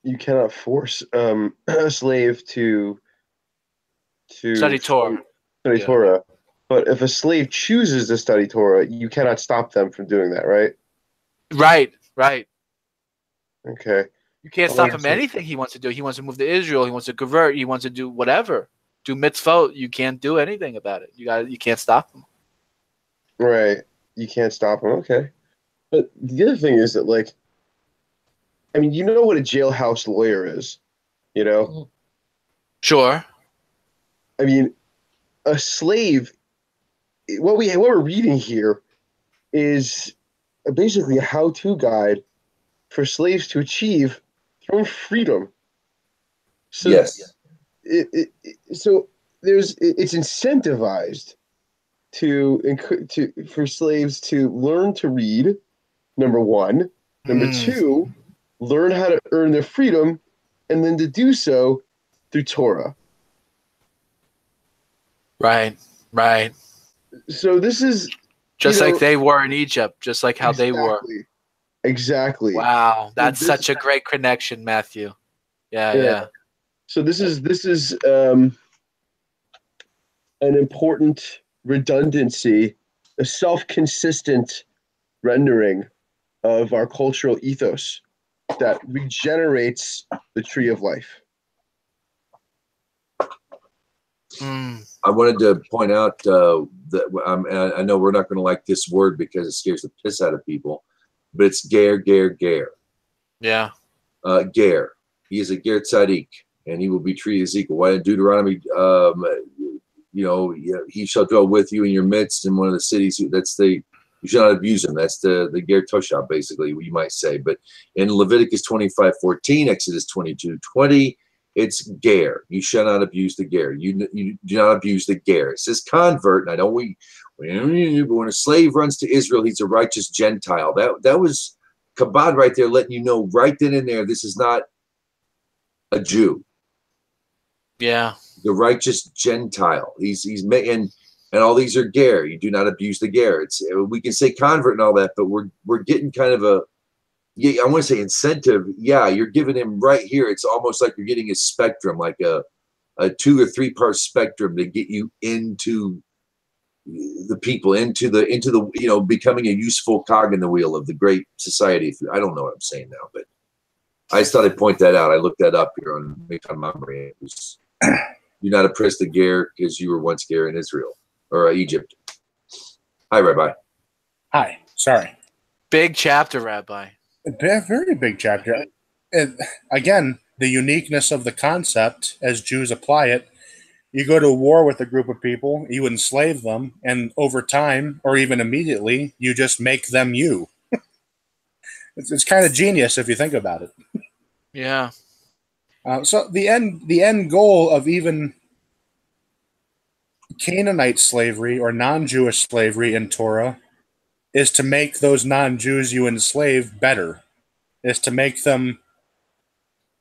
you cannot force a slave to study Torah. Torah, but if a slave chooses to study Torah, you cannot stop them from doing that, right? Right. Okay. You can't stop him anything he wants to do. He wants to move to Israel. He wants to convert. He wants to do whatever. Do mitzvot. You can't do anything about it. You can't stop him. Right. You can't stop him. Okay. But the other thing is that, like, I mean, you know what a jailhouse lawyer is, you know? Sure. I mean, a slave. What we're reading here is basically a how-to guide for slaves to achieve their own freedom. So yes. So it's incentivized for slaves to learn to read. Number one. Number two, learn how to earn their freedom, and then to do so through Torah. Right. So this is just like they were in Egypt, just like how they were. Exactly. Wow, that's such a great connection, Matthew. Yeah. So this is an important redundancy, a self-consistent rendering of our cultural ethos that regenerates the tree of life. I wanted to point out that I know we're not going to like this word because it scares the piss out of people, but it's ger. Yeah. Ger. He is a ger tzaddik, and he will be treated as equal. Why in Deuteronomy, he shall dwell with you in your midst in one of the cities. You shall not abuse him. That's the ger toshab, basically, you might say. But in Leviticus 25:14, Exodus 22:20, it's ger. You shall not abuse the ger. You do not abuse the ger. It says convert, and I know when a slave runs to Israel, he's a righteous Gentile. That was Chabad right there, letting you know right then and there, this is not a Jew. Yeah. The righteous Gentile. He's and all these are ger. You do not abuse the ger. We can say convert and all that, but we're getting kind of I want to say incentive. Yeah, you're giving him right here. It's almost like you're getting a spectrum, like a 2 or 3 part spectrum to get you into the people, into the becoming a useful cog in the wheel of the great society. I don't know what I'm saying now, but I just thought I'd point that out. I looked that up here on memory. It was you're not oppressed to ger because you were once ger in Israel or Egypt. Hi, Rabbi. Hi. Sorry. Big chapter, Rabbi. A very big chapter. And again, the uniqueness of the concept as Jews apply it. You go to war with a group of people, you enslave them, and over time, or even immediately, you just make them you. It's kind of genius if you think about it. Yeah. So the end goal of even Canaanite slavery or non-Jewish slavery in Torah is to make those non-Jews you enslave better, is to make them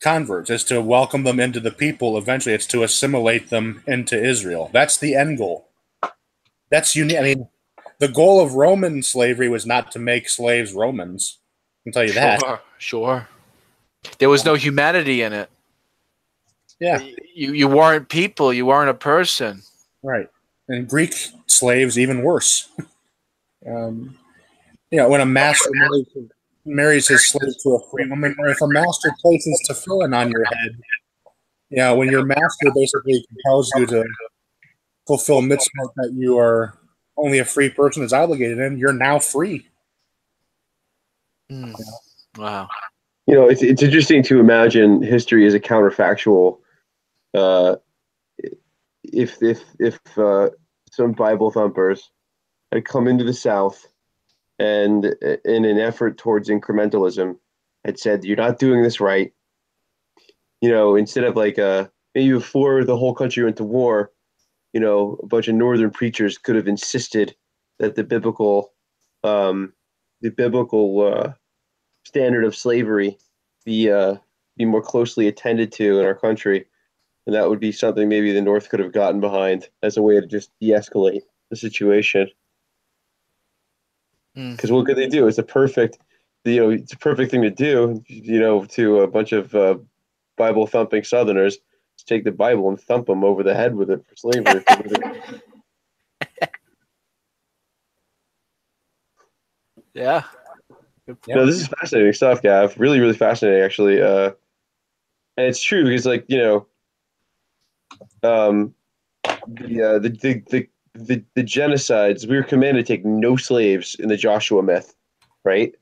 converts, is to welcome them into the people. Eventually, it's to assimilate them into Israel. That's the end goal. That's unique. I mean, the goal of Roman slavery was not to make slaves Romans. I can tell you that. Sure. There was no humanity in it. Yeah. You weren't people. You weren't a person. Right. And Greek slaves, even worse. When a master marries his slave to a free woman, or if a master places tefillin on your head, when your master basically compels you to fulfill mitzvot that you are only a free person is obligated in, you're now free. Wow. It's interesting to imagine history as a counterfactual. If some Bible thumpers had come into the South and in an effort towards incrementalism had said, you're not doing this right, instead of maybe before the whole country went to war, a bunch of northern preachers could have insisted that the biblical standard of slavery be more closely attended to in our country. And that would be something maybe the North could have gotten behind as a way to just de-escalate the situation. Because what could they do? It's a perfect thing to do, to a bunch of Bible thumping Southerners. Just take the Bible and thump them over the head with it for slavery. Yeah. No, this is fascinating stuff, Gav. Really, really fascinating, actually. And it's true because, the genocides, we were commanded to take no slaves in the Joshua myth, right?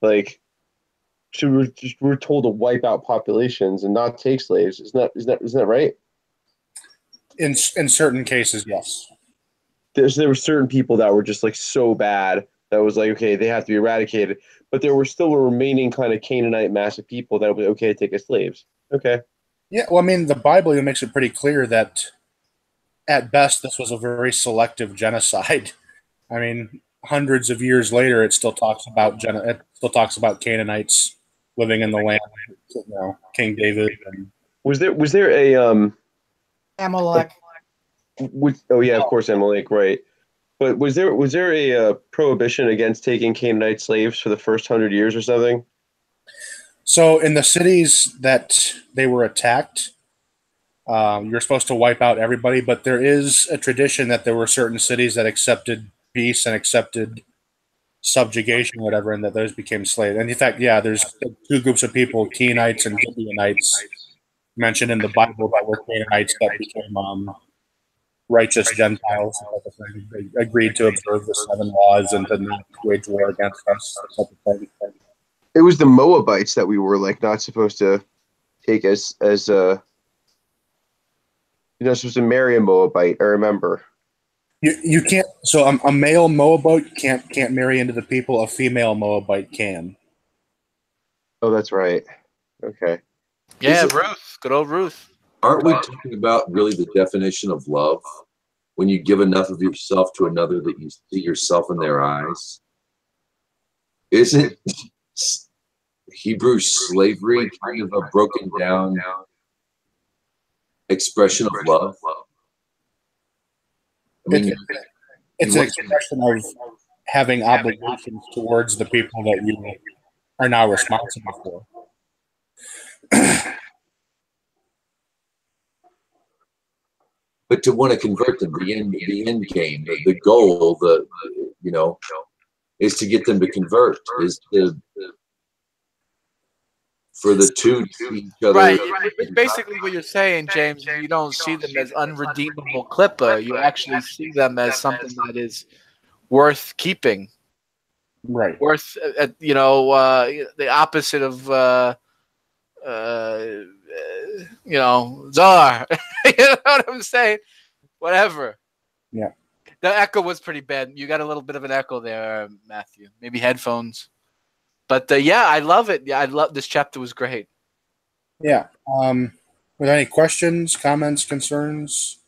So we're told to wipe out populations and not take slaves. Isn't that right? In certain cases, yes. There were certain people that were just so bad that was okay, they have to be eradicated. But there were still a remaining kind of Canaanite mass of people that it was okay to take as slaves. Okay. Yeah, well, I mean, the Bible makes it pretty clear that at best this was a very selective genocide. I mean, hundreds of years later, it still talks about Canaanites living in the land. King David. And was there a Amalek. Oh yeah, of course, Amalek, right? But was there a prohibition against taking Canaanite slaves for the first 100 years or something? So in the cities that they were attacked, you're supposed to wipe out everybody, but there is a tradition that there were certain cities that accepted peace and accepted subjugation, whatever, and that those became slaves. And in fact, there's two groups of people, Kenites and Gibeonites, mentioned in the Bible that were Canaanites that became righteous Gentiles. They agreed to observe the 7 laws and to not wage war against us. It was the Moabites that we were not supposed to take as you're not supposed to marry a Moabite. I remember. You can't. So a male Moabite can't marry into the people. A female Moabite can. Oh, that's right. Okay. Yeah, Ruth. Good old Ruth. Aren't we talking about really the definition of love? When you give enough of yourself to another that you see yourself in their eyes? Isn't Hebrew slavery kind of a broken down expression of love? I mean, it's an expression of having obligations towards the people that you are now responsible for. But to want to convert them, the end game, the goal, is to get them to convert, for the two to each other. Right. Basically, what you're saying, James, you don't see them as unredeemable clipper. You actually see them as something that is worth keeping. Right. Worth, the opposite of, czar. You know what I'm saying? Whatever. Yeah. The echo was pretty bad. You got a little bit of an echo there, Matthew. Maybe headphones. But I love it. Yeah, I love this chapter. Was great. Yeah. Were there any questions, comments, concerns,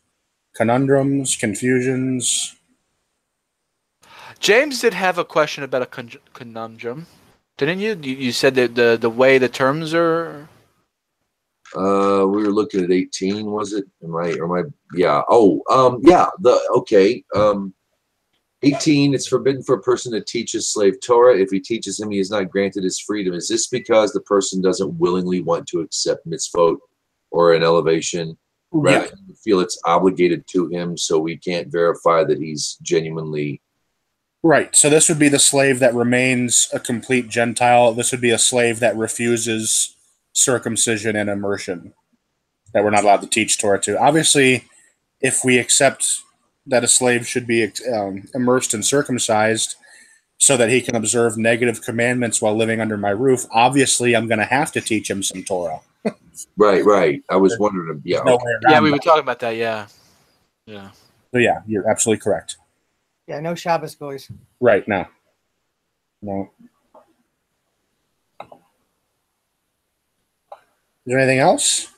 conundrums, confusions? James did have a question about a conundrum, didn't you? You said that the way the terms are. We were looking at 18, was it? Yeah. Oh, yeah. 18, it's forbidden for a person to teach his slave Torah. If he teaches him, he is not granted his freedom. Is this because the person doesn't willingly want to accept mitzvot or an elevation? Rather, Yeah. feel it's obligated to him, so we can't verify that he's genuinely. Right. So this would be the slave that remains a complete Gentile. This would be a slave that refuses circumcision and immersion, that we're not allowed to teach Torah to. Obviously, if we accept that a slave should be immersed and circumcised so that he can observe negative commandments while living under my roof, obviously I'm going to have to teach him some Torah. Right. I was wondering. Yeah. No Okay. way Yeah, around we that. were talking about that. Yeah. So yeah, you're absolutely correct. Yeah, no Shabbos goys. Right, no. No. Is there anything else?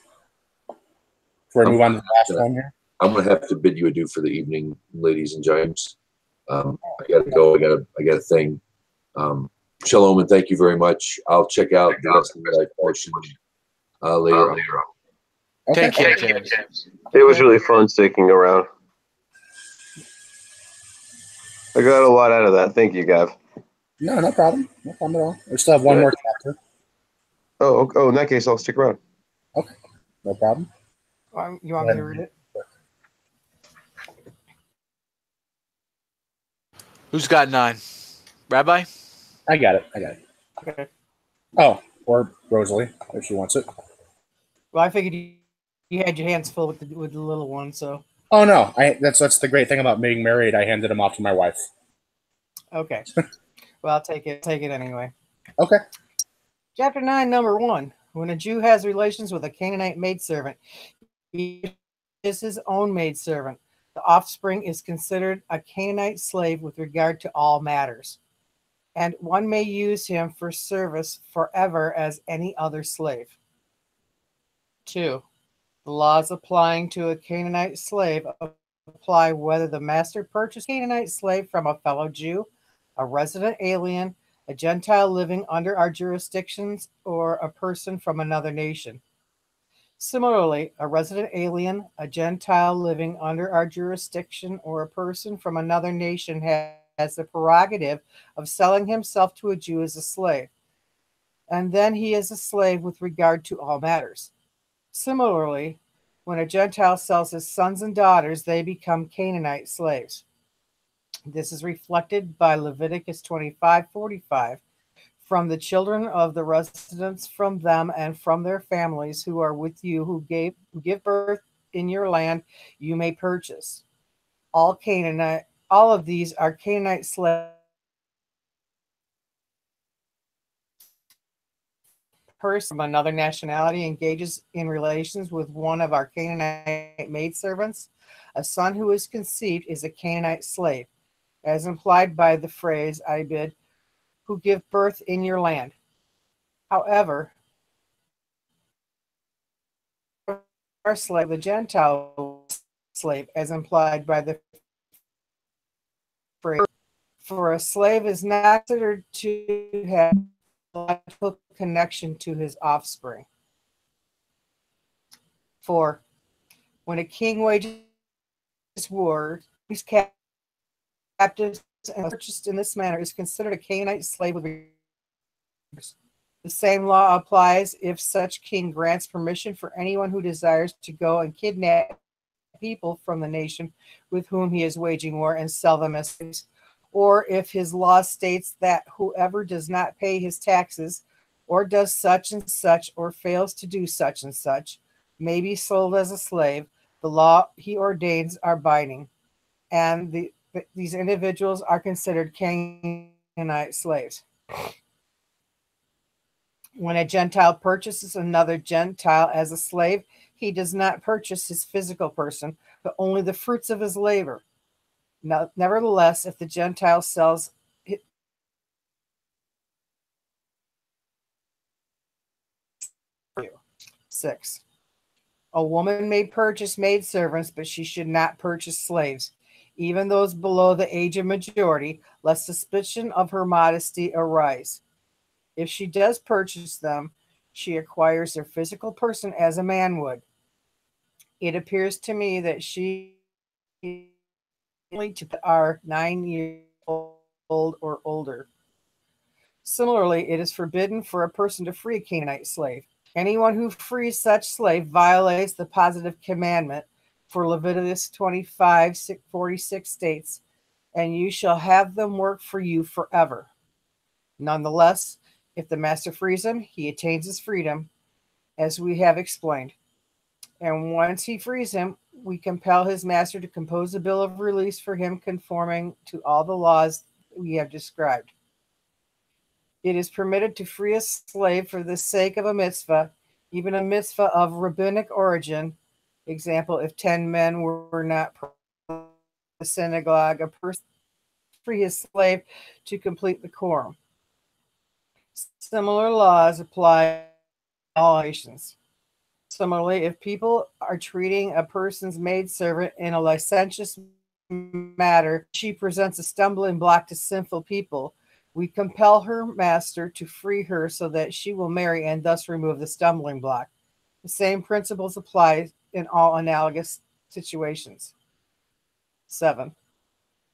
Before I move on to the last one here? I'm gonna have to bid you adieu for the evening, ladies and gents. I gotta go. I got a thing. Shalom and thank you very much. I'll check out the rest of the live portion later on. Okay. Take care, James. It was really fun sticking around. I got a lot out of that. Thank you, Gav. No, no problem. No problem at all. We still have one more chapter. Oh, in that case, I'll stick around. Okay. No problem. You want me to read it? Who's got 9? Rabbi? I got it. Okay. Oh, or Rosalie, if she wants it. Well, I figured you had your hands full with the little one, so. Oh no, that's the great thing about being married. I handed him off to my wife. Okay. Well, I'll take it anyway. Okay. Chapter 9, number 1. When a Jew has relations with a Canaanite maidservant, he is his own maidservant. The offspring is considered a Canaanite slave with regard to all matters, and one may use him for service forever as any other slave. 2. The laws applying to a Canaanite slave apply whether the master purchased a Canaanite slave from a fellow Jew, a resident alien, a Gentile living under our jurisdictions, or a person from another nation. Similarly, a resident alien, a Gentile living under our jurisdiction, or a person from another nation has the prerogative of selling himself to a Jew as a slave, and then he is a slave with regard to all matters. Similarly, when a Gentile sells his sons and daughters, they become Canaanite slaves. This is reflected by Leviticus 25:45. From the children of the residents from them and from their families who are with you, who give birth in your land, you may purchase. All of these are Canaanite slaves. Person from another nationality engages in relations with one of our Canaanite maidservants, a son who is conceived is a Canaanite slave, as implied by the phrase "ibid," who give birth in your land. However, our slave, the Gentile slave, as implied by the phrase, for a slave is not considered to have a logical connection to his offspring. 4. When a king wages war, he's captives and purchased in this manner is considered a Canaanite slave with the same law applies if such king grants permission for anyone who desires to go and kidnap people from the nation with whom he is waging war and sell them as slaves, or if his law states that whoever does not pay his taxes or does such and such or fails to do such and such may be sold as a slave. The law he ordains are binding, and these individuals are considered Canaanite slaves. When a Gentile purchases another Gentile as a slave, he does not purchase his physical person, but only the fruits of his labor. Nevertheless, if the Gentile sells 6. A woman may purchase maidservants, but she should not purchase slaves, even those below the age of majority, lest suspicion of her modesty arise. If she does purchase them, she acquires their physical person as a man would. It appears to me that she only to are 9 years old or older. Similarly, it is forbidden for a person to free a Canaanite slave. Anyone who frees such slave violates the positive commandment, for Leviticus 25:46 states, and you shall have them work for you forever. Nonetheless, if the master frees him, he attains his freedom, as we have explained. And once he frees him, we compel his master to compose a bill of release for him conforming to all the laws we have described. It is permitted to free a slave for the sake of a mitzvah, even a mitzvah of rabbinic origin. Example, if 10 men were not in the synagogue, a person free his slave to complete the quorum. Similar laws apply to all nations. Similarly, if people are treating a person's maidservant in a licentious matter, she presents a stumbling block to sinful people. We compel her master to free her so that she will marry and thus remove the stumbling block. The same principles apply in all analogous situations. 7.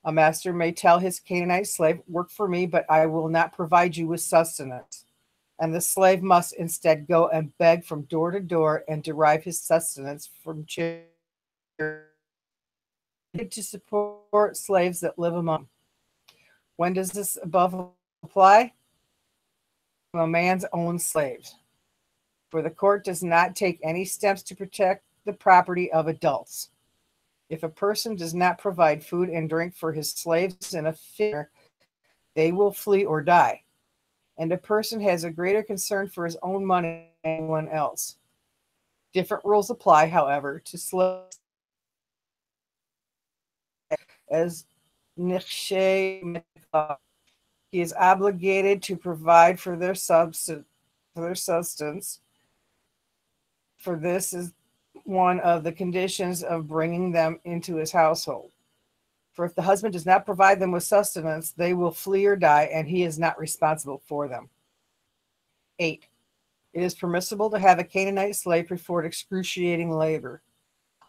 A master may tell his Canaanite slave, work for me, but I will not provide you with sustenance. And the slave must instead go and beg from door to door and derive his sustenance from charity to support slaves that live among. When does this above apply? A man's own slaves. For the court does not take any steps to protect the property of adults. If a person does not provide food and drink for his slaves in a fear, they will flee or die. And a person has a greater concern for his own money than anyone else. Different rules apply, however, to slaves as nichshei. He is obligated to provide for their sustenance. For this is one of the conditions of bringing them into his household. For if the husband does not provide them with sustenance, they will flee or die, and he is not responsible for them. 8. It is permissible to have a Canaanite slave perform excruciating labor.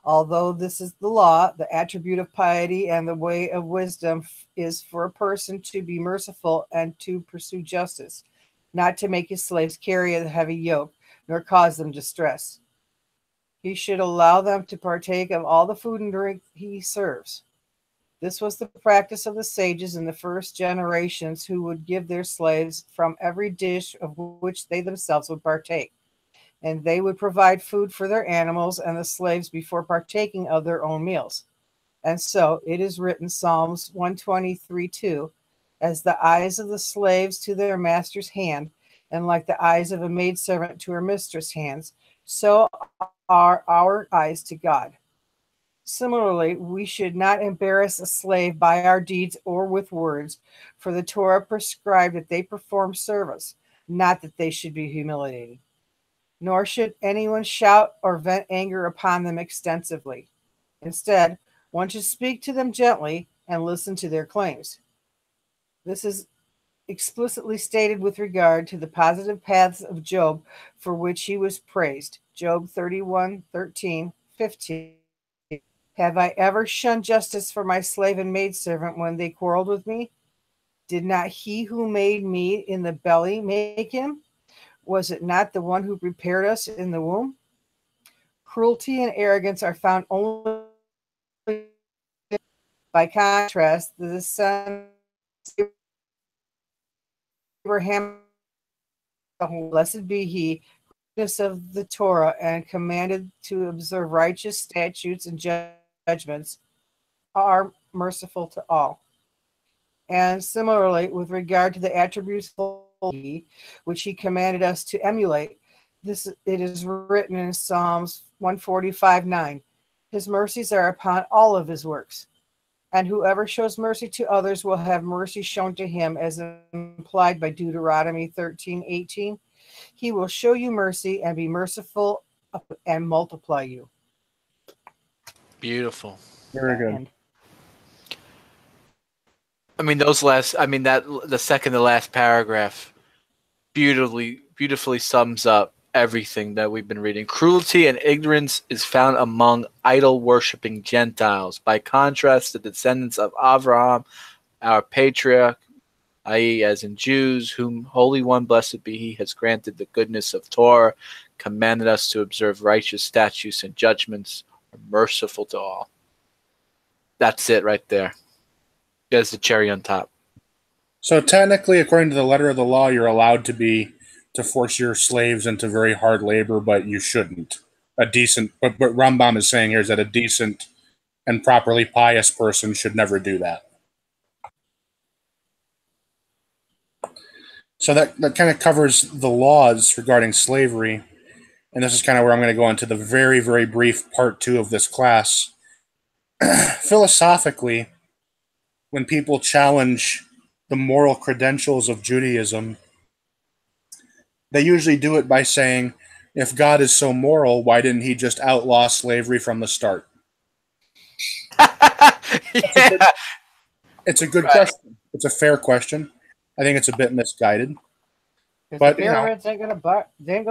Although this is the law, the attribute of piety and the way of wisdom is for a person to be merciful and to pursue justice, not to make his slaves carry a heavy yoke, nor cause them distress. He should allow them to partake of all the food and drink he serves. This was the practice of the sages in the first generations, who would give their slaves from every dish of which they themselves would partake. And they would provide food for their animals and the slaves before partaking of their own meals. And so it is written, Psalms 123:2, as the eyes of the slaves to their master's hand, and like the eyes of a maidservant to her mistress' hands, so are our eyes to God. Similarly, we should not embarrass a slave by our deeds or with words, for the Torah prescribed that they perform service, not that they should be humiliated. Nor should anyone shout or vent anger upon them extensively. Instead, one should speak to them gently and listen to their claims. This is explicitly stated with regard to the positive paths of Job, for which he was praised. Job 31:13-15. Have I ever shunned justice for my slave and maidservant when they quarreled with me? Did not he who made me in the belly make him? Was it not the one who prepared us in the womb? Cruelty and arrogance are found only. By contrast, the descendants of Abraham, blessed be he, of the Torah, and commanded to observe righteous statutes and judgments, are merciful to all. And similarly, with regard to the attributes of which he commanded us to emulate, it is written in Psalms 145:9, his mercies are upon all of his works, and whoever shows mercy to others will have mercy shown to him, as implied by Deuteronomy 13:18. He will show you mercy and be merciful and multiply you. Beautiful. Very good. And I mean, the second to last paragraph beautifully sums up everything that we've been reading. Cruelty and ignorance is found among idol-worshipping Gentiles. By contrast, the descendants of Abraham, our patriarch, i.e., as in Jews, whom Holy One, blessed be He, has granted the goodness of Torah, commanded us to observe righteous statutes and judgments, are merciful to all. That's it right there. There's the cherry on top. So technically, according to the letter of the law, you're allowed to force your slaves into very hard labor, but you shouldn't. But Rambam is saying here is that a decent and properly pious person should never do that. So that kind of covers the laws regarding slavery. And this is kind of where I'm going to go into the very, very brief part 2 of this class. Philosophically, when people challenge the moral credentials of Judaism, they usually do it by saying, if God is so moral, why didn't he just outlaw slavery from the start? Yeah. It's a good question. It's a fair question. I think it's a bit misguided. But the pyramids ain't gonna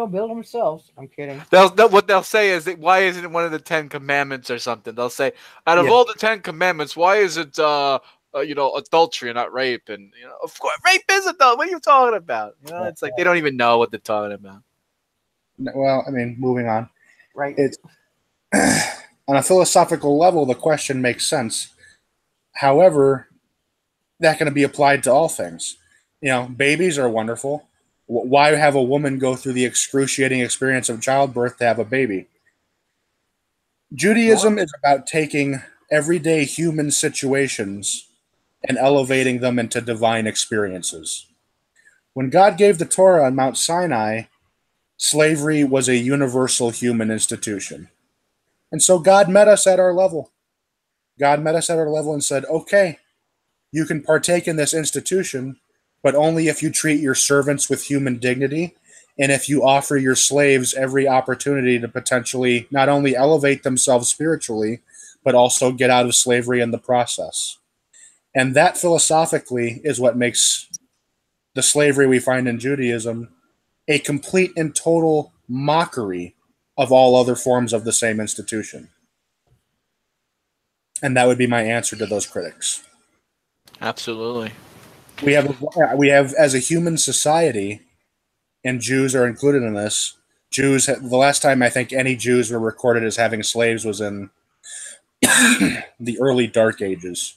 build themselves. I'm kidding. What they'll say is, why isn't it one of the 10 commandments or something? They'll say, out of all the 10 commandments, why is it adultery and not rape? And of course, rape is adultery. What are you talking about? It's like they don't even know what they're talking about. Well, I mean, moving on. Right. It's on a philosophical level, the question makes sense. However, that can be applied to all things. Babies are wonderful. Why have a woman go through the excruciating experience of childbirth to have a baby? Judaism is about taking everyday human situations and elevating them into divine experiences. When God gave the Torah on Mount Sinai, slavery was a universal human institution. And so God met us at our level. God met us at our level and said, okay, you can partake in this institution, but only if you treat your servants with human dignity and if you offer your slaves every opportunity to potentially not only elevate themselves spiritually, but also get out of slavery in the process. And that philosophically is what makes the slavery we find in Judaism a complete and total mockery of all other forms of the same institution. And that would be my answer to those critics. Absolutely. We have as a human society, and Jews are included in this. The last time I think any Jews were recorded as having slaves was in the early Dark Ages.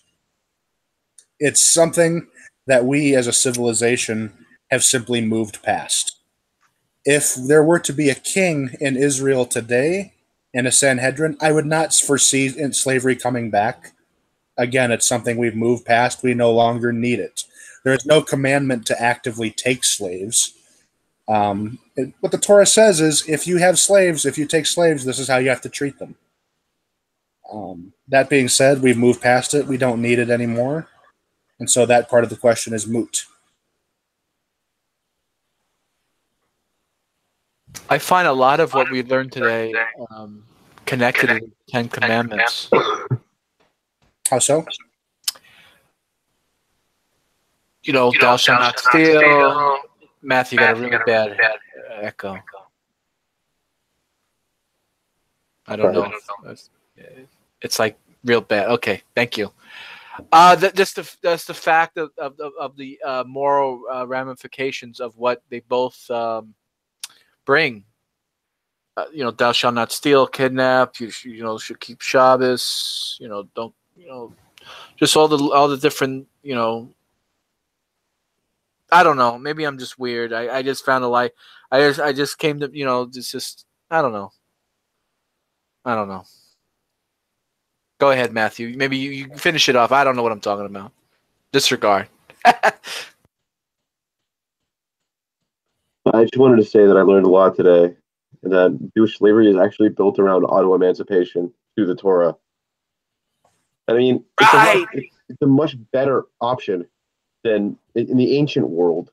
It's something that we as a civilization have simply moved past. If there were to be a king in Israel today and a Sanhedrin, I would not foresee slavery coming back. Again, it's something we've moved past. We no longer need it. There is no commandment to actively take slaves. What the Torah says is, if you take slaves, this is how you have to treat them. That being said, we've moved past it. We don't need it anymore. And so that part of the question is moot. I find a lot of what we learned today connected to the 10 Commandments. How so? Thou shalt not steal. Matthew got a really bad echo. I don't know. It's like real bad. Okay, thank you. That's the fact of the moral ramifications of what they both bring. Thou shalt not steal, kidnap. You should keep Shabbos. Don't. Just all the different. I don't know. Maybe I'm just weird. I just found a lie. I just came to It's just I don't know. Go ahead, Matthew. Maybe you finish it off. I don't know what I'm talking about. Disregard. I just wanted to say that I learned a lot today, and that Jewish slavery is actually built around auto-emancipation through the Torah. I mean, it's a much better option than in the ancient world.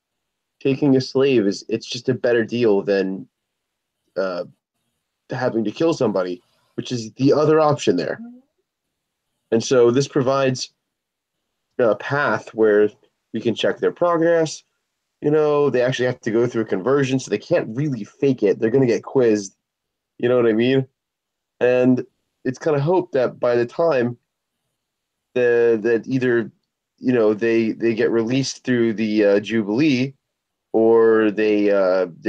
Taking a slave it's just a better deal than having to kill somebody, which is the other option there. And so this provides a path where we can check their progress. You know, they actually have to go through a conversion, so they can't really fake it. They're going to get quizzed. You know what I mean? And it's kind of hoped that by the time that either, you know, they get released through the Jubilee, or they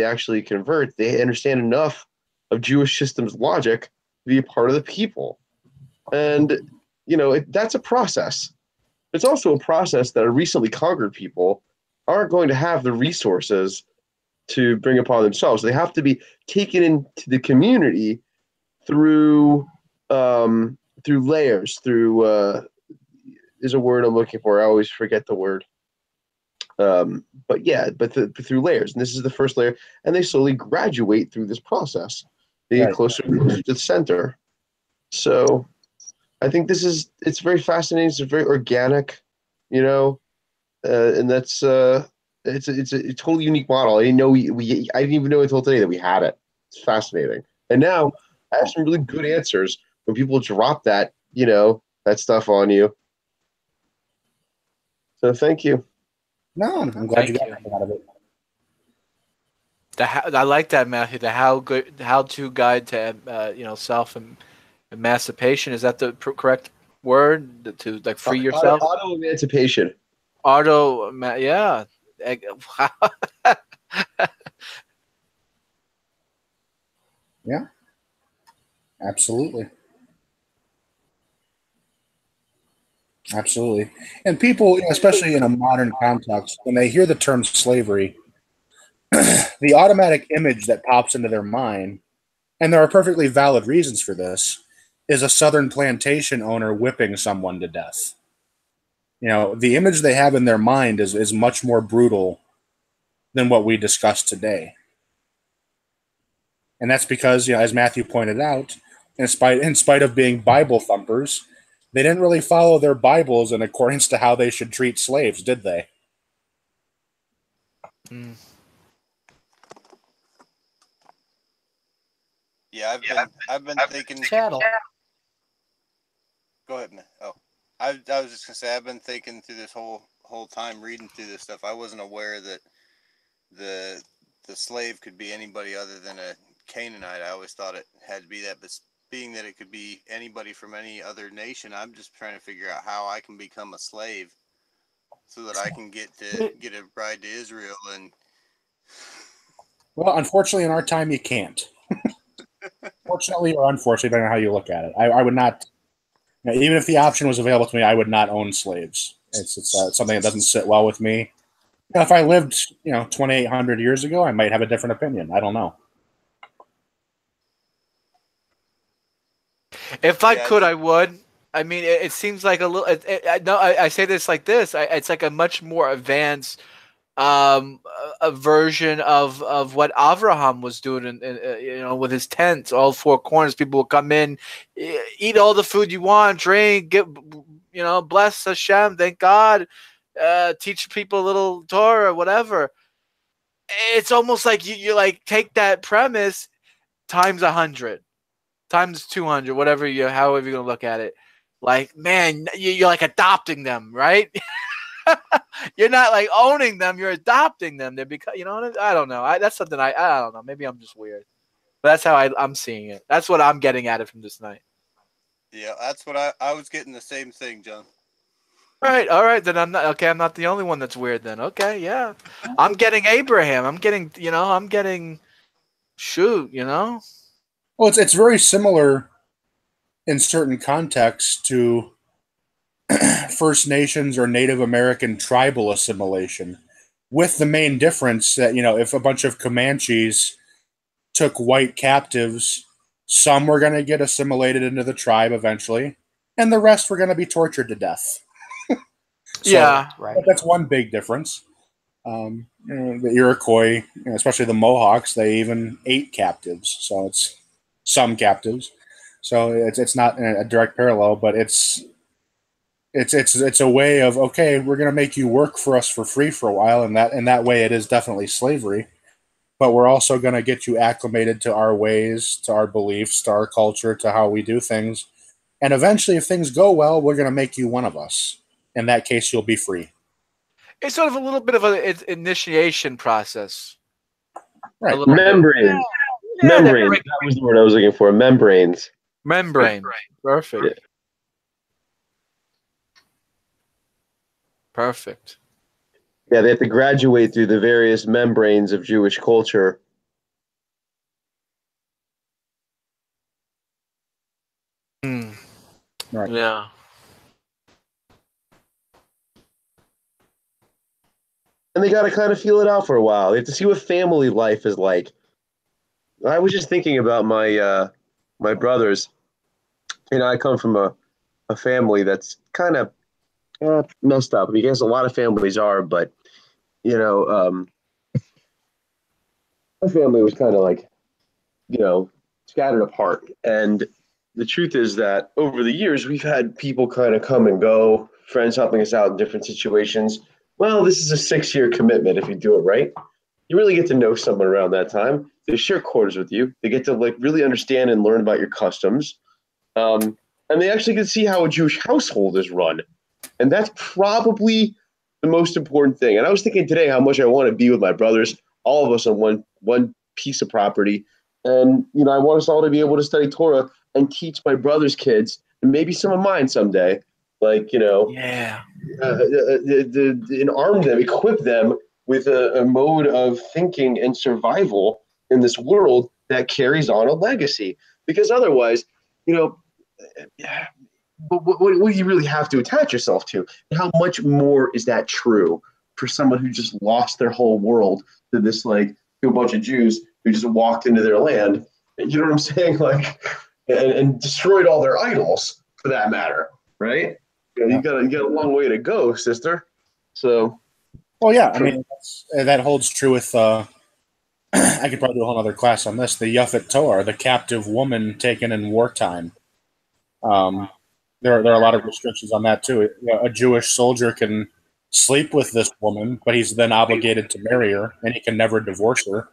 actually convert, they understand enough of Jewish systems logic to be a part of the people. And, you know, that's a process. It's also a process that a recently conquered people aren't going to have the resources to bring upon themselves. They have to be taken into the community through layers, through is a word I'm looking for. I always forget the word. But yeah, through layers. And this is the first layer. And they slowly graduate through this process. They get closer and closer to the center. So I think it's very fascinating. It's very organic, you know, and that's it's a totally unique model. I didn't know I didn't even know until today that we had it. It's fascinating. And now I have some really good answers when people drop that, you know, that stuff on you. So thank you. No, I'm glad you got something out of it. I like that, Matthew. The how-to guide to you know, self emancipation. Is that the correct word to like free yourself? Auto emancipation. Yeah. Yeah, absolutely. Absolutely. And people, especially in a modern context, when they hear the term slavery, the automatic image that pops into their mind, and there are perfectly valid reasons for this, is a southern plantation owner whipping someone to death. You know, the image they have in their mind is much more brutal than what we discussed today. And that's because, you know, as Matthew pointed out, in spite of being Bible thumpers, they didn't really follow their Bibles in accordance to how they should treat slaves, did they? Mm. Yeah, I've been thinking. Chattel. Go ahead, man. Oh, I was just gonna say I've been thinking through this whole time reading through this stuff. I wasn't aware that the slave could be anybody other than a Canaanite. I always thought it had to be that, but being that it could be anybody from any other nation, I'm just trying to figure out how I can become a slave so that I can get a bride to Israel. And well, unfortunately, in our time, you can't. Fortunately or unfortunately, depending on how you look at it, I would not. You know, even if the option was available to me, I would not own slaves. It's something that doesn't sit well with me. You know, if I lived, 2,800 years ago, I might have a different opinion. I don't know. If I could, I would. I mean, it seems like a little. No, I say this like this. It's like a much more advanced a version of what Avraham was doing, with his tents, all four corners. People will come in, eat all the food you want, drink, get, bless Hashem, thank God, teach people a little Torah or whatever. It's almost like you like take that premise times 100, times 200, however you're gonna look at it. Like, man, you're like adopting them, right? You're not like owning them; you're adopting them. They become, I don't know. That's something I don't know. Maybe I'm just weird, but that's how I'm seeing it. That's what I'm getting at it from this night. Yeah, that's what I was getting the same thing, John. All right. Then I'm not okay. I'm not the only one that's weird. Then okay, yeah. I'm getting Abraham. I'm getting, shoot. Well, it's very similar in certain contexts to First Nations or Native American tribal assimilation, with the main difference that, if a bunch of Comanches took white captives, some were going to get assimilated into the tribe eventually, and the rest were going to be tortured to death. Yeah, right. That's one big difference. The Iroquois, especially the Mohawks, they even ate captives. So it's some captives. So it's not a direct parallel, but it's a way of, okay, we're going to make you work for us for free for a while, and that way it is definitely slavery. but we're also going to get you acclimated to our ways, to our beliefs, to our culture, to how we do things. And eventually, if things go well, we're going to make you one of us. In that case, you'll be free. It's sort of a little bit of an initiation process. Right. Membrane. Membrane. That was the word I was looking for. Membranes. Membrane. Perfect. Yeah. Perfect. Yeah, they have to graduate through the various membranes of Jewish culture. Right. Yeah. And they got to kind of feel it out for a while. They have to see what family life is like. I was just thinking about my my brothers. You know, I come from a family that's kind of messed up. I guess a lot of families are, but you know, my family was kind of like, you know, scattered apart. And the truth is that over the years, we've had people kind of come and go, friends helping us out in different situations. Well, this is a 6-year commitment if you do it right. You really get to know someone around that time. They share quarters with you. They get to like really understand and learn about your customs. And they actually get to see how a Jewish household is run. And that's probably the most important thing. And I was thinking today how much I want to be with my brothers, all of us on one piece of property. And, you know, I want us all to be able to study Torah and teach my brother's kids and maybe some of mine someday. Like, you know, Yeah. And arm them, equip them with a mode of thinking and survival in this world that carries on a legacy. Because otherwise, you know, what do you really have to attach yourself to? And how much more is that true for someone who just lost their whole world to this, like, to a bunch of Jews who just walked into their land, you know what I'm saying? Like, and destroyed all their idols, for that matter, right? You know, you got a long way to go, sister. So, well, yeah, I mean, that holds true with. I could probably do a whole other class on this. The Yafet Torah, the captive woman taken in wartime. There are a lot of restrictions on that too. A Jewish soldier can sleep with this woman, but he's then obligated to marry her, and he can never divorce her.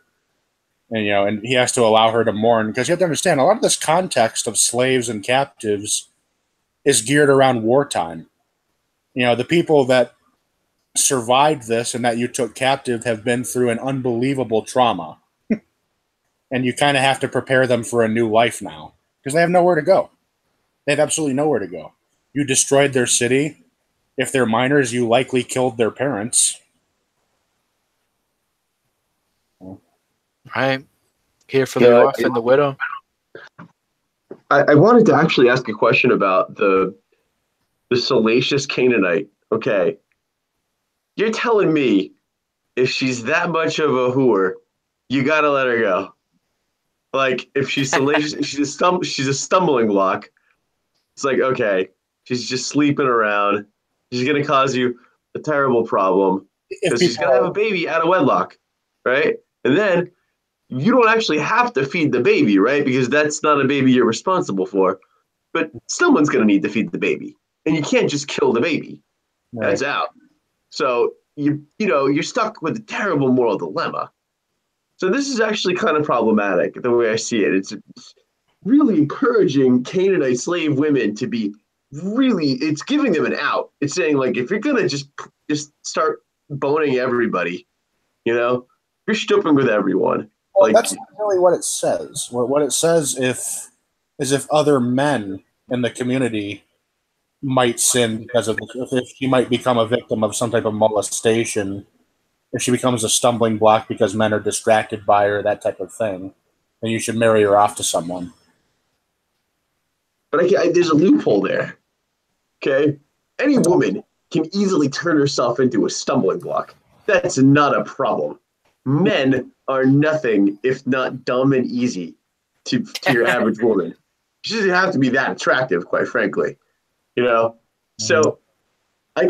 And and he has to allow her to mourn, because you have to understand a lot of this context of slaves and captives is geared around wartime. The people that survived this and that you took captive have been through an unbelievable trauma, and you kind of have to prepare them for a new life now because they have nowhere to go. They have absolutely nowhere to go. You destroyed their city. If they're minors, you likely killed their parents. Right. Here for the orphan and the widow. I wanted to actually ask a question about the salacious Canaanite. Okay. You're telling me if she's that much of a whore, you got to let her go. Like, if she's salacious, she's a stumbling block. It's like, okay, she's just sleeping around. She's going to cause you a terrible problem because she's going to have a baby out of wedlock, right? And then you don't actually have to feed the baby, right? Because that's not a baby you're responsible for. But someone's going to need to feed the baby. And you can't just kill the baby. Right. That's out. So, you're stuck with a terrible moral dilemma. So this is actually kind of problematic, the way I see it. It's really encouraging Canaanite slave women to be it's giving them an out. It's saying, like, if you're going to just start boning everybody, you're stooping with everyone. Well, like, that's not really what it says. What it says is if other men in the community might sin because of if she might become a victim of some type of molestation, if she becomes a stumbling block because men are distracted by her, that type of thing, then you should marry her off to someone. But there's a loophole there. Okay? Any woman can easily turn herself into a stumbling block. That's not a problem. Men are nothing if not dumb and easy to your average woman. She doesn't have to be that attractive, quite frankly. So I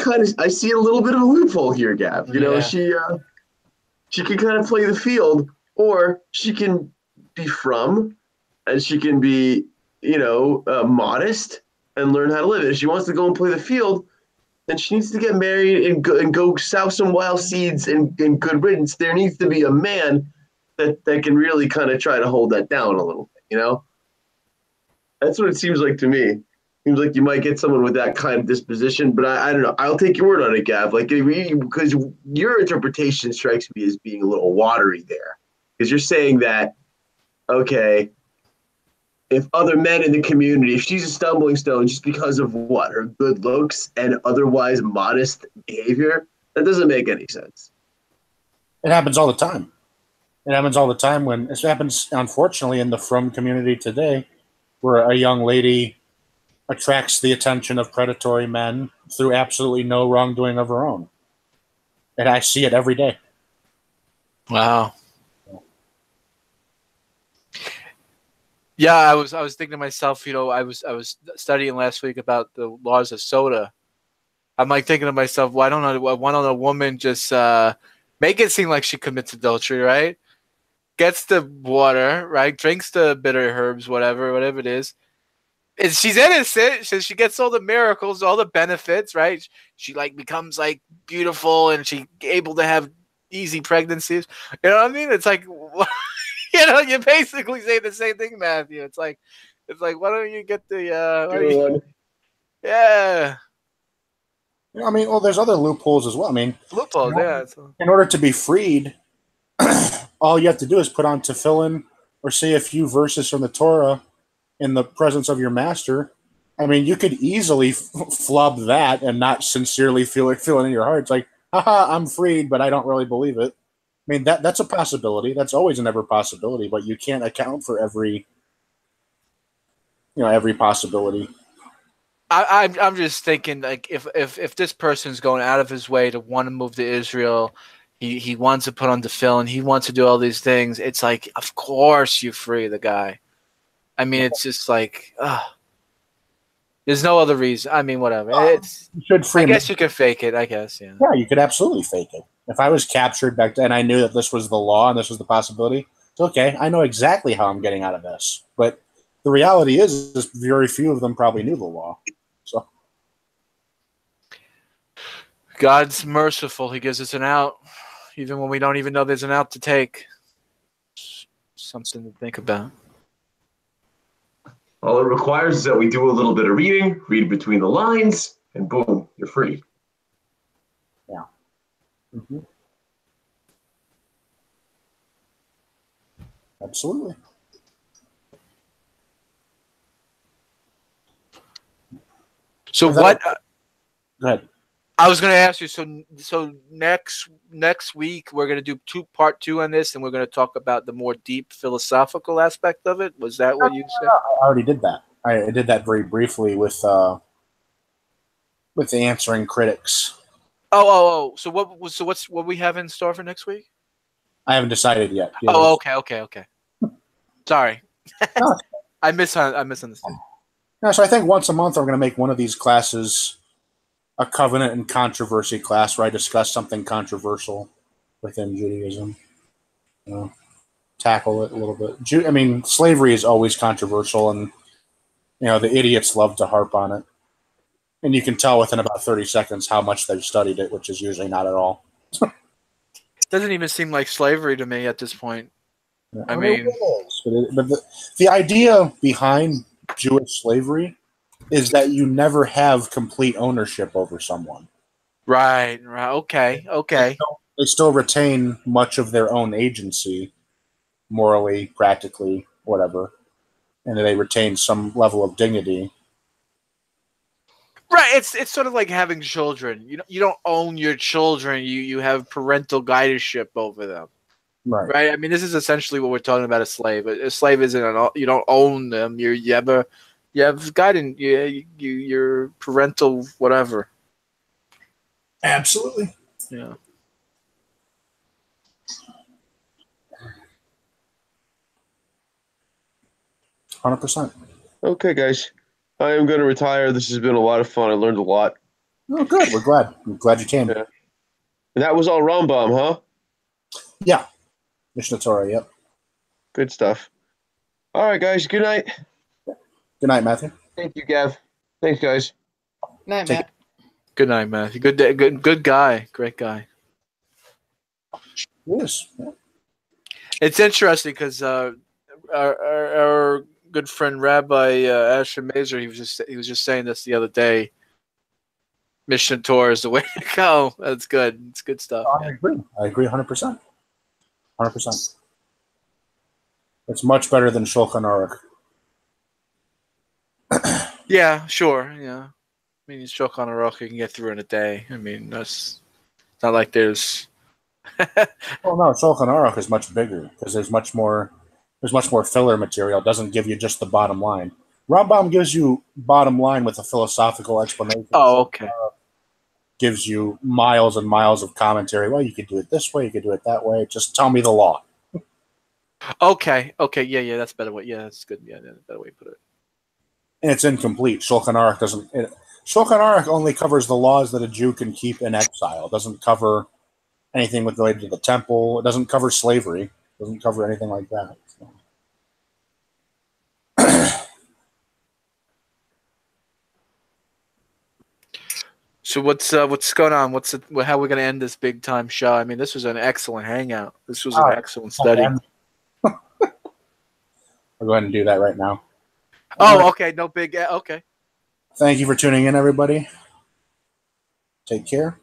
see a little bit of a loophole here, Gav. She can kind of play the field, or she can be from, and she can be, modest and learn how to live. If she wants to go and play the field, then she needs to get married and go sow some wild seeds and good riddance. There needs to be a man that can really kind of try to hold that down a little bit, you know? That's what it seems like to me. Seems like you might get someone with that kind of disposition, but I don't know. I'll take your word on it, Gav. Like, because your interpretation strikes me as being a little watery there. Because you're saying that, okay, if other men in the community, if she's a stumbling stone just because of what? Her good looks and otherwise modest behavior? That doesn't make any sense. It happens all the time. It happens all the time when it happens, unfortunately, in the frum community today, where a young lady attracts the attention of predatory men through absolutely no wrongdoing of her own. And I see it every day. Wow. Yeah, I was thinking to myself, I was studying last week about the laws of soda. I'm like thinking to myself, why don't a woman just make it seem like she commits adultery, right? Gets the water, right? Drinks the bitter herbs, whatever it is. And she's innocent. She gets all the miracles, all the benefits, right? She like becomes like beautiful and she able to have easy pregnancies. You know what I mean? It's like, you basically say the same thing, Matthew. It's like, why don't you get the yeah. I mean, well, there's other loopholes as well. I mean, Loopholes, yeah. In order to be freed, all you have to do is put on tefillin or say a few verses from the Torah in the presence of your master. I mean, you could easily flub that and not sincerely feel it in your heart. It's like, haha, I'm freed, but I don't really believe it. I mean, that's a possibility. That's always an ever possibility, but you can't account for every possibility. I'm just thinking, like, if this person's going out of his way to want to move to Israel, he wants to put on tefillin, he wants to do all these things. It's like, of course you free the guy. I mean, it's just like, there's no other reason. I mean, whatever. It's I guess you could fake it. I guess, yeah. Yeah, you could absolutely fake it. If I was captured back then, I knew that this was the law and this was the possibility. It's okay. I know exactly how I'm getting out of this. But the reality is very few of them probably knew the law. So God's merciful. He gives us an out, even when we don't even know there's an out to take. Something to think about. All it requires is that we do a little bit of read between the lines, and boom, you're free. Yeah. Mm-hmm. Absolutely. So what? Go ahead. I was going to ask you. So next week we're going to do part two on this, and we're going to talk about the more deep philosophical aspect of it. Was that what you said? I already did that. I did that very briefly with the answering critics. Oh. So what we have in store for next week? I haven't decided yet. Oh, okay. Sorry, No. I misunderstood. No, so I think once a month I'm going to make one of these classes a covenant and controversy class where I discuss something controversial within Judaism. Tackle it a little bit. I mean, slavery is always controversial, and the idiots love to harp on it. And you can tell within about 30 seconds how much they've studied it, which is usually not at all. Doesn't even seem like slavery to me at this point. Yeah, I mean, but the idea behind Jewish slavery is that you never have complete ownership over someone. Right. Okay. They still retain much of their own agency, morally, practically, whatever, and they retain some level of dignity. Right. It's sort of like having children. You don't own your children. You have parental guardianship over them. Right. I mean, this is essentially what we're talking about. A slave. A slave isn't you don't own them. You have guidance. Your parental whatever. Absolutely. Yeah. %. Okay, guys. I am going to retire. This has been a lot of fun. I learned a lot. Oh, good. We're glad. I'm glad you came. Yeah. And that was all Rambam, huh? Yeah. Mishnah Torah, yep. Good stuff. All right, guys. Good night. Good night, Matthew. Thank you, Gav. Thanks, guys. Night, Matt. Good night, Matthew. Good day. Good guy. Great guy. Yes. Yeah. It's interesting because our good friend Rabbi Asher Mazer, he was just saying this the other day. Mishnah Torah is the way to go. That's good. It's good stuff. I agree. I agree 100%. 100%. It's much better than Shulchan Aruch. Yeah, sure. Yeah. I mean, Shulchan Aruch you can get through in a day. I mean, that's not like there's. Well, no, Shulchan Aruch is much bigger because there's much more filler material. It doesn't give you just the bottom line. Rambam gives you bottom line with a philosophical explanation. Oh, okay. Gives you miles and miles of commentary. Well, you could do it this way. You could do it that way. Just tell me the law. Okay. Yeah, that's a better way. Yeah, that's good. Yeah, that's a better way to put it. And it's incomplete. Shulchan Aruch doesn't. Shulchan Aruch only covers the laws that a Jew can keep in exile. It doesn't cover anything related to the temple. It doesn't cover slavery. It doesn't cover anything like that. So what's going on? How we're gonna end this big time show? I mean, this was an excellent hangout. This was an excellent study. I'll go ahead and do that right now. Oh, okay. No big. Okay. Thank you for tuning in, everybody. Take care.